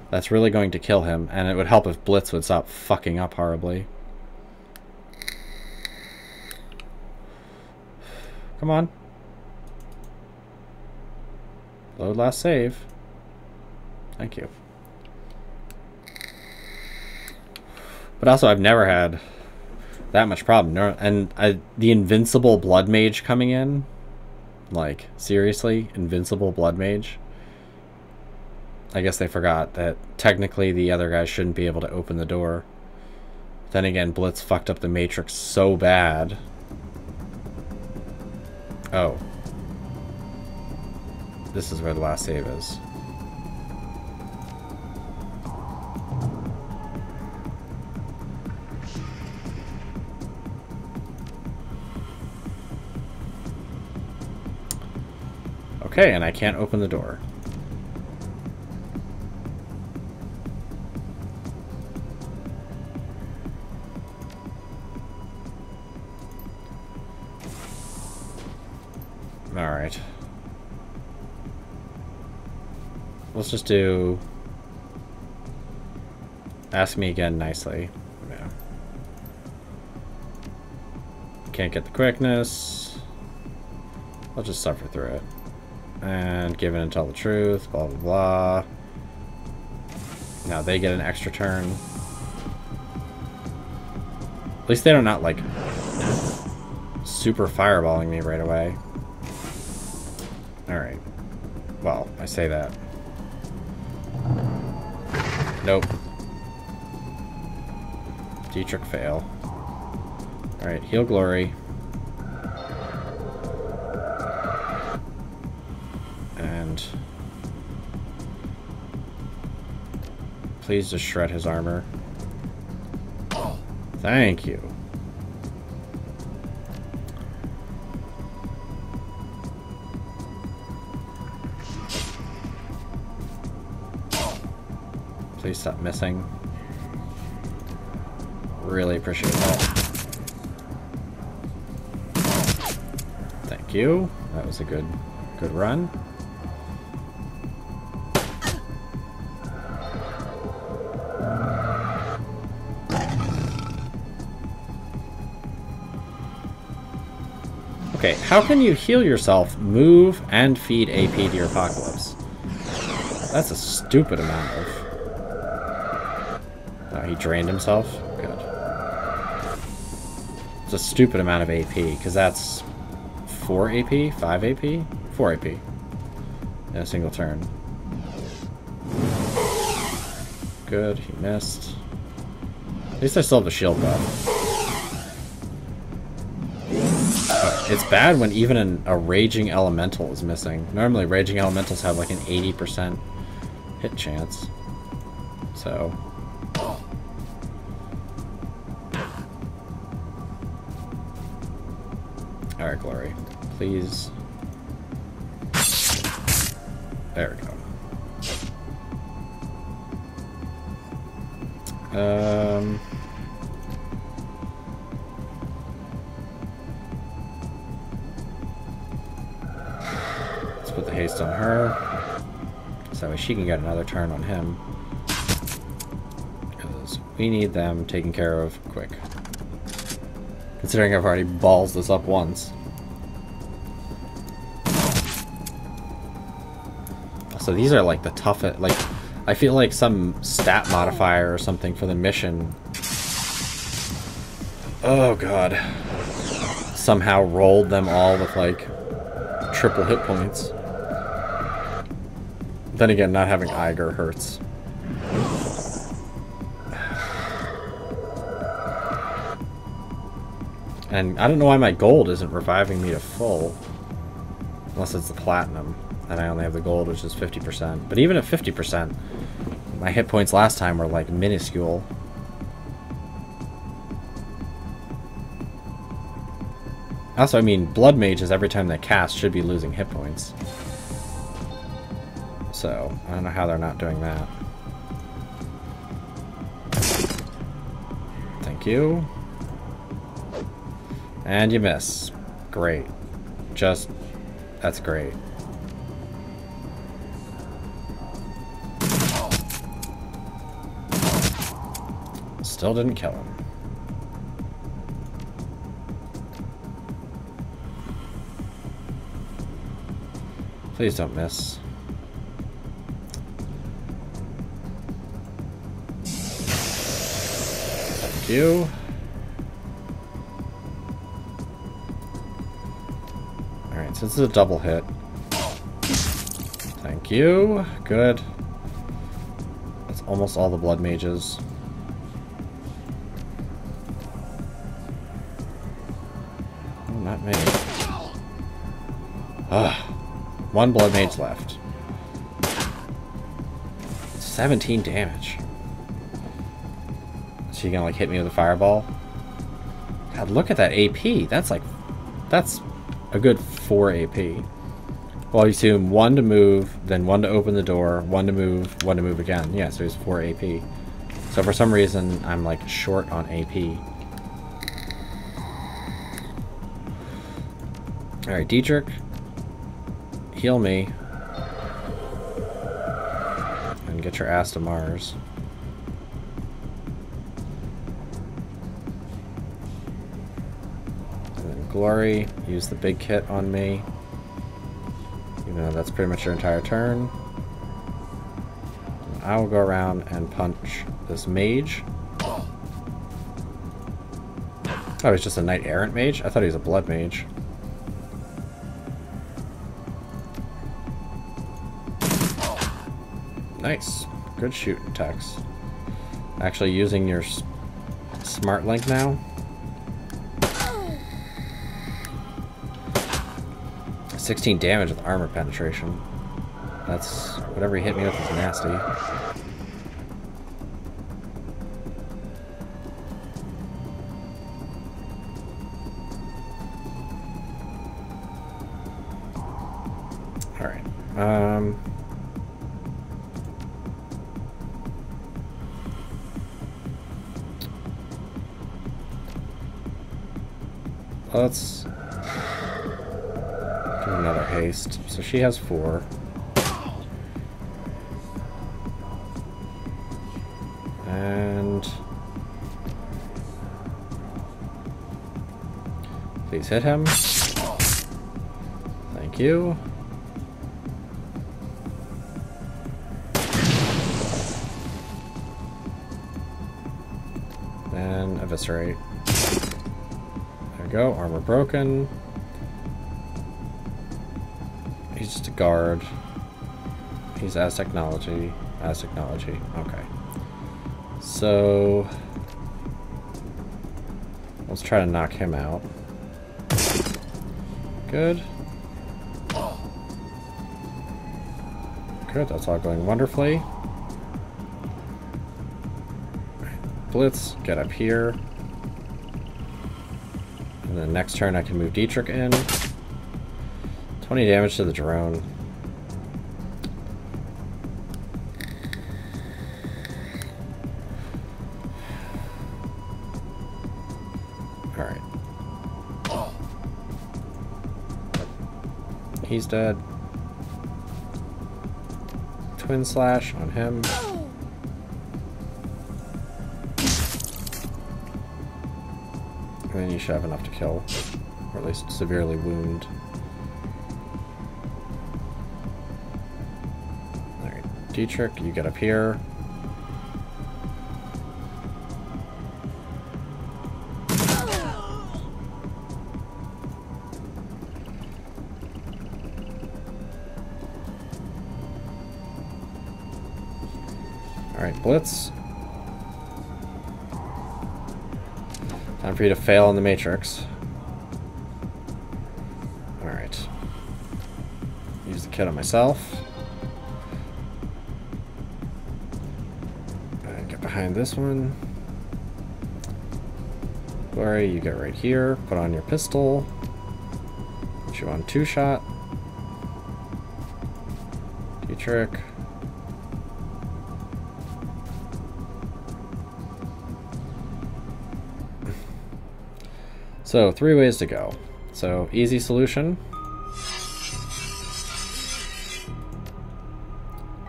that's really going to kill him, and it would help if Blitz would stop fucking up horribly. Come on. Load last save. Thank you. But also, I've never had that much problem. And the invincible blood mage coming in, like, seriously, invincible blood mage. I guess they forgot that technically the other guys shouldn't be able to open the door. Then again, Blitz fucked up the Matrix so bad. Oh. This is where the last save is. Okay, and I can't open the door. Alright. Let's just do... Ask me again nicely. Yeah. Can't get the quickness. I'll just suffer through it. And give in and tell the truth, blah blah blah. Now they get an extra turn. At least they're not like super fireballing me right away. Alright. Well, I say that. Nope. Dietrich fail. Alright, heal glory. And please just shred his armor. Thank you. Please stop missing. Really appreciate that. Thank you. That was a good run. Okay, how can you heal yourself, move, and feed AP to your Apocalypse? That's a stupid amount of... Oh, he drained himself? Good. It's a stupid amount of AP, because that's 4 AP? 5 AP? 4 AP. In a single turn. Good, he missed. At least I still have the shield buff. It's bad when even a Raging Elemental is missing. Normally Raging Elementals have like an 80% hit chance. So... Alright, Glory. Please. There we go. Let's put the haste on her. So that way she can get another turn on him. Because we need them taken care of quick. Considering I've already balls this up once. So these are like the toughest, like, I feel like some stat modifier or something for the mission. Oh god. Somehow rolled them all with like triple hit points. Then again, not having Eiger hurts. And I don't know why my gold isn't reviving me to full. Unless it's the platinum. And I only have the gold, which is 50%. But even at 50%, my hit points last time were like minuscule. Also, I mean, blood mages every time they cast should be losing hit points. So, I don't know how they're not doing that. Thank you. And you miss. Great. Just, that's great. Still didn't kill him. Please don't miss. Thank you. Alright, so this is a double hit. Thank you. Good. That's almost all the blood mages. Oh, not me. Ugh. One blood mage left. 17 damage. So you gonna like hit me with a fireball? God, look at that AP. That's like, that's a good 4 AP. Well, you assume 1 to move, then 1 to open the door, 1 to move, 1 to move again. Yeah, so he's 4 AP. So for some reason, I'm like short on AP. Alright, Diedrich. Heal me. And get your ass to Mars. And then Glory, use the big kit on me. Even though that's pretty much your entire turn. And I will go around and punch this mage. Oh, he's just a knight errant mage? I thought he was a blood mage. Nice. Good shooting, Tex. Actually using your smart link now. 16 damage with armor penetration. That's... whatever he hit me with is nasty. Alright. Let's do another haste. So she has 4. And please hit him. Thank you. Then eviscerate. There we go. Armor broken. He's just a guard. He's as technology. As technology. Okay. So let's try to knock him out. Good. Good, that's all going wonderfully. Blitz, get up here. And then next turn I can move Dietrich in. 20 damage to the drone. Alright. He's dead. Twin slash on him. And then you should have enough to kill. Or at least severely wound. Alright, Dietrich, you get up here. Alright, Blitz. Time for you to fail in the Matrix. Alright. Use the kit on myself. And get behind this one. Glory, you get right here. Put on your pistol. Put you on 2-shot. Dietrich. So, 3 ways to go. So, easy solution.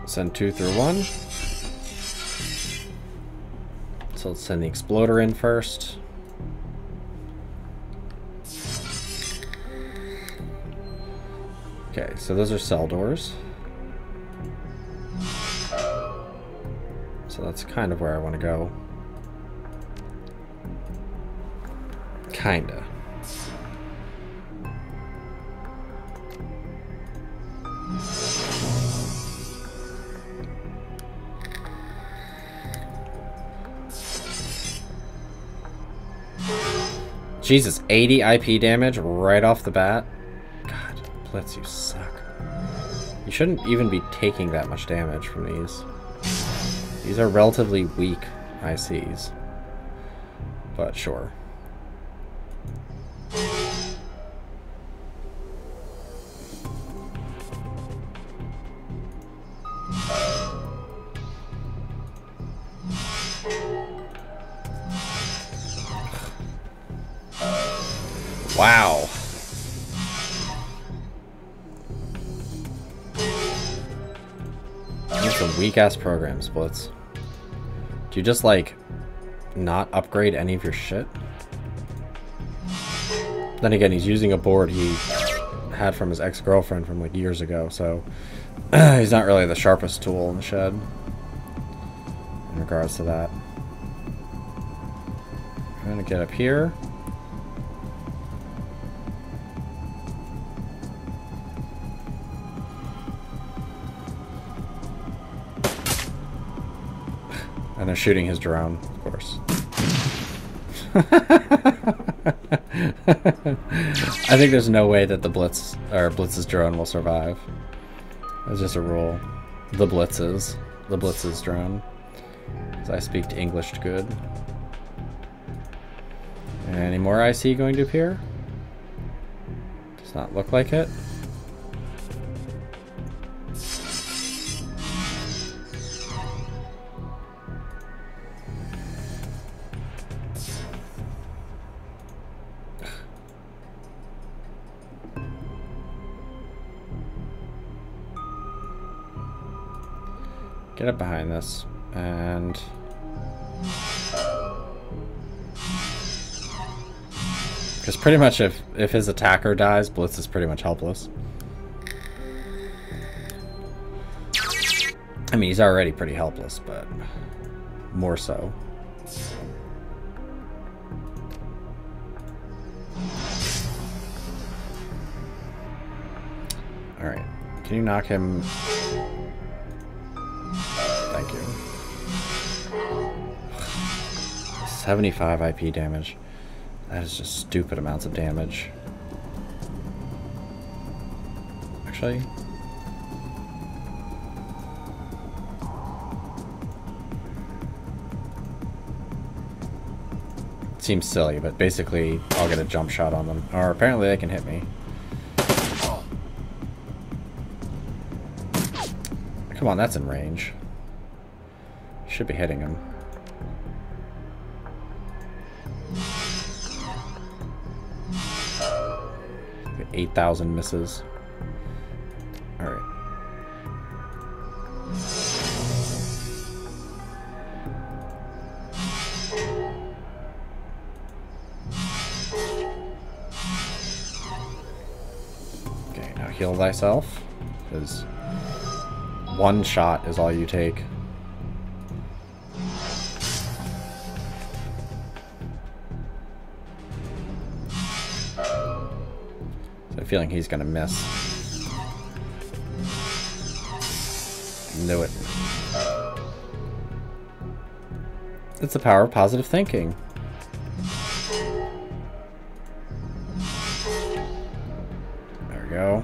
Send 2 through 1. So let's send the exploder in first. Okay, so those are cell doors. So that's kind of where I want to go. Kinda. Jesus, 80 IP damage right off the bat? God, Blitz, you suck. You shouldn't even be taking that much damage from these. These are relatively weak ICs. But sure. Wow. These are some weak-ass programs, Blitz. Do you just, like, not upgrade any of your shit? Then again, he's using a board he had from his ex-girlfriend from, like, years ago, so he's not really the sharpest tool in the shed in regards to that. I'm gonna get up here. And they're shooting his drone, of course. I think there's no way that the Blitz's drone will survive. It's just a rule. The Blitz's drone. Because I speak English good. Any more IC going to appear? Does not look like it. Get up behind this, and because pretty much if his attacker dies, Blitz is pretty much helpless. mean, he's already pretty helpless, but more so. Alright. Can you knock him? Thank you. 75 IP damage. That is just stupid amounts of damage. Actually... seems silly, but basically I'll get a jump shot on them. Or apparently they can hit me. Come on, that's in range. Should be hitting him. 8,000 misses. Alright. Okay, now heal thyself, because one shot is all you take. So I'm feeling he's gonna miss. Knew it. It's the power of positive thinking. There we go.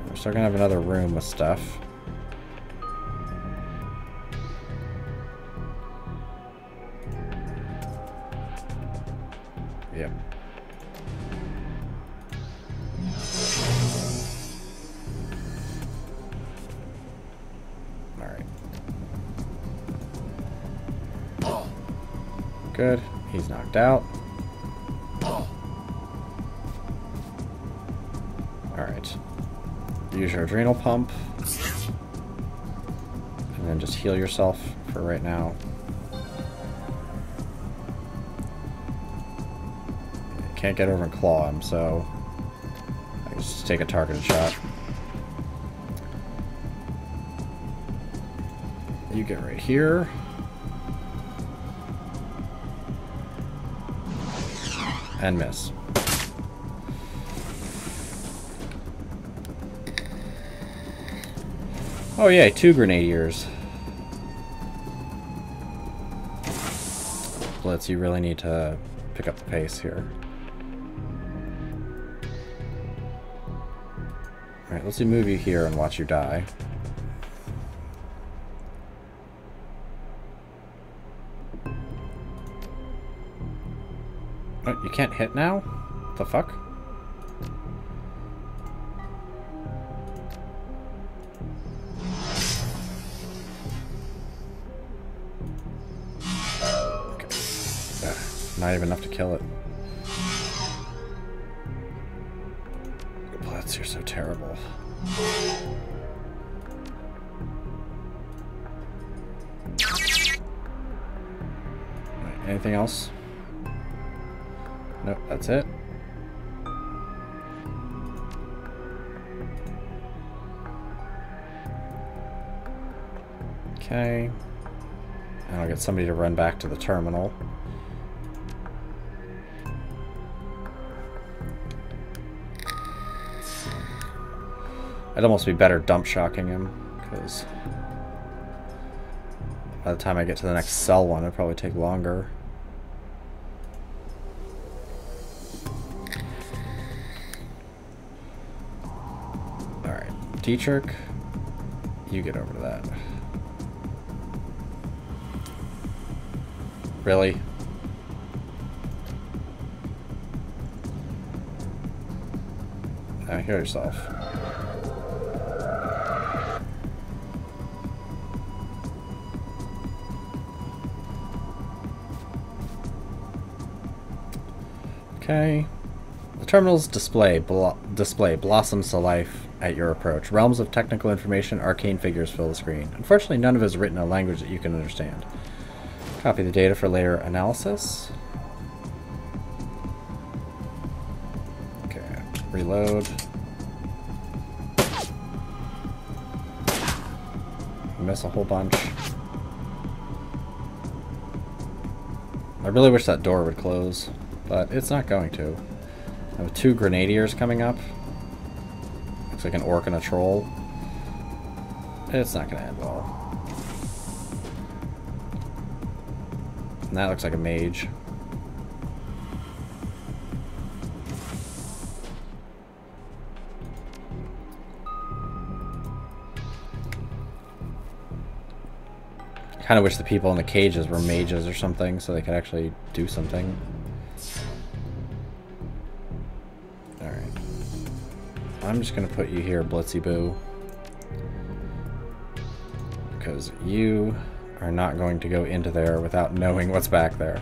We're still gonna have another room with stuff. Yep. Alright. Good. He's knocked out. Alright. Use your adrenal pump. And then just heal yourself for right now. Can't get over and claw him, so I just take a targeted shot. You get right here. And miss. Oh yay, 2 grenadiers. Blitz, you really need to pick up the pace here. Alright, let's move you here and watch you die. Oh, you can't hit now? What the fuck? Okay. Not even enough to kill it. Blitz, you're so terrible. Right, anything else? Nope, that's it. Okay. And I'll get somebody to run back to the terminal. I'd almost be better dump shocking him, because by the time I get to the next cell one, it'll probably take longer. Dietrich, you get over to that. Really? Heal yourself. Okay. The terminal's display blossoms to life at your approach. Realms of technical information, arcane figures fill the screen. Unfortunately, none of it is written in a language that you can understand. Copy the data for later analysis. Okay, reload. miss a whole bunch. I really wish that door would close, but it's not going to. I have 2 grenadiers coming up. Looks like an orc and a troll. It's not going to end well. And that looks like a mage. Kind of wish the people in the cages were mages or something, so they could actually do something. Alright. I'm just going to put you here, Blitzy Boo. Because you are not going to go into there without knowing what's back there.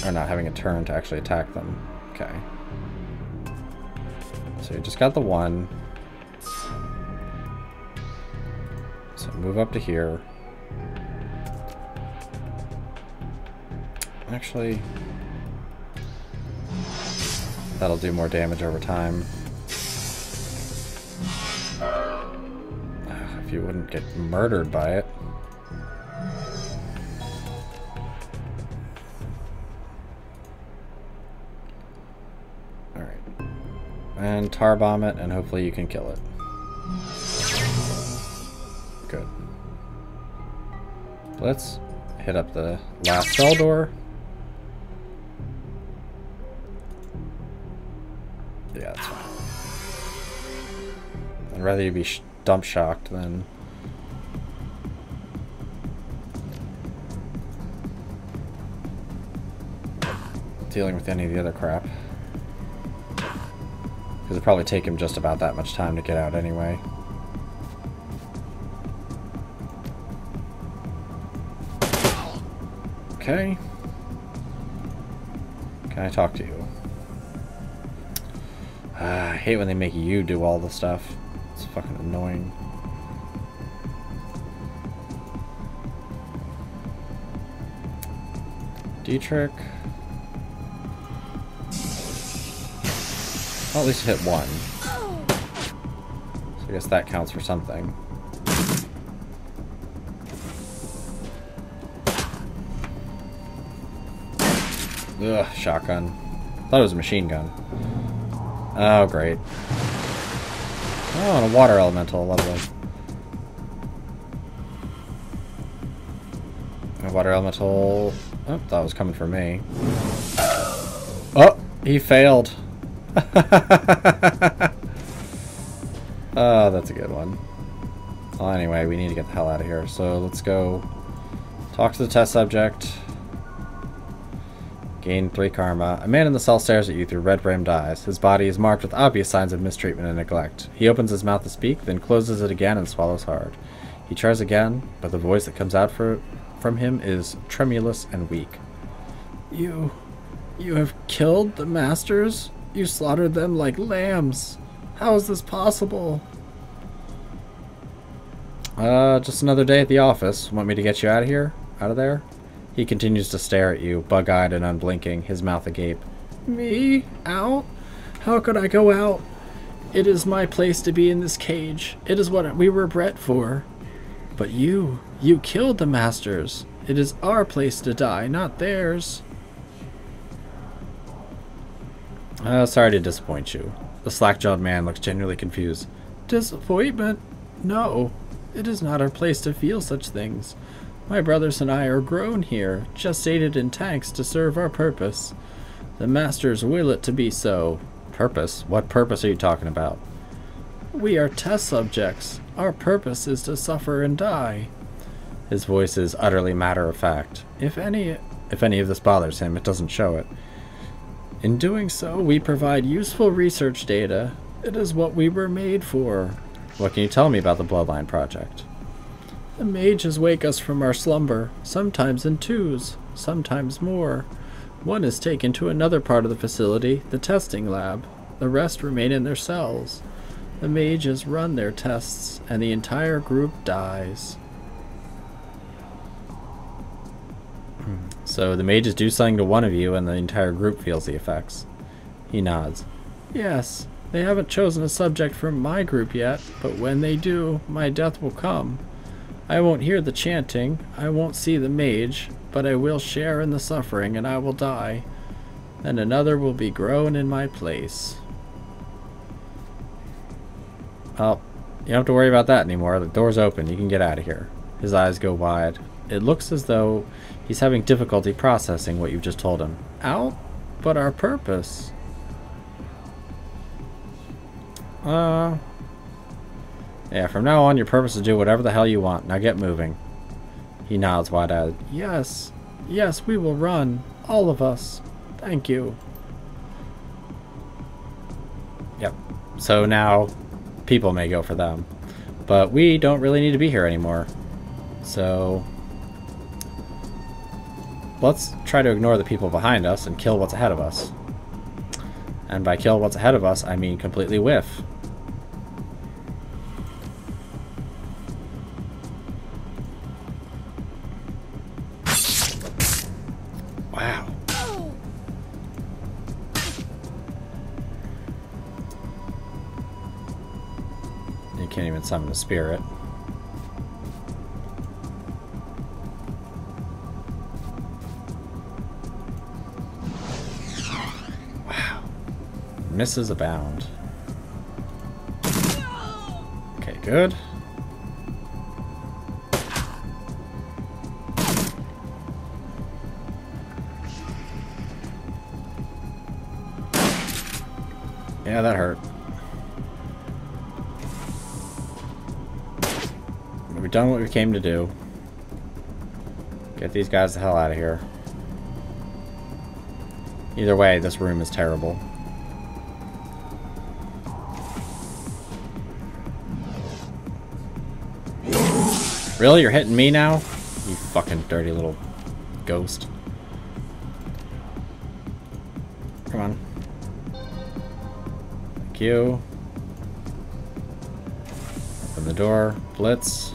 Or not having a turn to actually attack them. Okay. So you just got the one. So move up to here. Actually, that'll do more damage over time. If you wouldn't get murdered by it. Alright. And tar bomb it, and hopefully you can kill it. Good. Let's hit up the last cell door. Yeah, that's fine. I'd rather you be dump shocked than dealing with any of the other crap. Because it'd probably take him just about that much time to get out anyway. Okay. Can I talk to you? I hate when they make you do all the stuff. It's fucking annoying. Dietrich. Well, at least hit one. So I guess that counts for something. Ugh, shotgun. Thought it was a machine gun. Oh, great. Oh, and a water elemental, lovely. A water elemental. Oh, that was coming for me. Oh, he failed. Oh, that's a good one. Well, anyway, we need to get the hell out of here. So let's go talk to the test subject. Gain 3 karma. A man in the cell stares at you through red-rimmed eyes. His body is marked with obvious signs of mistreatment and neglect. He opens his mouth to speak, then closes it again and swallows hard. He tries again, but the voice that comes out from him is tremulous and weak. You have killed the masters? You slaughtered them like lambs. How is this possible? Just another day at the office. Want me to get you out of here? Out of there? He continues to stare at you, bug-eyed and unblinking, his mouth agape. Me? Out? How could I go out? It is my place to be in this cage. It is what we were bred for. But you killed the masters. It is our place to die, not theirs. Sorry to disappoint you. The slack-jawed man looks genuinely confused. Disappointment? No. It is not our place to feel such things. My brothers and I are grown here, gestated in tanks to serve our purpose. The masters will it to be so. Purpose? What purpose are you talking about? We are test subjects. Our purpose is to suffer and die. His voice is utterly matter-of-fact. If any of this bothers him, it doesn't show it. In doing so, we provide useful research data. It is what we were made for. What can you tell me about the Bloodline Project? The mages wake us from our slumber, sometimes in twos, sometimes more. One is taken to another part of the facility, the testing lab. The rest remain in their cells. The mages run their tests, and the entire group dies. So the mages do something to one of you, and the entire group feels the effects. He nods. Yes, They haven't chosen a subject for my group yet, but when they do, my death will come. I won't hear the chanting, I won't see the mage, but I will share in the suffering and I will die. Then another will be grown in my place. Oh, you don't have to worry about that anymore. The door's open. You can get out of here. His eyes go wide. It looks as though he's having difficulty processing what you've just told him. Out? But our purpose... Yeah, from now on, your purpose is to do whatever the hell you want. Now get moving. He nods wide-eyed. Yes. Yes, we will run. All of us. Thank you. Yep. So now, people may go for them. But we don't really need to be here anymore. So... let's try to ignore the people behind us and kill what's ahead of us. And by kill what's ahead of us, I mean completely whiff. Wow. You can't even summon a spirit. Misses abound. Okay, good. Yeah, that hurt. We've done what we came to do. Get these guys the hell out of here. Either way, this room is terrible. Really? You're hitting me now? You fucking dirty little ghost. Come on. Thank you. Open the door. Blitz.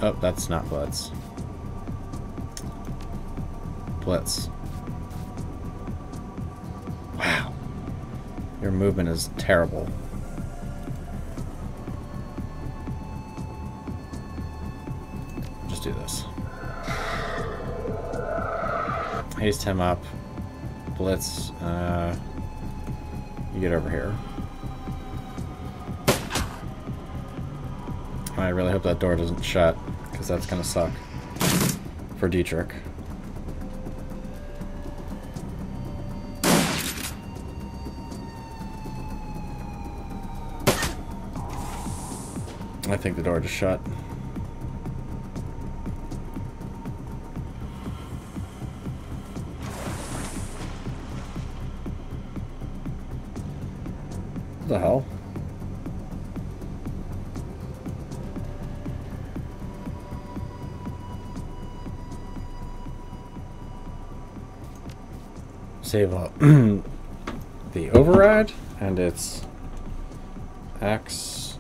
Oh, that's not Blitz. Blitz. Wow. Your movement is terrible. Do this. Haste him up. Blitz. You get over here. I really hope that door doesn't shut, because that's gonna suck for Dietrich. I think the door just shut. What the hell? Save the override, and it's axolotl.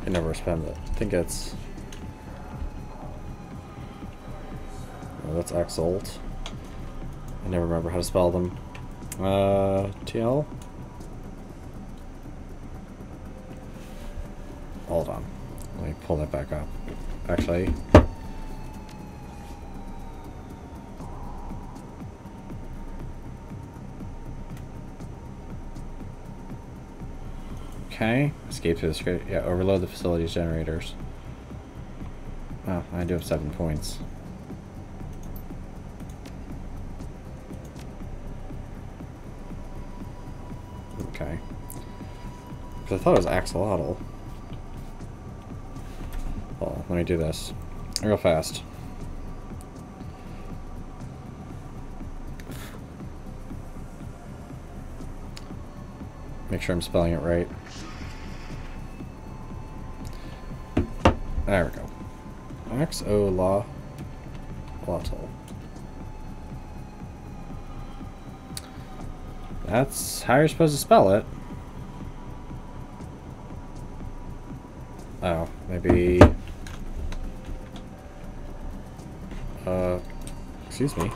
I never spend it. I think it's... oh, that's Axolt. I never remember how to spell them. TL? Hold on. Let me pull that back up. Actually... okay, escape through the script. Yeah, overload the facility's generators. Oh, I do have 7 points. Okay. Because I thought it was axolotl. Well, let me do this real fast. Make sure I'm spelling it right. There we go. Axolotl. That's how you're supposed to spell it. Oh, maybe... excuse me.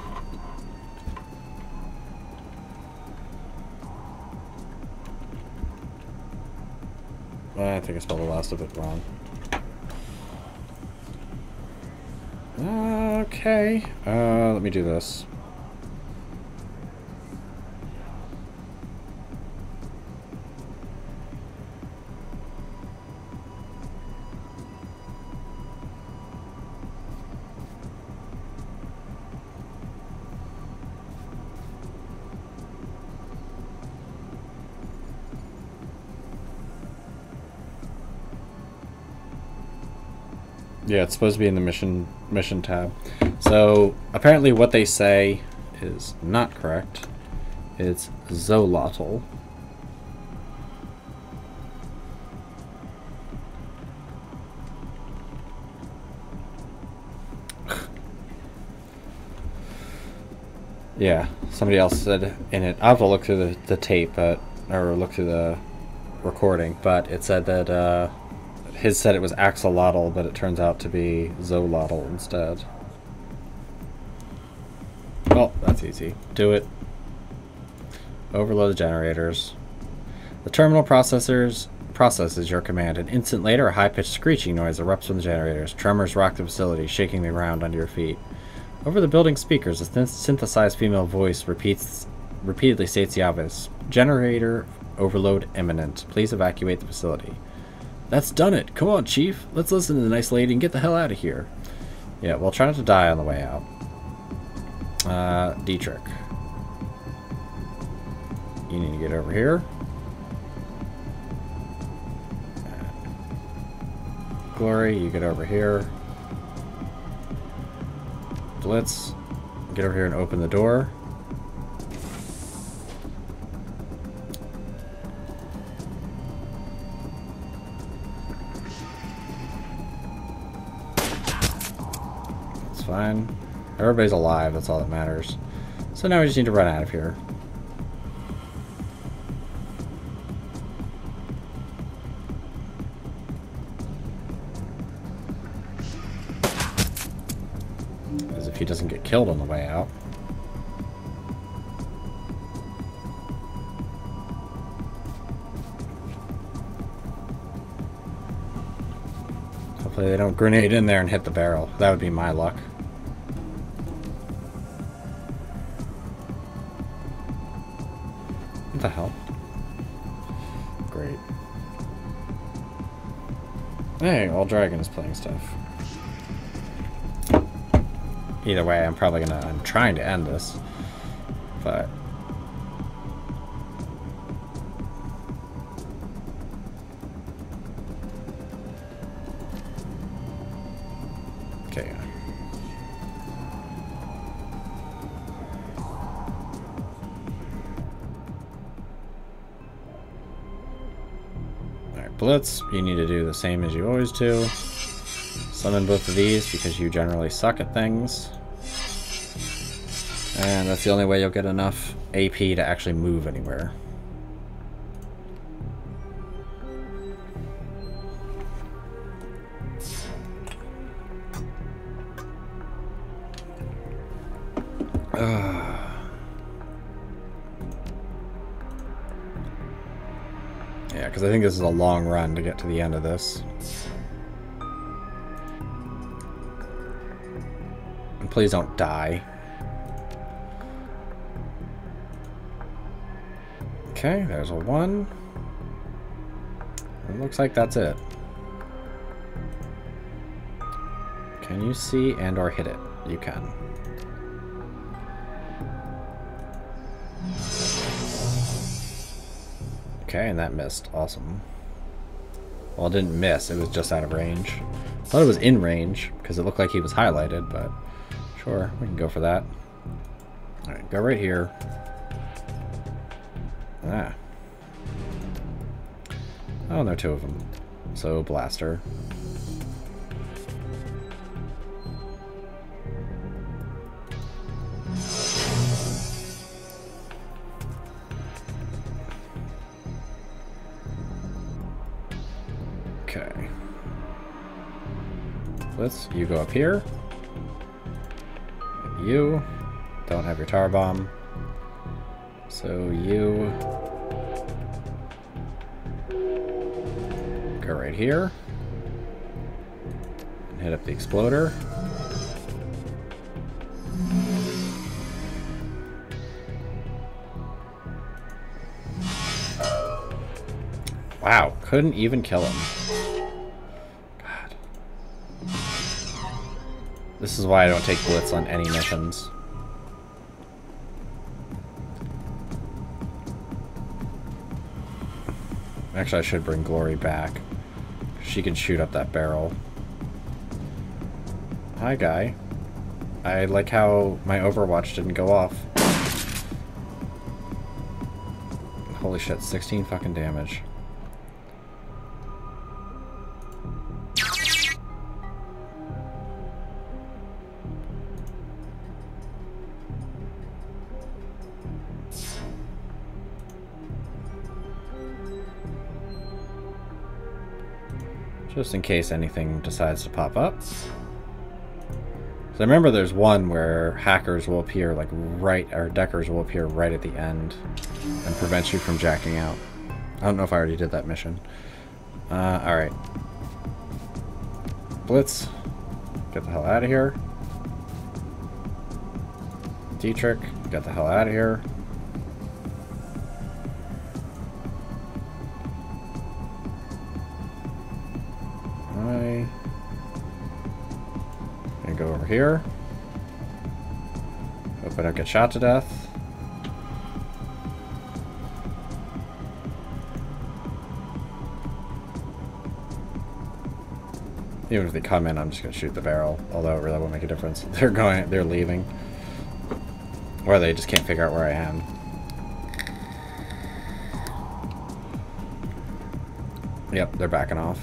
I think I spelled the last of it wrong. Okay. Let me do this. Yeah, it's supposed to be in the mission tab. So apparently what they say is not correct. It's Zolotl. Yeah, somebody else said in it. I'll have to look through the tape, or look through the recording, but it said that his said it was axolotl, but it turns out to be Zolotl instead. Oh, that's easy. Do it. Overload the generators. The terminal processes your command. An instant later, a high-pitched screeching noise erupts from the generators. Tremors rock the facility, shaking the ground under your feet. Over the building speakers, a synthesized female voice repeatedly states the obvious. Generator overload imminent. Please evacuate the facility. That's done it. Come on, Chief. Let's listen to the nice lady and get the hell out of here. Yeah, well, try not to die on the way out. Dietrich. You need to get over here. Glory, you get over here. Blitz, get over here and open the door. That's fine. Everybody's alive, that's all that matters. So now we just need to run out of here. As if he doesn't get killed on the way out. Hopefully they don't grenade in there and hit the barrel. That would be my luck. What the hell? Great. Hey, All Dragon is playing stuff. Either way, I'm trying to end this, but okay. Alright, Blitz, you need to do the same as you always do. Summon both of these because you generally suck at things. And that's the only way you'll get enough AP to actually move anywhere. Yeah, because I think this is a long run to get to the end of this. And please don't die. Okay, there's a 1. It looks like that's it. Can you see and or hit it? You can. Okay, and that missed. Awesome. Well, it didn't miss. It was just out of range. I thought it was in range because it looked like he was highlighted, but sure, we can go for that. Alright, go right here. Ah. Oh, and there are 2 of them. So, blaster. Okay. You go up here. And you don't have your tar bomb. So you go right here. And hit up the exploder. Wow, couldn't even kill him. God. This is why I don't take Blitz on any missions. Actually, I should bring Glory back. She can shoot up that barrel. Hi, guy. I like how my Overwatch didn't go off. Holy shit, 16 fucking damage. Just in case anything decides to pop up. So I remember there's one where hackers will appear like right, or deckers will appear right at the end and prevent you from jacking out. I don't know if I already did that mission. Alright. Blitz. Get the hell out of here. Dietrich. Get the hell out of here. Gonna go over here. Hope I don't get shot to death. Even if they come in, I'm just gonna shoot the barrel. Although it really won't make a difference. They're leaving. Or they just can't figure out where I am. Yep, they're backing off.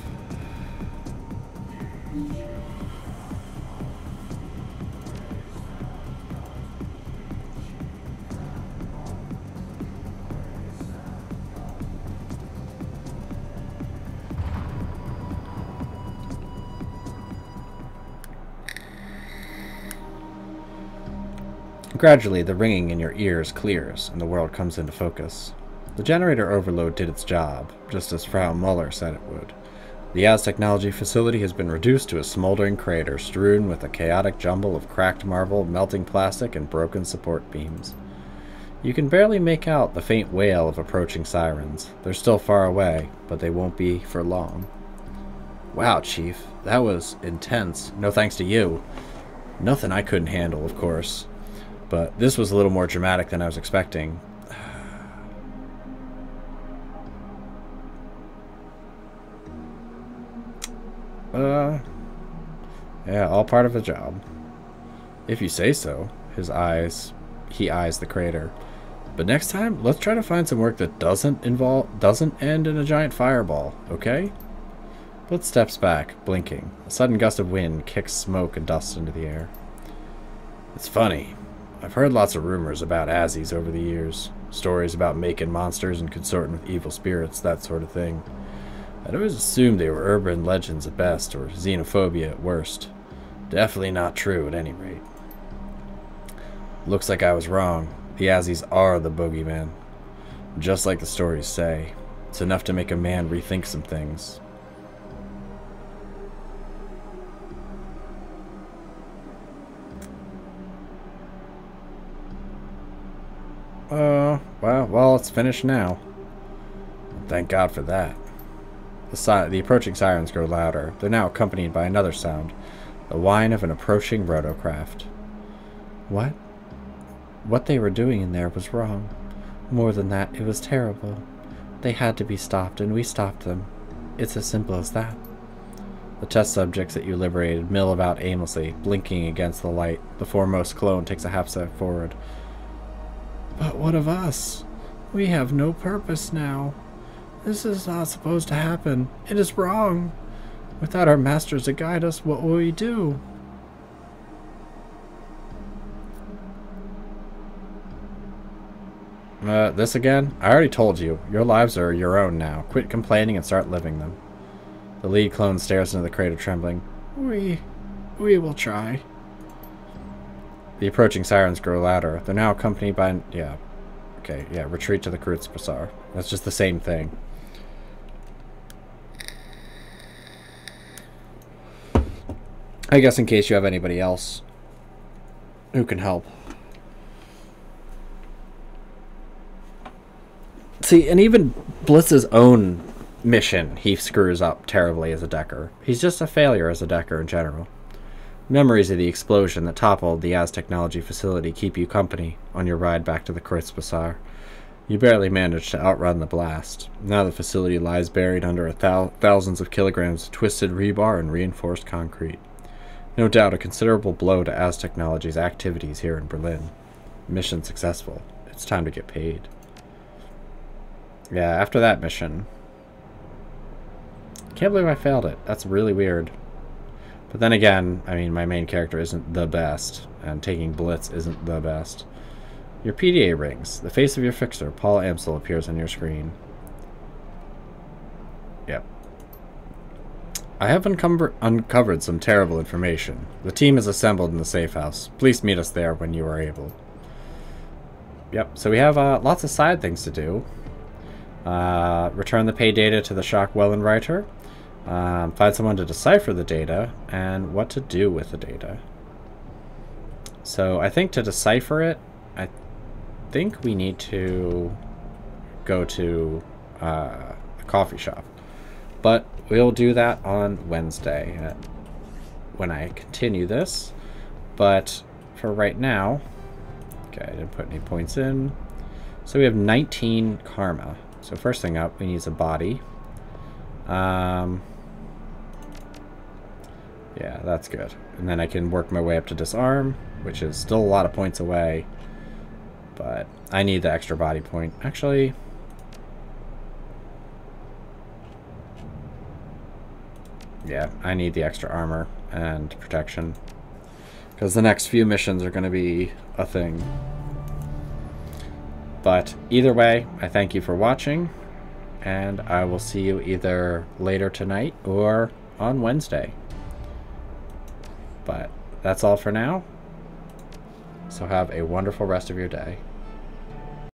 Gradually, the ringing in your ears clears, and the world comes into focus. The generator overload did its job, just as Frau Muller said it would. The Yaz Technology facility has been reduced to a smoldering crater strewn with a chaotic jumble of cracked marble, melting plastic, and broken support beams. You can barely make out the faint wail of approaching sirens. They're still far away, but they won't be for long. Wow, Chief, that was intense. No thanks to you. Nothing I couldn't handle, of course. But this was a little more dramatic than I was expecting. Yeah, all part of the job. If you say so. He eyes the crater. But next time, let's try to find some work that doesn't end in a giant fireball, okay? Blitz steps back, blinking. A sudden gust of wind kicks smoke and dust into the air. It's funny. I've heard lots of rumors about Azzies over the years. Stories about making monsters and consorting with evil spirits, that sort of thing. I'd always assumed they were urban legends at best, or xenophobia at worst. Definitely not true at any rate. Looks like I was wrong. The Azzies are the bogeyman. Just like the stories say. It's enough to make a man rethink some things. Well, it's finished now. Thank God for that. The approaching sirens grow louder. They're now accompanied by another sound. The whine of an approaching rotocraft. What? What they were doing in there was wrong. More than that, it was terrible. They had to be stopped, and we stopped them. It's as simple as that. The test subjects that you liberated mill about aimlessly, blinking against the light. The foremost clone takes a half step forward. But what of us? We have no purpose now. This is not supposed to happen. It is wrong. Without our masters to guide us, what will we do? This again? I already told you. Your lives are your own now. Quit complaining and start living them. The lead clone stares into the crater, trembling. We will try. The approaching sirens grow louder. They're now accompanied by... Yeah. Okay, yeah. Retreat to the Kreuzbazaar. That's just the same thing. I guess in case you have anybody else who can help. See, and even Blitz's own mission, he screws up terribly as a decker. He's just a failure as a decker in general. Memories of the explosion that toppled the Az-Technology facility keep you company on your ride back to the Kreuzbazaar. You barely managed to outrun the blast. Now the facility lies buried under thousands of kilograms of twisted rebar and reinforced concrete. No doubt a considerable blow to Az-Technology's activities here in Berlin. Mission successful. It's time to get paid. Yeah, after that mission... Can't believe I failed it. That's really weird. But then again, I mean, my main character isn't the best, and taking Blitz isn't the best. Your PDA rings. The face of your fixer, Paul Amsel, appears on your screen. Yep. I have uncovered some terrible information. The team is assembled in the safe house. Please meet us there when you are able. Yep, so we have lots of side things to do. Return the pay data to the Shock Wellenreiter. Find someone to decipher the data, and what to do with the data. So I think to decipher it, I think we need to go to a coffee shop. But we'll do that on Wednesday when I continue this. But for right now, okay, I didn't put any points in. So we have 19 karma. So first thing up, we need a body. Yeah, that's good. And then I can work my way up to disarm, which is still a lot of points away. But I need the extra body point. Actually... yeah, I need the extra armor and protection. Because the next few missions are going to be a thing. But either way, I thank you for watching. And I will see you either later tonight or on Wednesday. But that's all for now. So have a wonderful rest of your day.